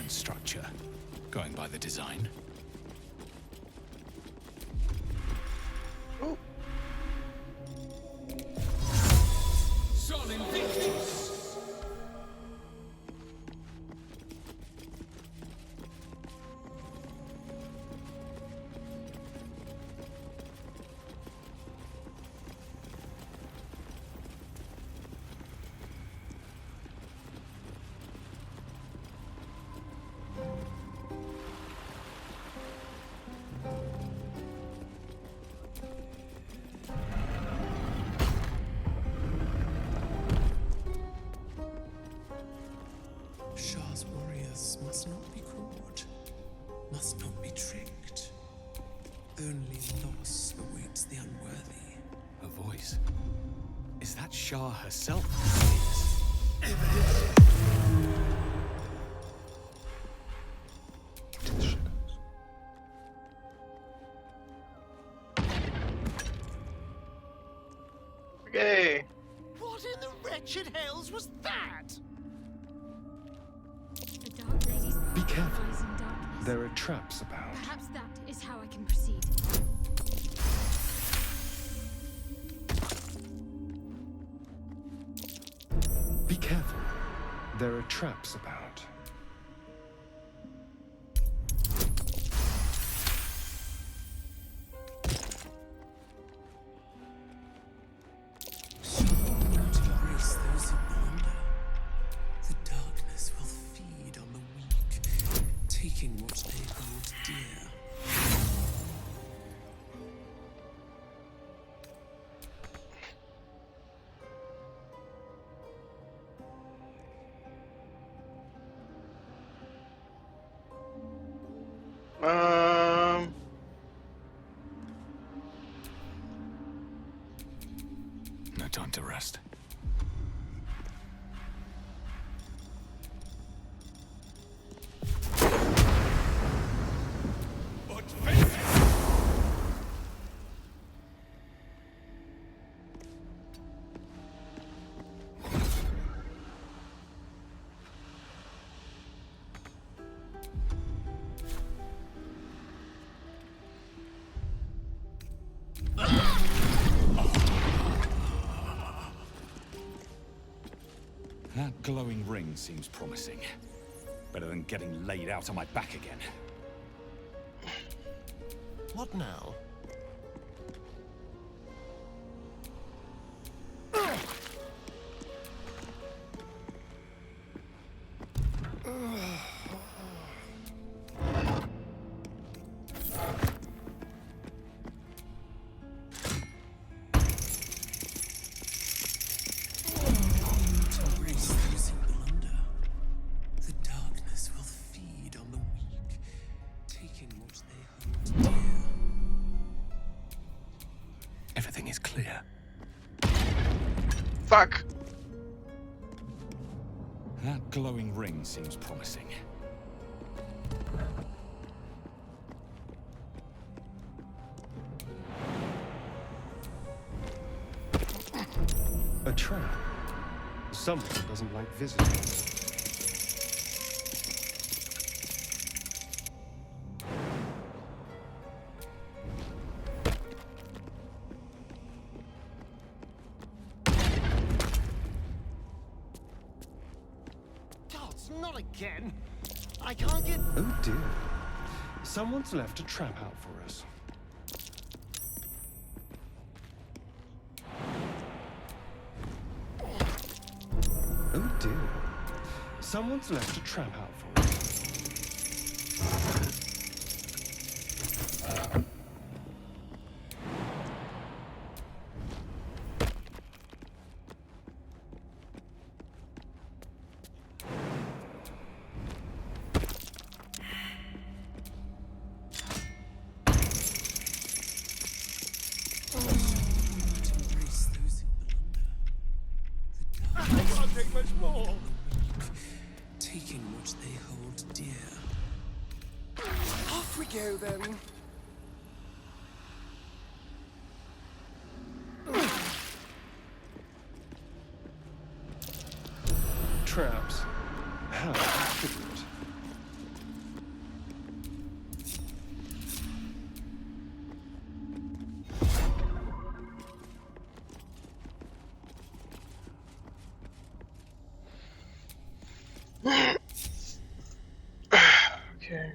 Structure, going by the design. Oh. Sol Invictus! Shah's warriors must not be caught, must not be tricked. Only loss awaits the unworthy. Her voice. Is that Shah herself? Okay. What in the wretched hells was that? The Dark Lady's Be careful. lies in darkness. There are traps about. Perhaps that is how I can proceed. Be careful. There are traps about. Embrace those who wander. The darkness will feed on the weak, taking what they hold dear. No time to rest. That glowing ring seems promising. Better than getting laid out on my back again. What now? The darkness will feed on the weak, taking what they hold dear. Everything is clear. Fuck. That glowing ring seems promising. A trap. Someone doesn't like visitors. Gods, not again! I can't get... Oh dear. Someone's left a trap out for us. Oh dear. Someone's left a trap out for us. Embrace those who blunder. I can't take much more. Taking what they hold dear. Off we go then. Traps. How convenient. Okay.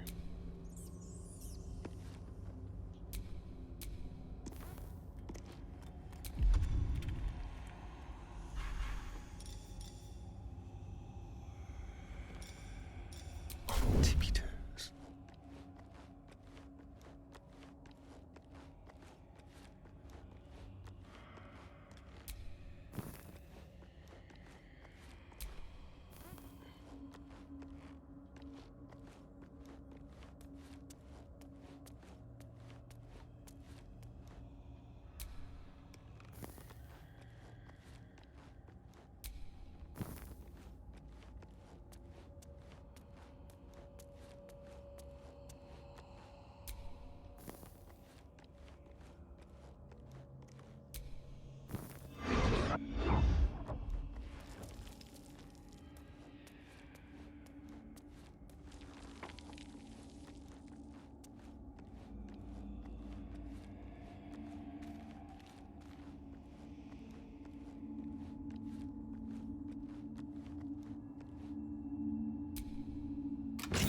Tippy toes.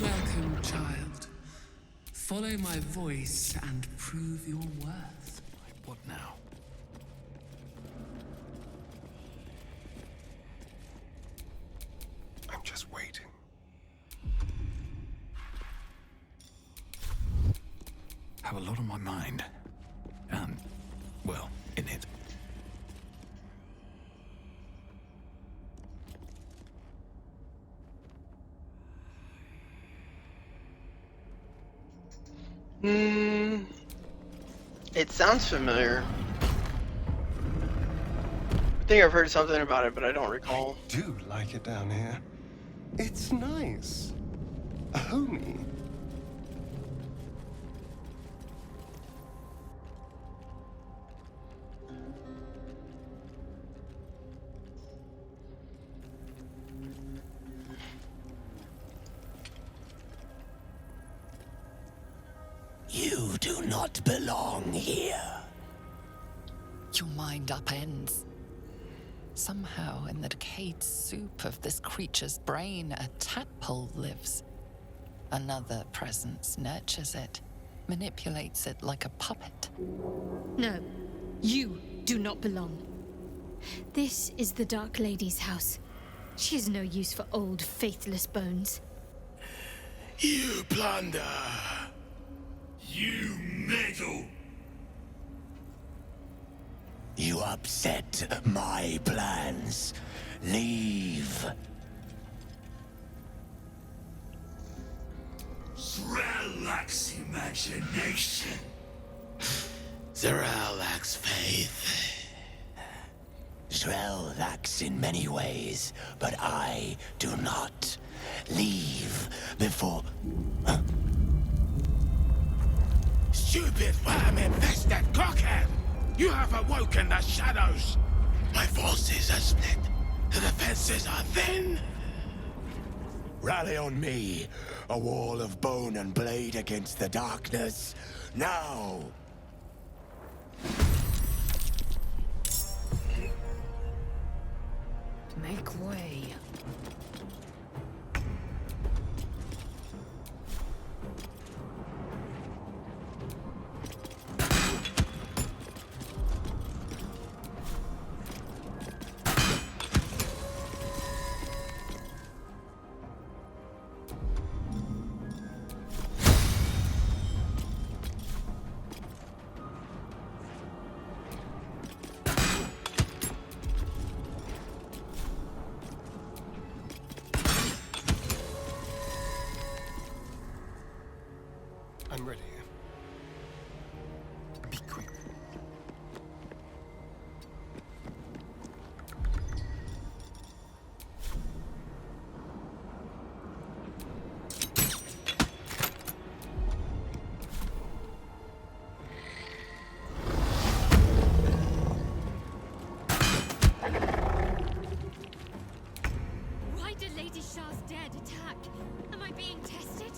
Welcome, child. Follow my voice and prove your worth. What now? I'm just waiting. Have a lot on my mind. And, well, in it. It sounds familiar. I think I've heard something about it, but I don't recall. I do like it down here. It's nice. Homey. You do not belong here. Your mind upends. Somehow, in the decayed soup of this creature's brain, a tadpole lives. Another presence nurtures it, manipulates it like a puppet. No, you do not belong. This is the Dark Lady's house. She is no use for old, faithless bones. You plunder! You meddle! You upset my plans. Leave. Z'rell lacks imagination. Z'rell lacks faith. Z'rell lacks in many ways, but I do not. Leave before... Stupid worm-infested cockhead! You have awoken the shadows! My forces are split. The defenses are thin. Rally on me. A wall of bone and blade against the darkness. Now! Make way. I'm ready. Be quick. Why did Lady Shah's dead attack? Am I being tested?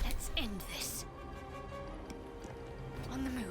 Let's end this. On the move.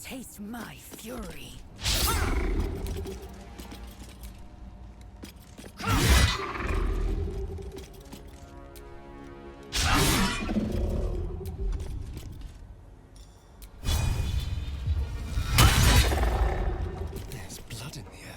Taste my fury. There's blood in the air.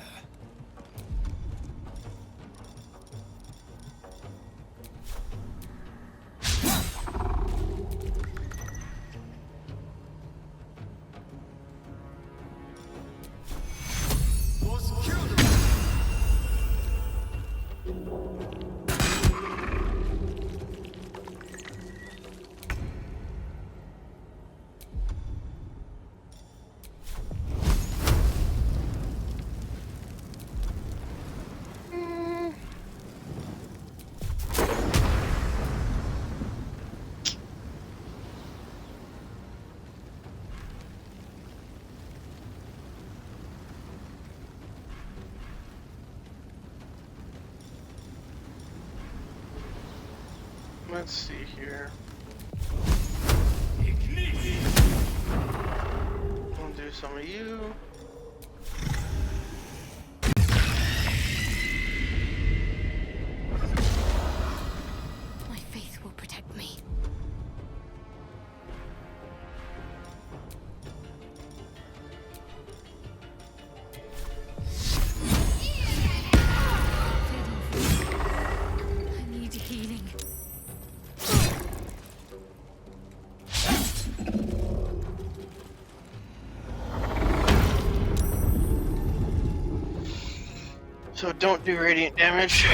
Let's see here. rid of some of you. My faith will protect me. I need healing. So don't do radiant damage.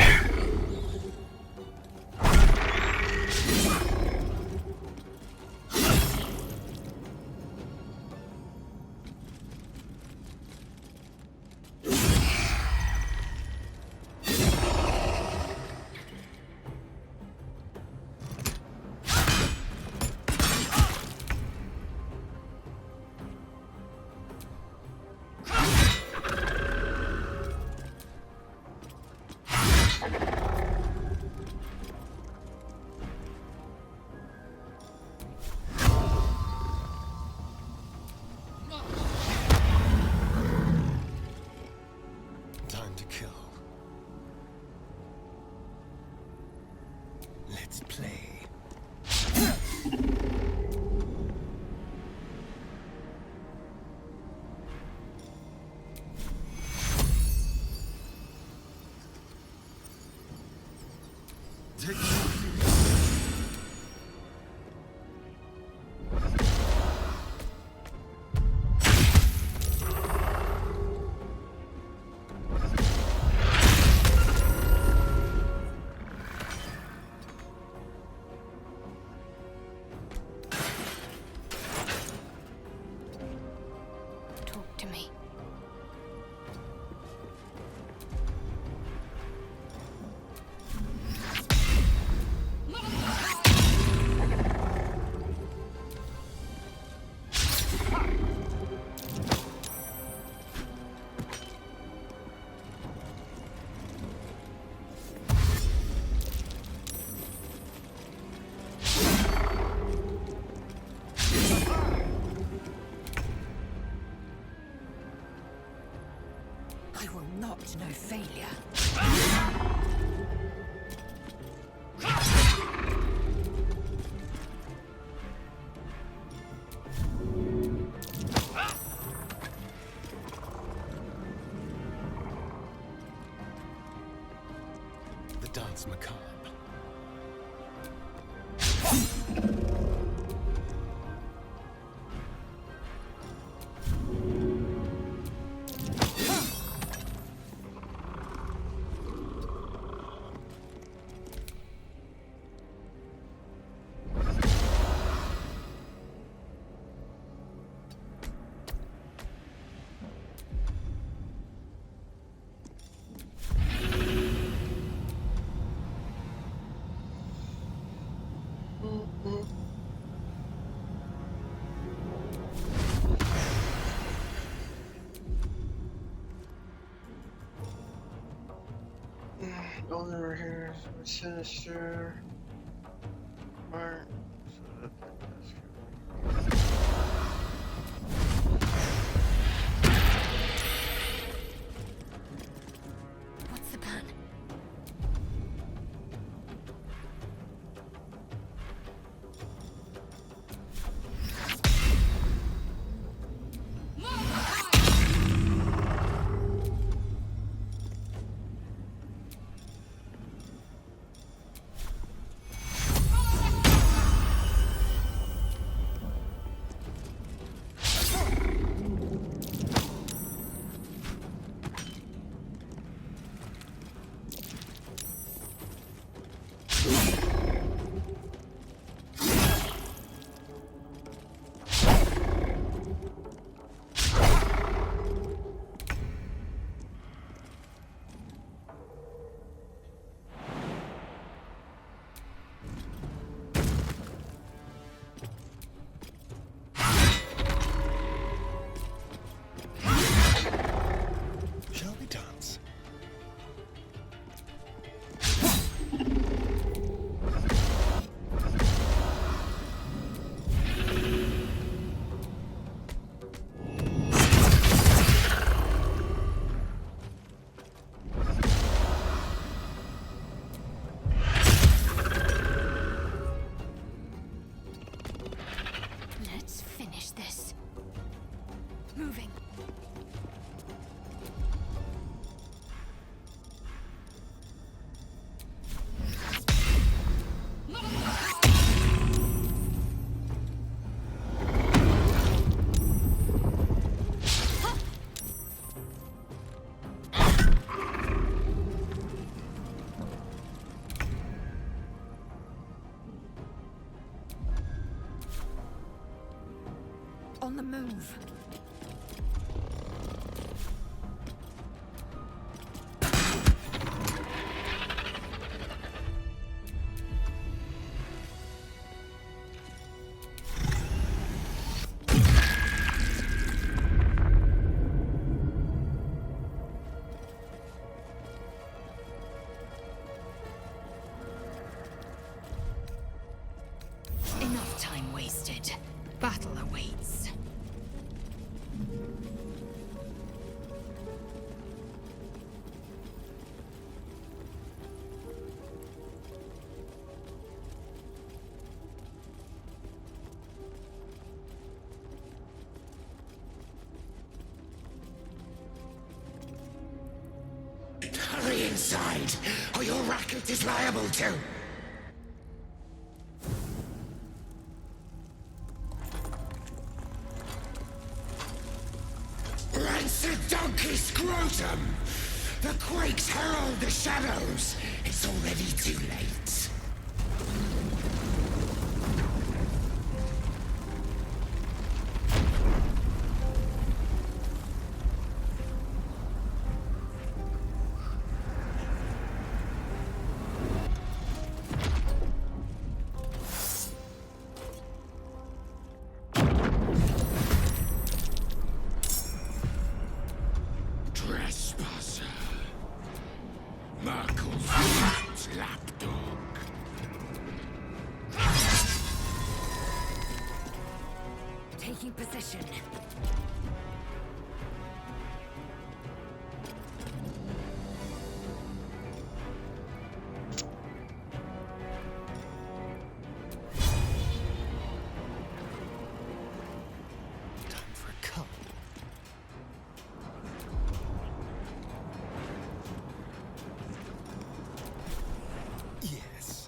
Time to kill. Let's play. Talk to me. I will not know failure. The dance macabre. Golden right here, sinister. Alright. What's the plan? move. Enough time wasted. Battle awaits. Hurry inside, or your racket is liable to. Rancid donkey scrotum! The quakes herald the shadows. It's already too late. Trespasser. Merkel's fat lapdog. Taking position. Time for a cup. Yes.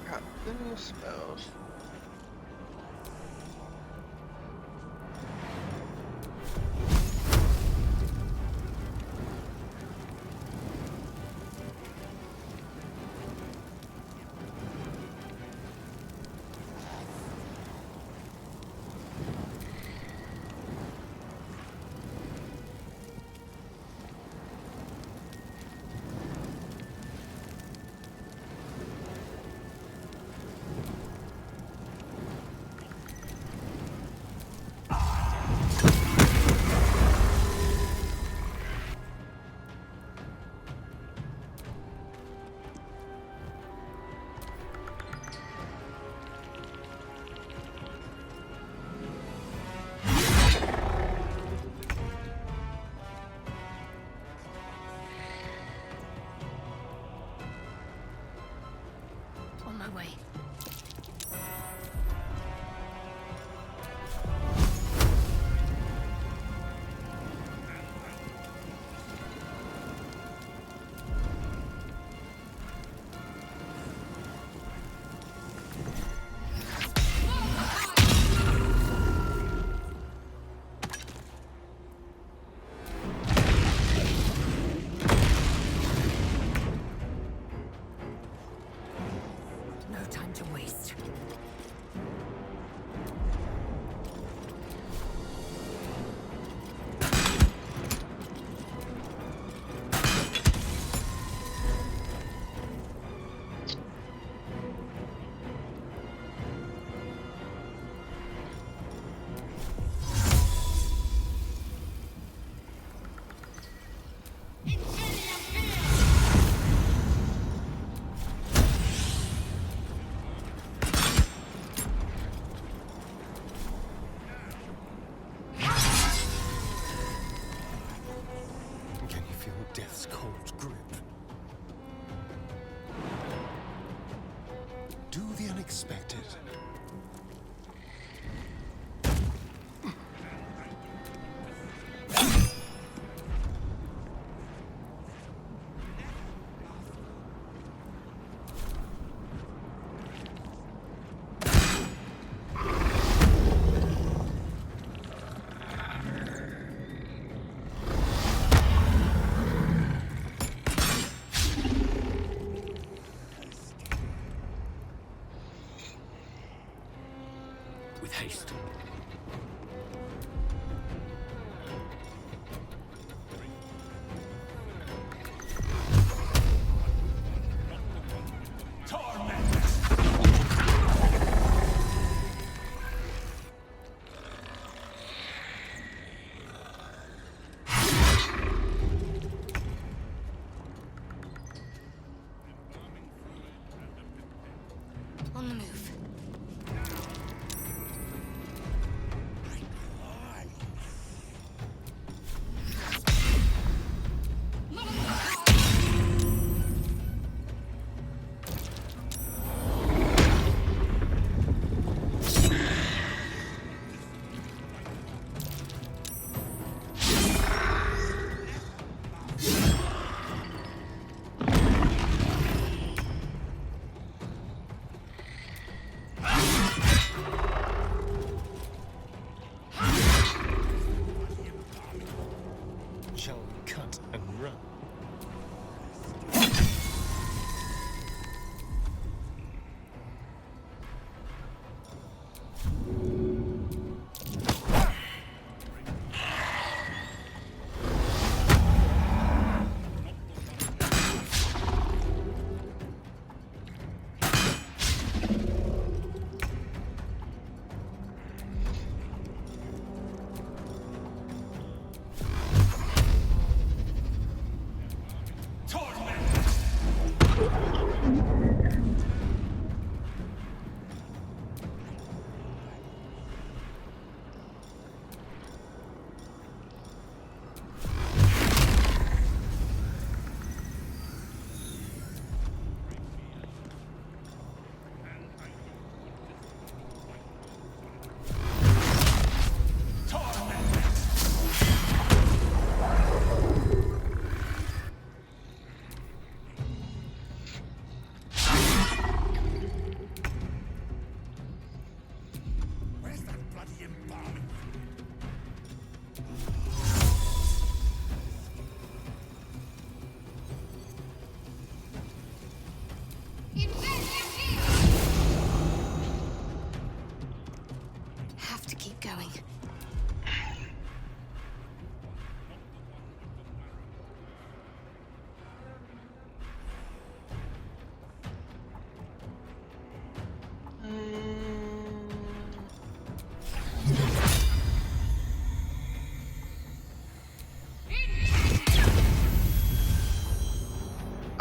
Got plenty of spells. On my way. No time to waste. Can you feel death's cold grip? Do the unexpected.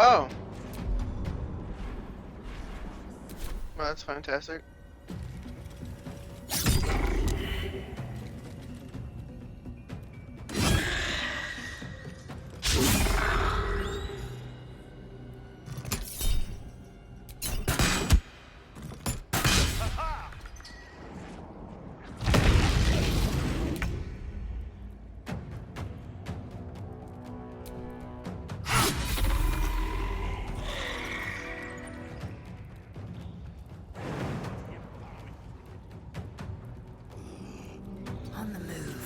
Oh. Well, that's fantastic. On the move.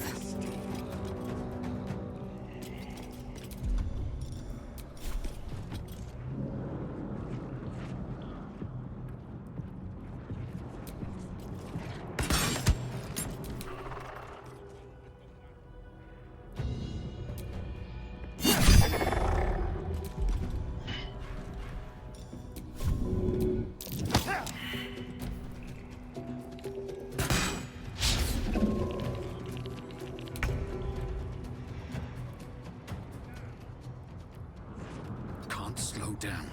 Can't slow down.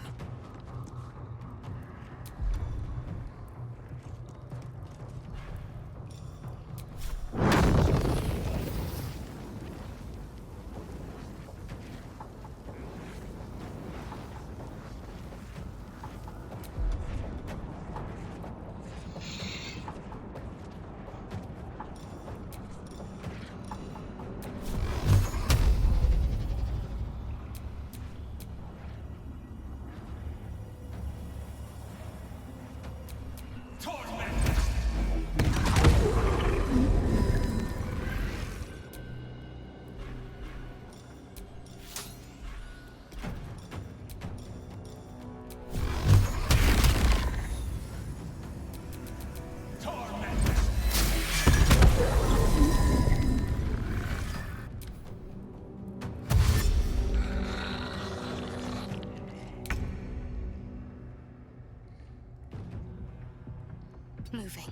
Moving.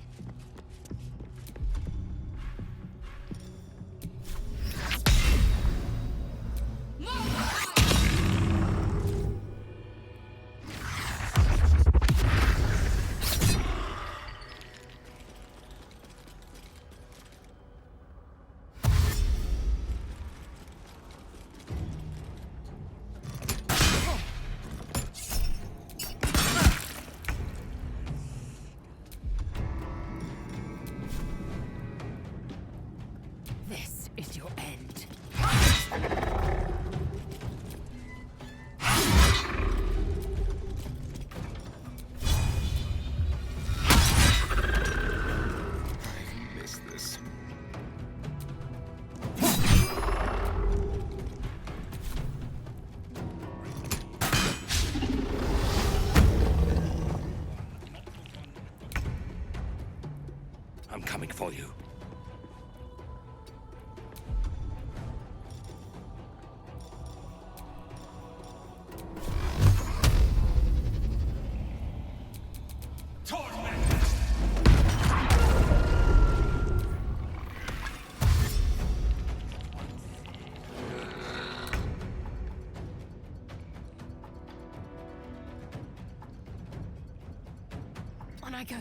This is your end. I missed this. I'm coming for you. On I go.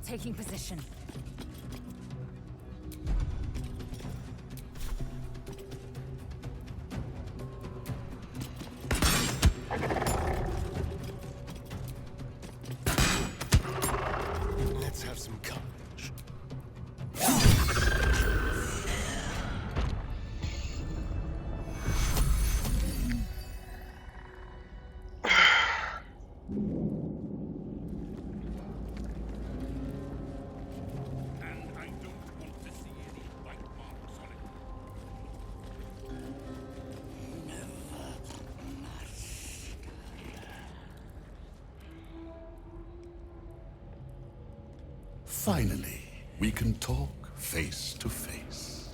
Taking position. Let's have some courage. Finally, we can talk face to face.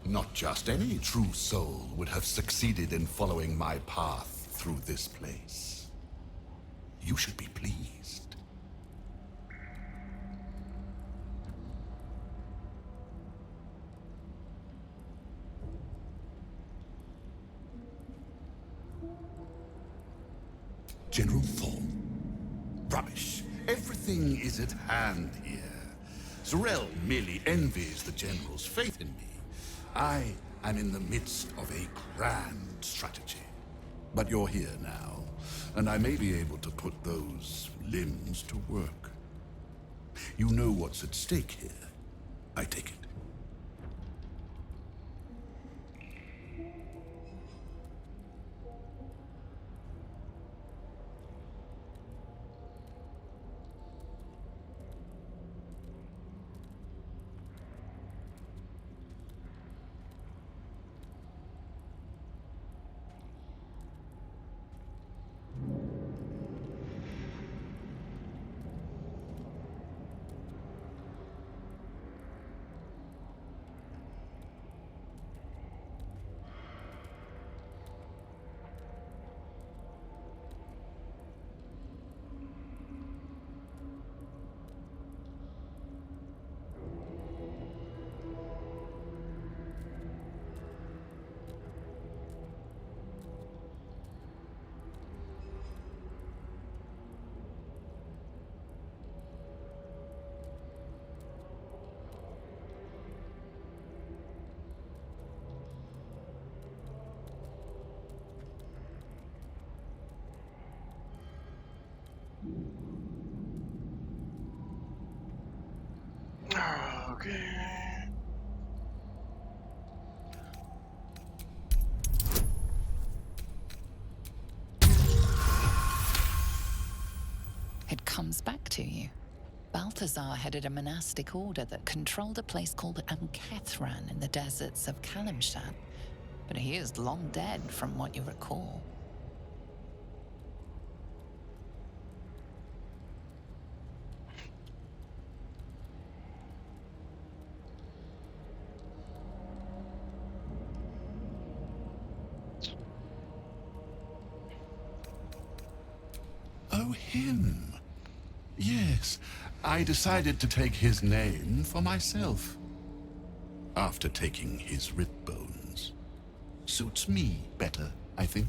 Not just any true soul would have succeeded in following my path through this place. You should be pleased. General Thorn? Rubbish. Everything is at hand here. Zorel merely envies the General's faith in me. I am in the midst of a grand strategy. But you're here now, and I may be able to put those limbs to work. You know what's at stake here, I take it. Okay. It comes back to you. Balthazar headed a monastic order that controlled a place called Amkethran in the deserts of Kalimshan, but he is long dead from what you recall. Oh, him. Yes, I decided to take his name for myself. After taking his rib bones. Suits me better, I think.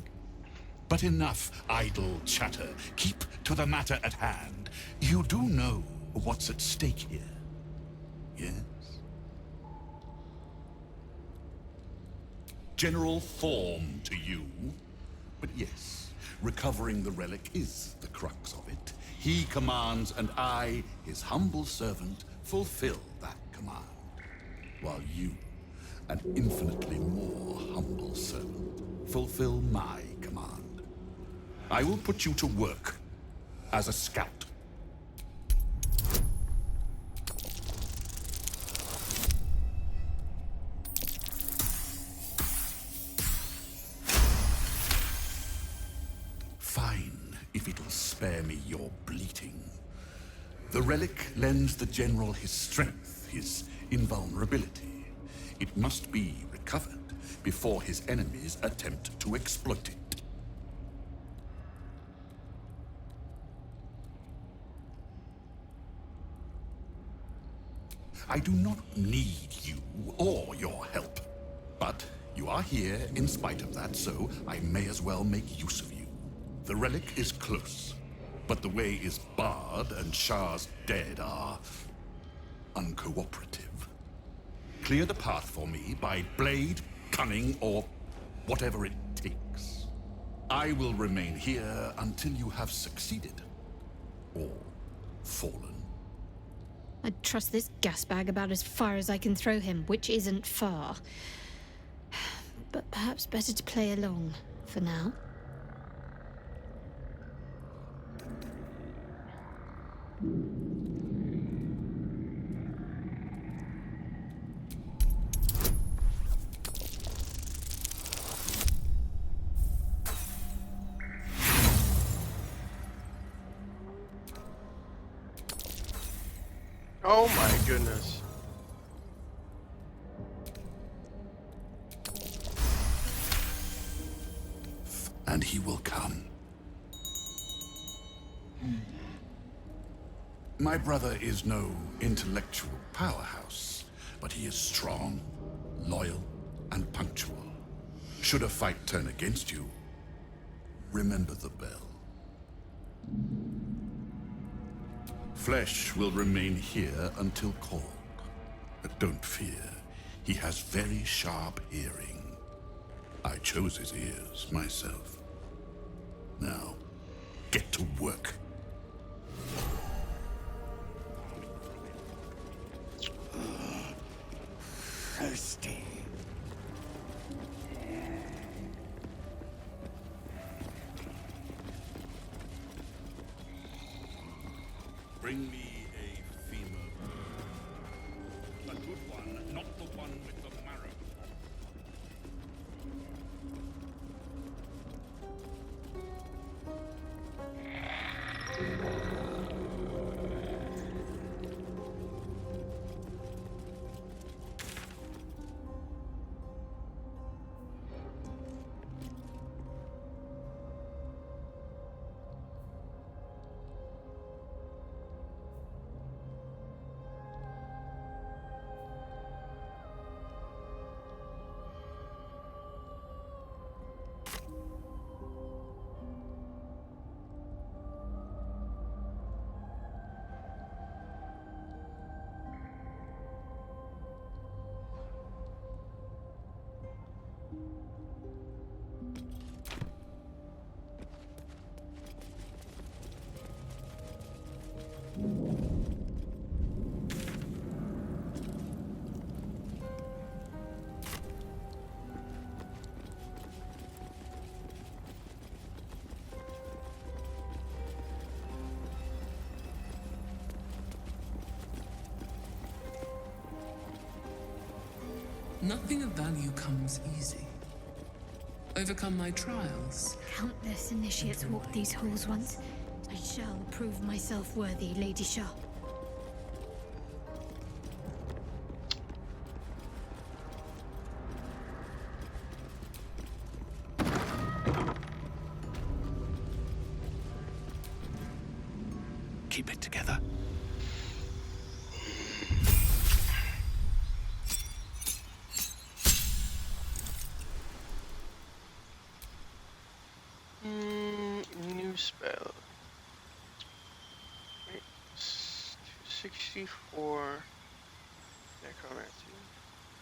But enough idle chatter. Keep to the matter at hand. You do know what's at stake here, yes? General form to you, but yes, recovering the relic is the crux of it. He commands, and I, his humble servant, fulfill that command. While you, an infinitely more humble servant, fulfill my command. I will put you to work as a scout. Fine, if it'll spare me your bleating. The relic lends the General his strength, his invulnerability. It must be recovered before his enemies attempt to exploit it. I do not need you or your help. But you are here in spite of that, so I may as well make use of you. The relic is close, but the way is barred and Shah's dead are uncooperative. Clear the path for me by blade, cunning, or whatever it takes. I will remain here until you have succeeded. Or fallen. I'd trust this gas bag about as far as I can throw him, which isn't far. But perhaps better to play along for now. Oh my goodness. And he will come. My brother is no intellectual powerhouse, but he is strong, loyal, and punctual. Should a fight turn against you, remember the bell. Flesh will remain here until called. But don't fear, he has very sharp hearing. I chose his ears myself. Now, get to work. Thirsty. Bring me a femur. A good one, not the one with the marrow. Nothing of value comes easy. Overcome my trials. Countless initiates walked these halls once. I shall prove myself worthy, Lady Shah. Keep it together. New spell. Wait, 264 necromancy.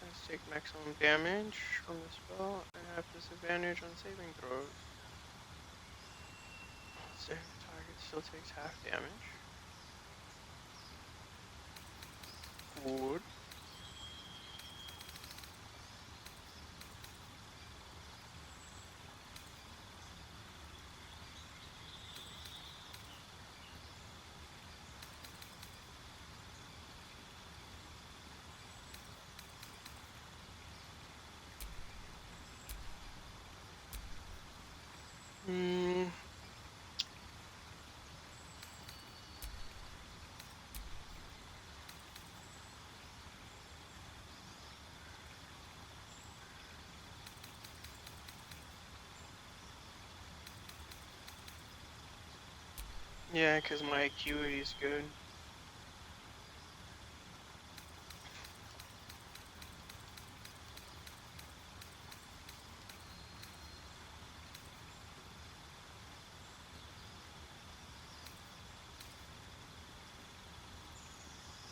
Let's take maximum damage from the spell and have disadvantage on saving throws. Save target still takes half damage. Good. Yeah, because my acuity is good.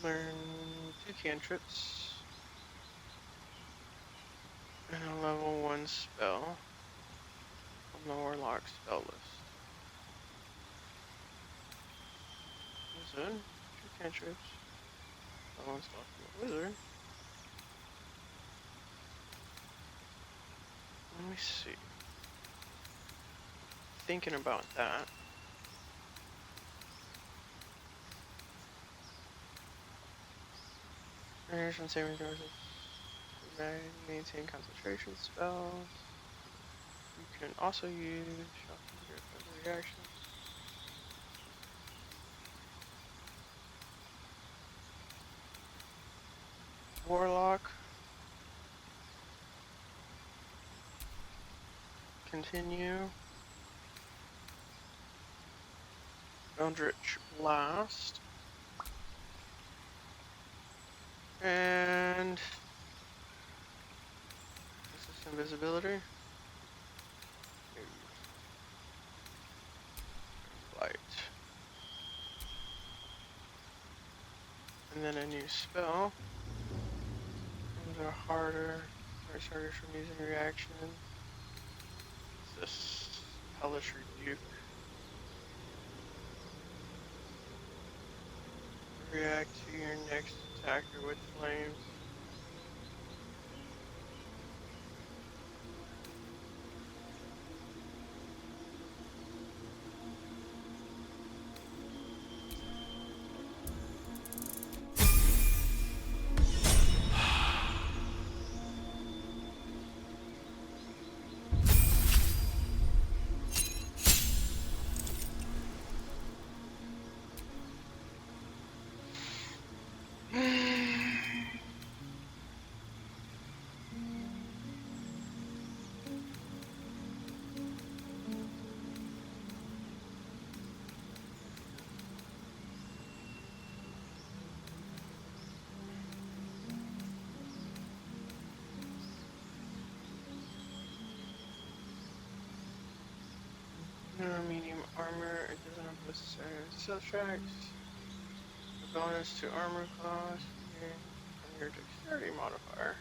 Learn 2 cantrips and a level 1 spell from the Warlock spell list. Wizard, 2 cantrips, level 1 spell from the wizard. Let me see. Thinking about that. Variation saving throws. Maintain concentration spells. You can also use shocking grip as a reaction. Warlock. Continue. Eldritch Blast. And is this invisibility? Light. And then a new spell. Ones are harder. Start targets from using reaction. What's this? Hellish Rebuke. React to your next attacker with flames. Medium armor, it doesn't have necessary subtracts. A bonus to armor class and your dexterity modifier.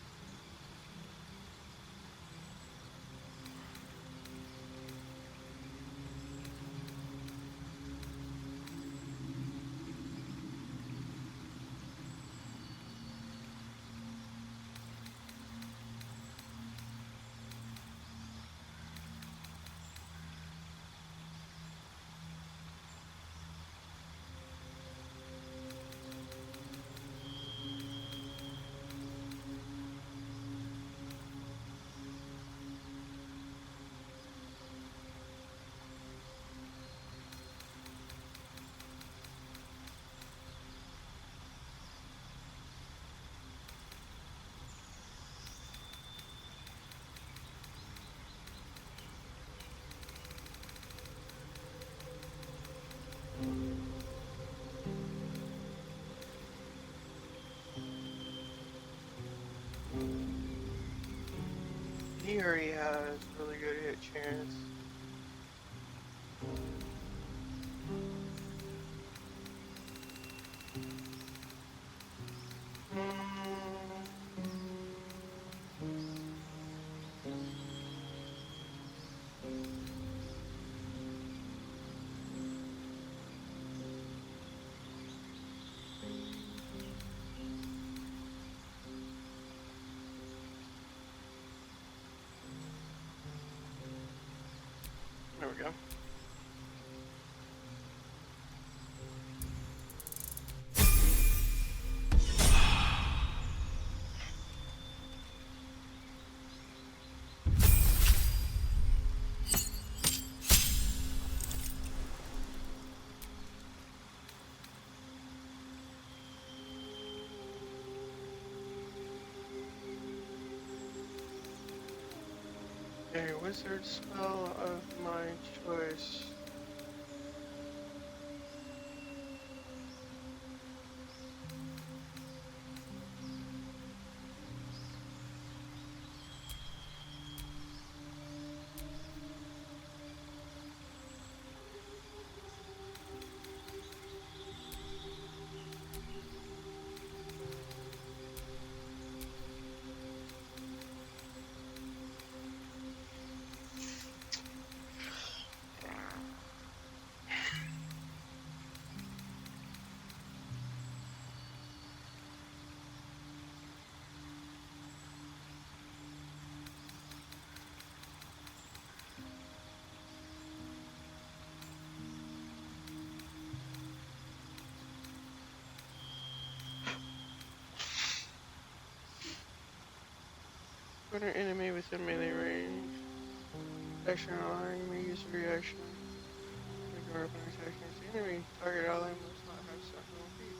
He already has really good hit chance. There we go. A wizard spell of my choice. Put an enemy within melee range. Action allowing me to use a reaction. Make a weapon attack against the enemy. Target ally must not have sentinel feet.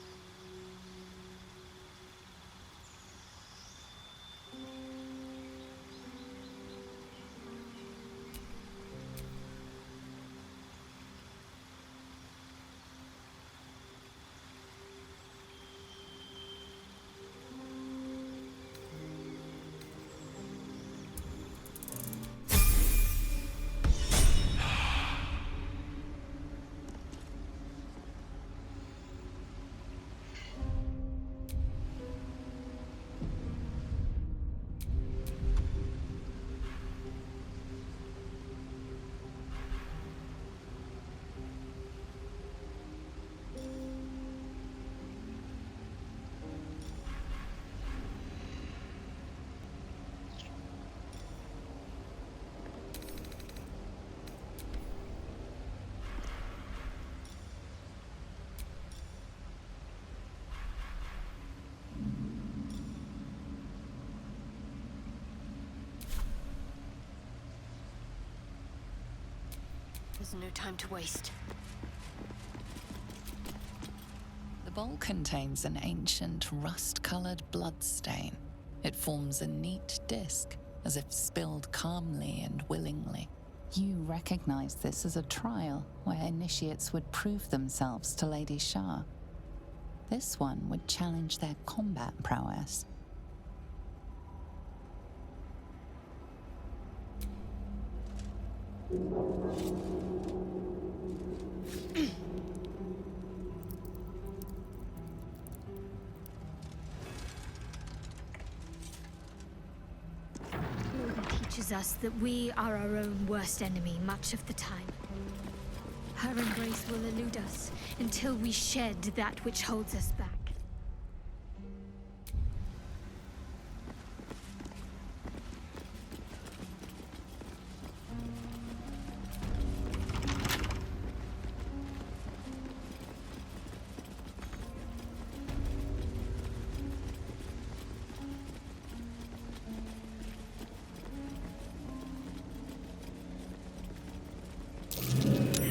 There's no time to waste. The bowl contains an ancient rust-colored bloodstain. It forms a neat disc, as if spilled calmly and willingly. You recognize this as a trial where initiates would prove themselves to Lady Shah. This one would challenge their combat prowess. Teaches us that we are our own worst enemy much of the time. Her embrace will elude us until we shed that which holds us back.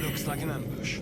Looks like an ambush.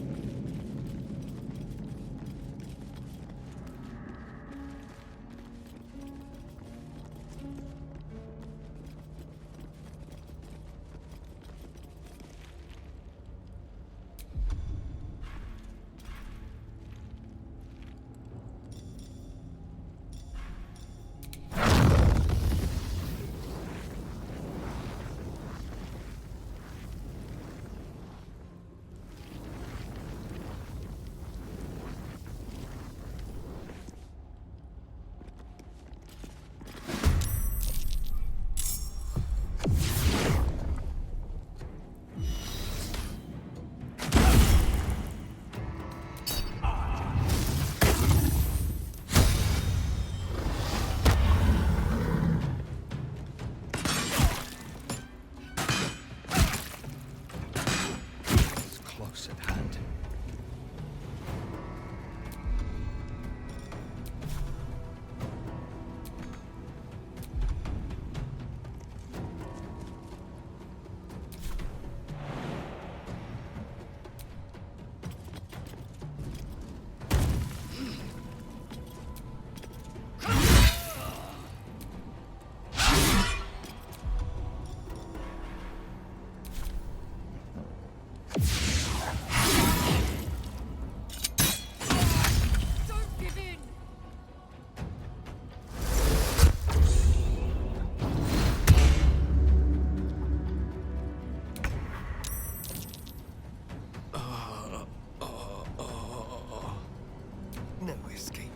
No escape.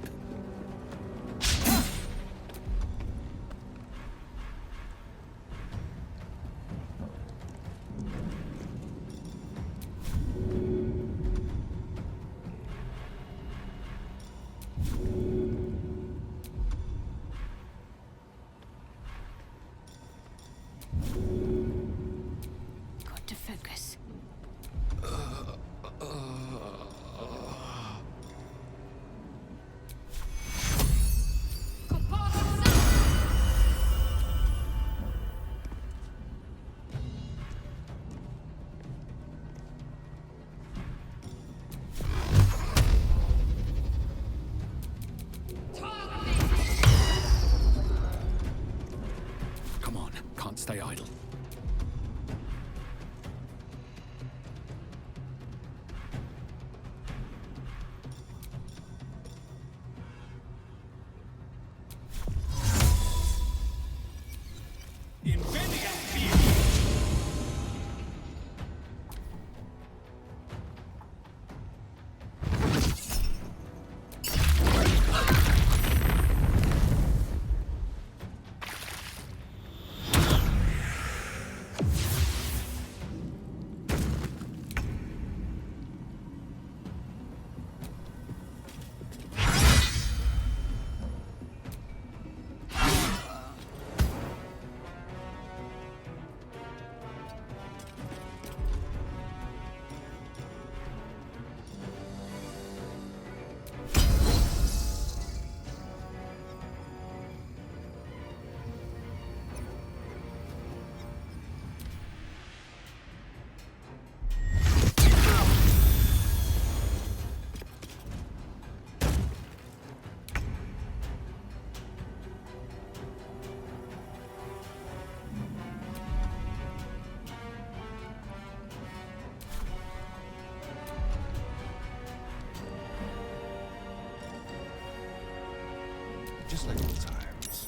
Got to focus. Come on, can't stay idle. just like old times.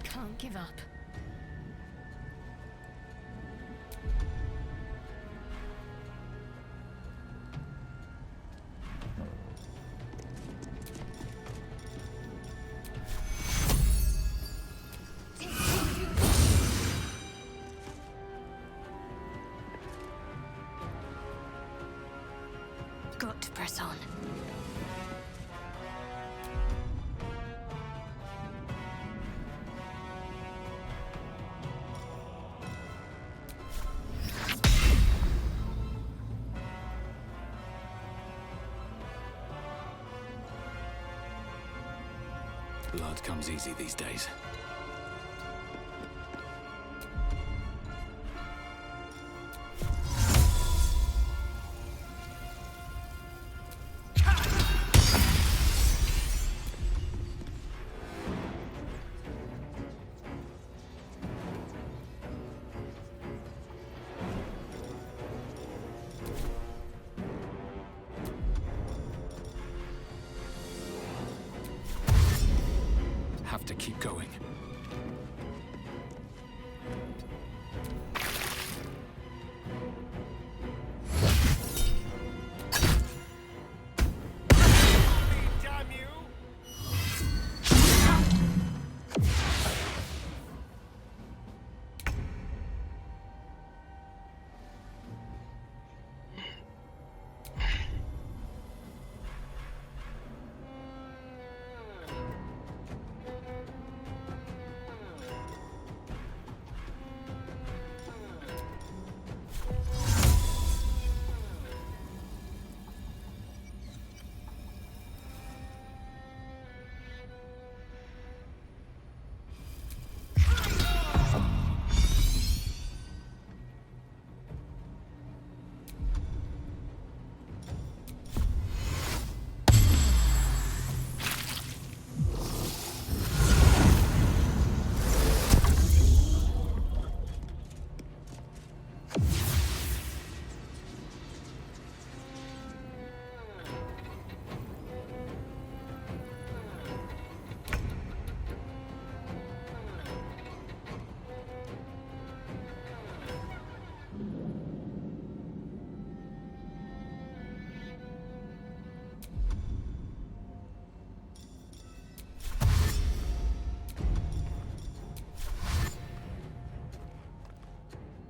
Can't give up. Got to press on. Blood comes easy these days. Have to keep going. Damn you!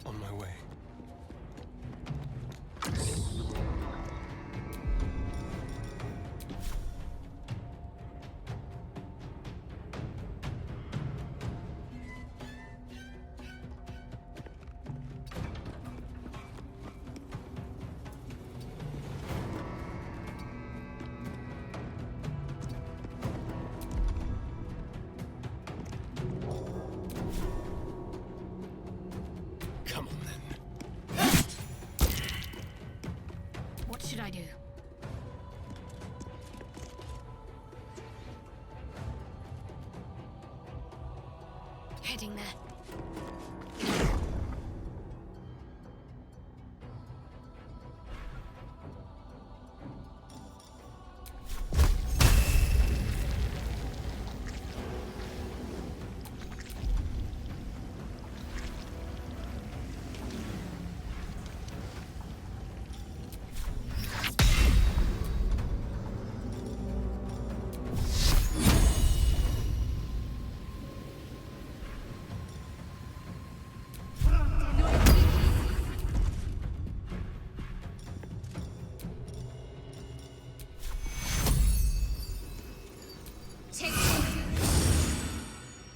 On my way. Come on then. What should I do? Heading there.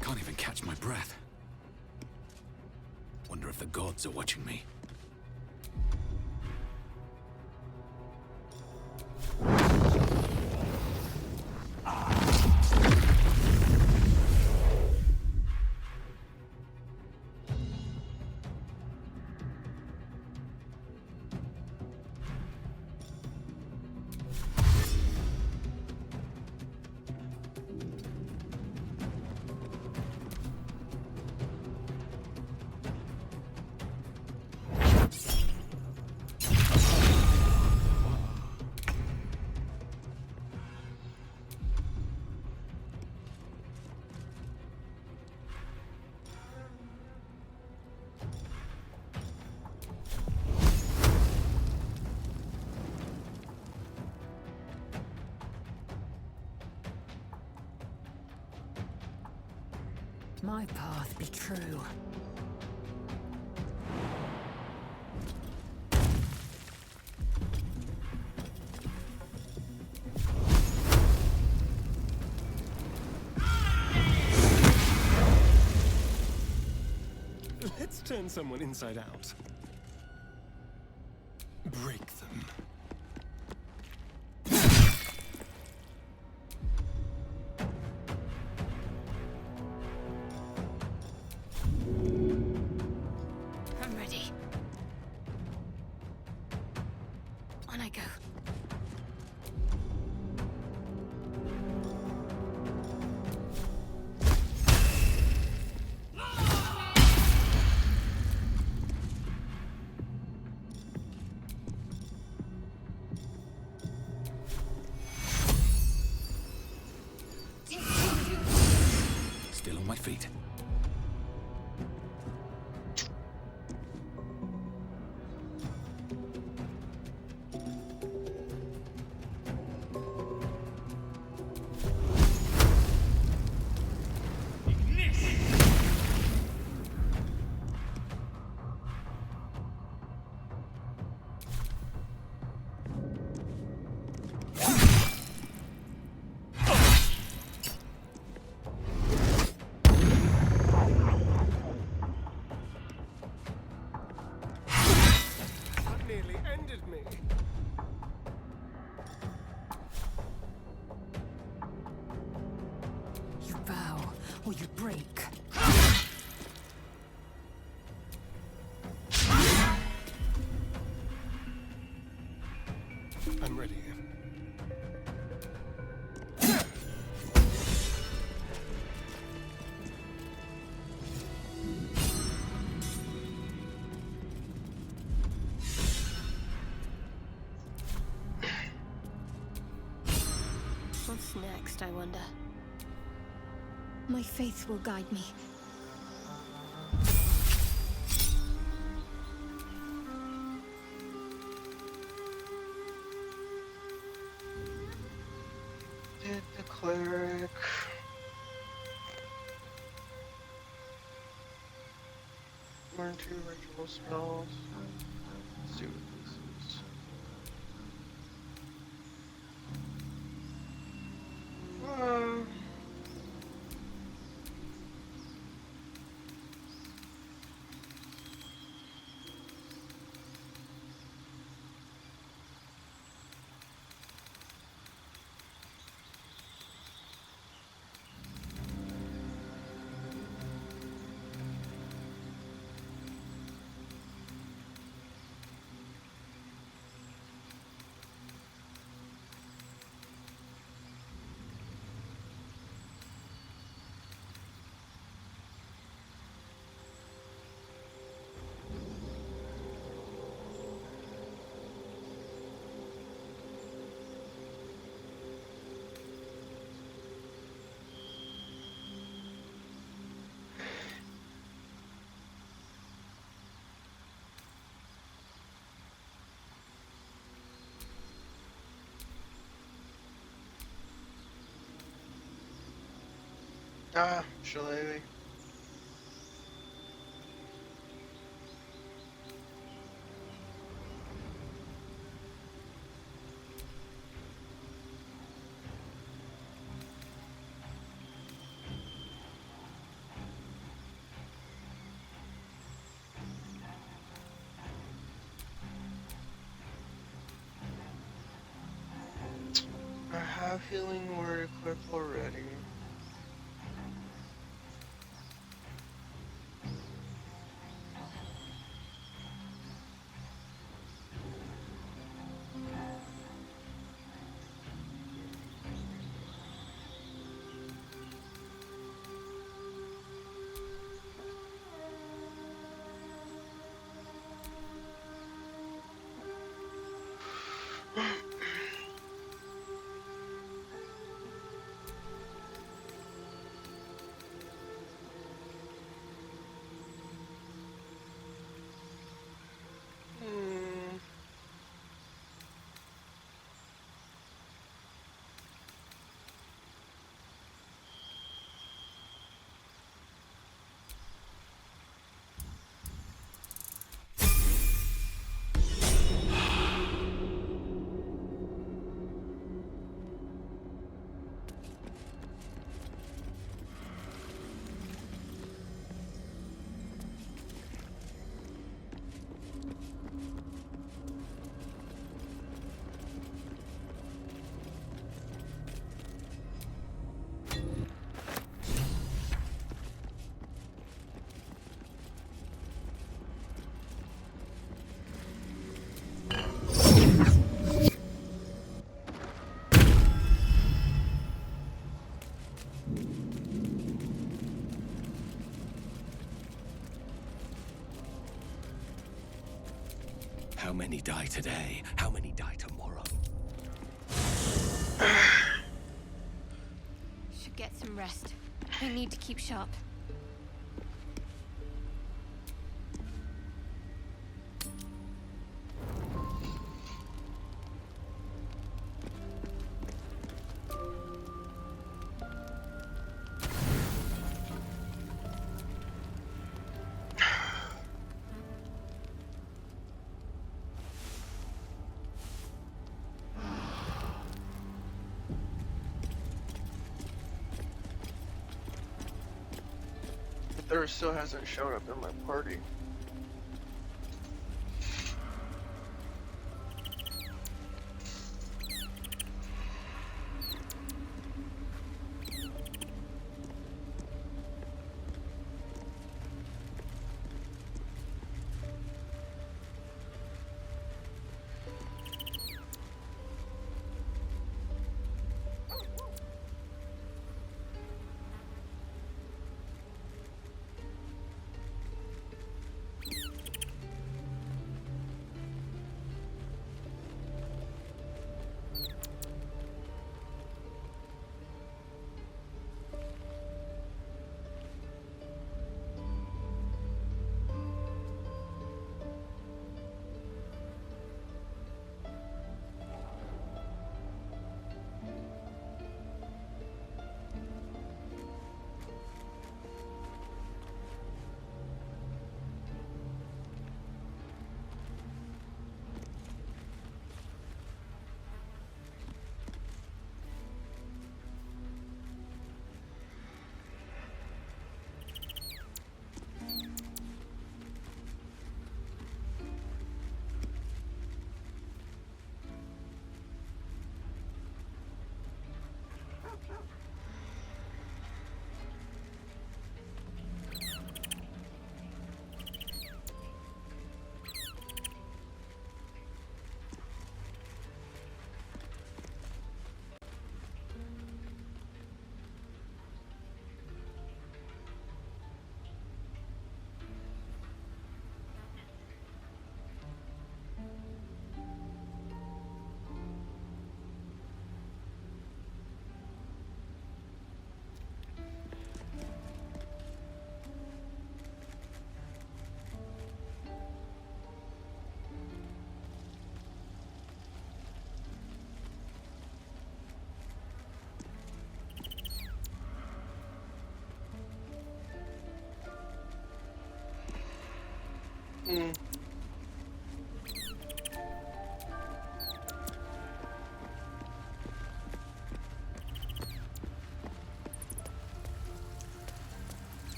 Can't even catch my breath. if the gods are watching me. My path be true. Let's turn someone inside out. Break them. I'm ready. On I go. Still on my feet. That nearly ended me. You bow or you break. I'm ready. What's next, I wonder? My faith will guide me. Did the cleric learn 2 ritual spells? Let's see what this is. Shillelagh. a feeling we're equipped already. How many die today? How many die tomorrow? Should get some rest. I need to keep sharp. There still hasn't shown up in my party.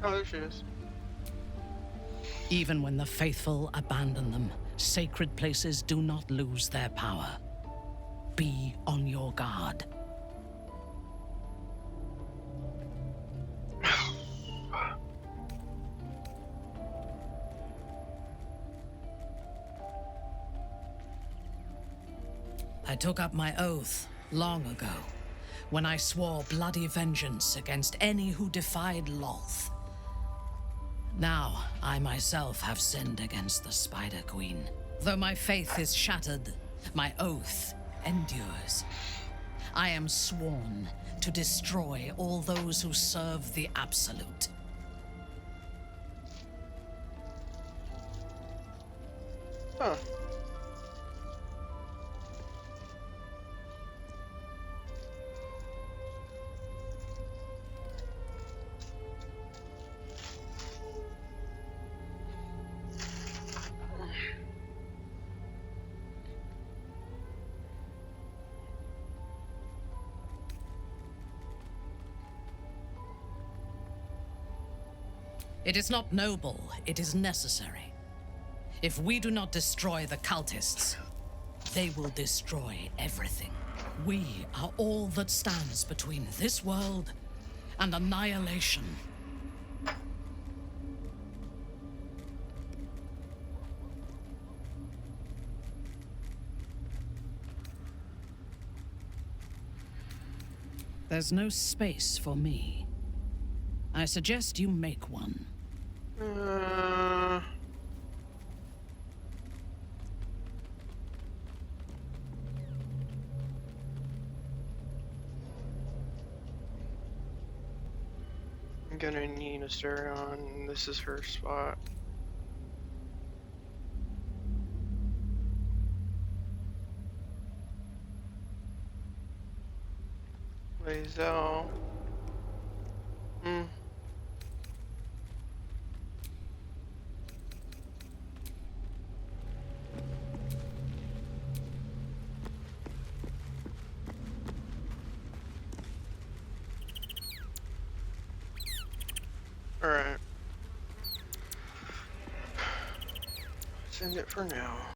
Oh, there she is. Even when the faithful abandon them, sacred places do not lose their power. Be on your guard. I took up my oath long ago, when I swore bloody vengeance against any who defied Lolth. Now, I myself have sinned against the Spider Queen. Though my faith is shattered, my oath endures. I am sworn to destroy all those who serve the Absolute. Huh. It is not noble, it is necessary. If we do not destroy the cultists, they will destroy everything. We are all that stands between this world and annihilation. There's no space for me. I suggest you make one. I'm gonna need a Astarion. This is her spot. Lae'zel. Alright. Send it for now.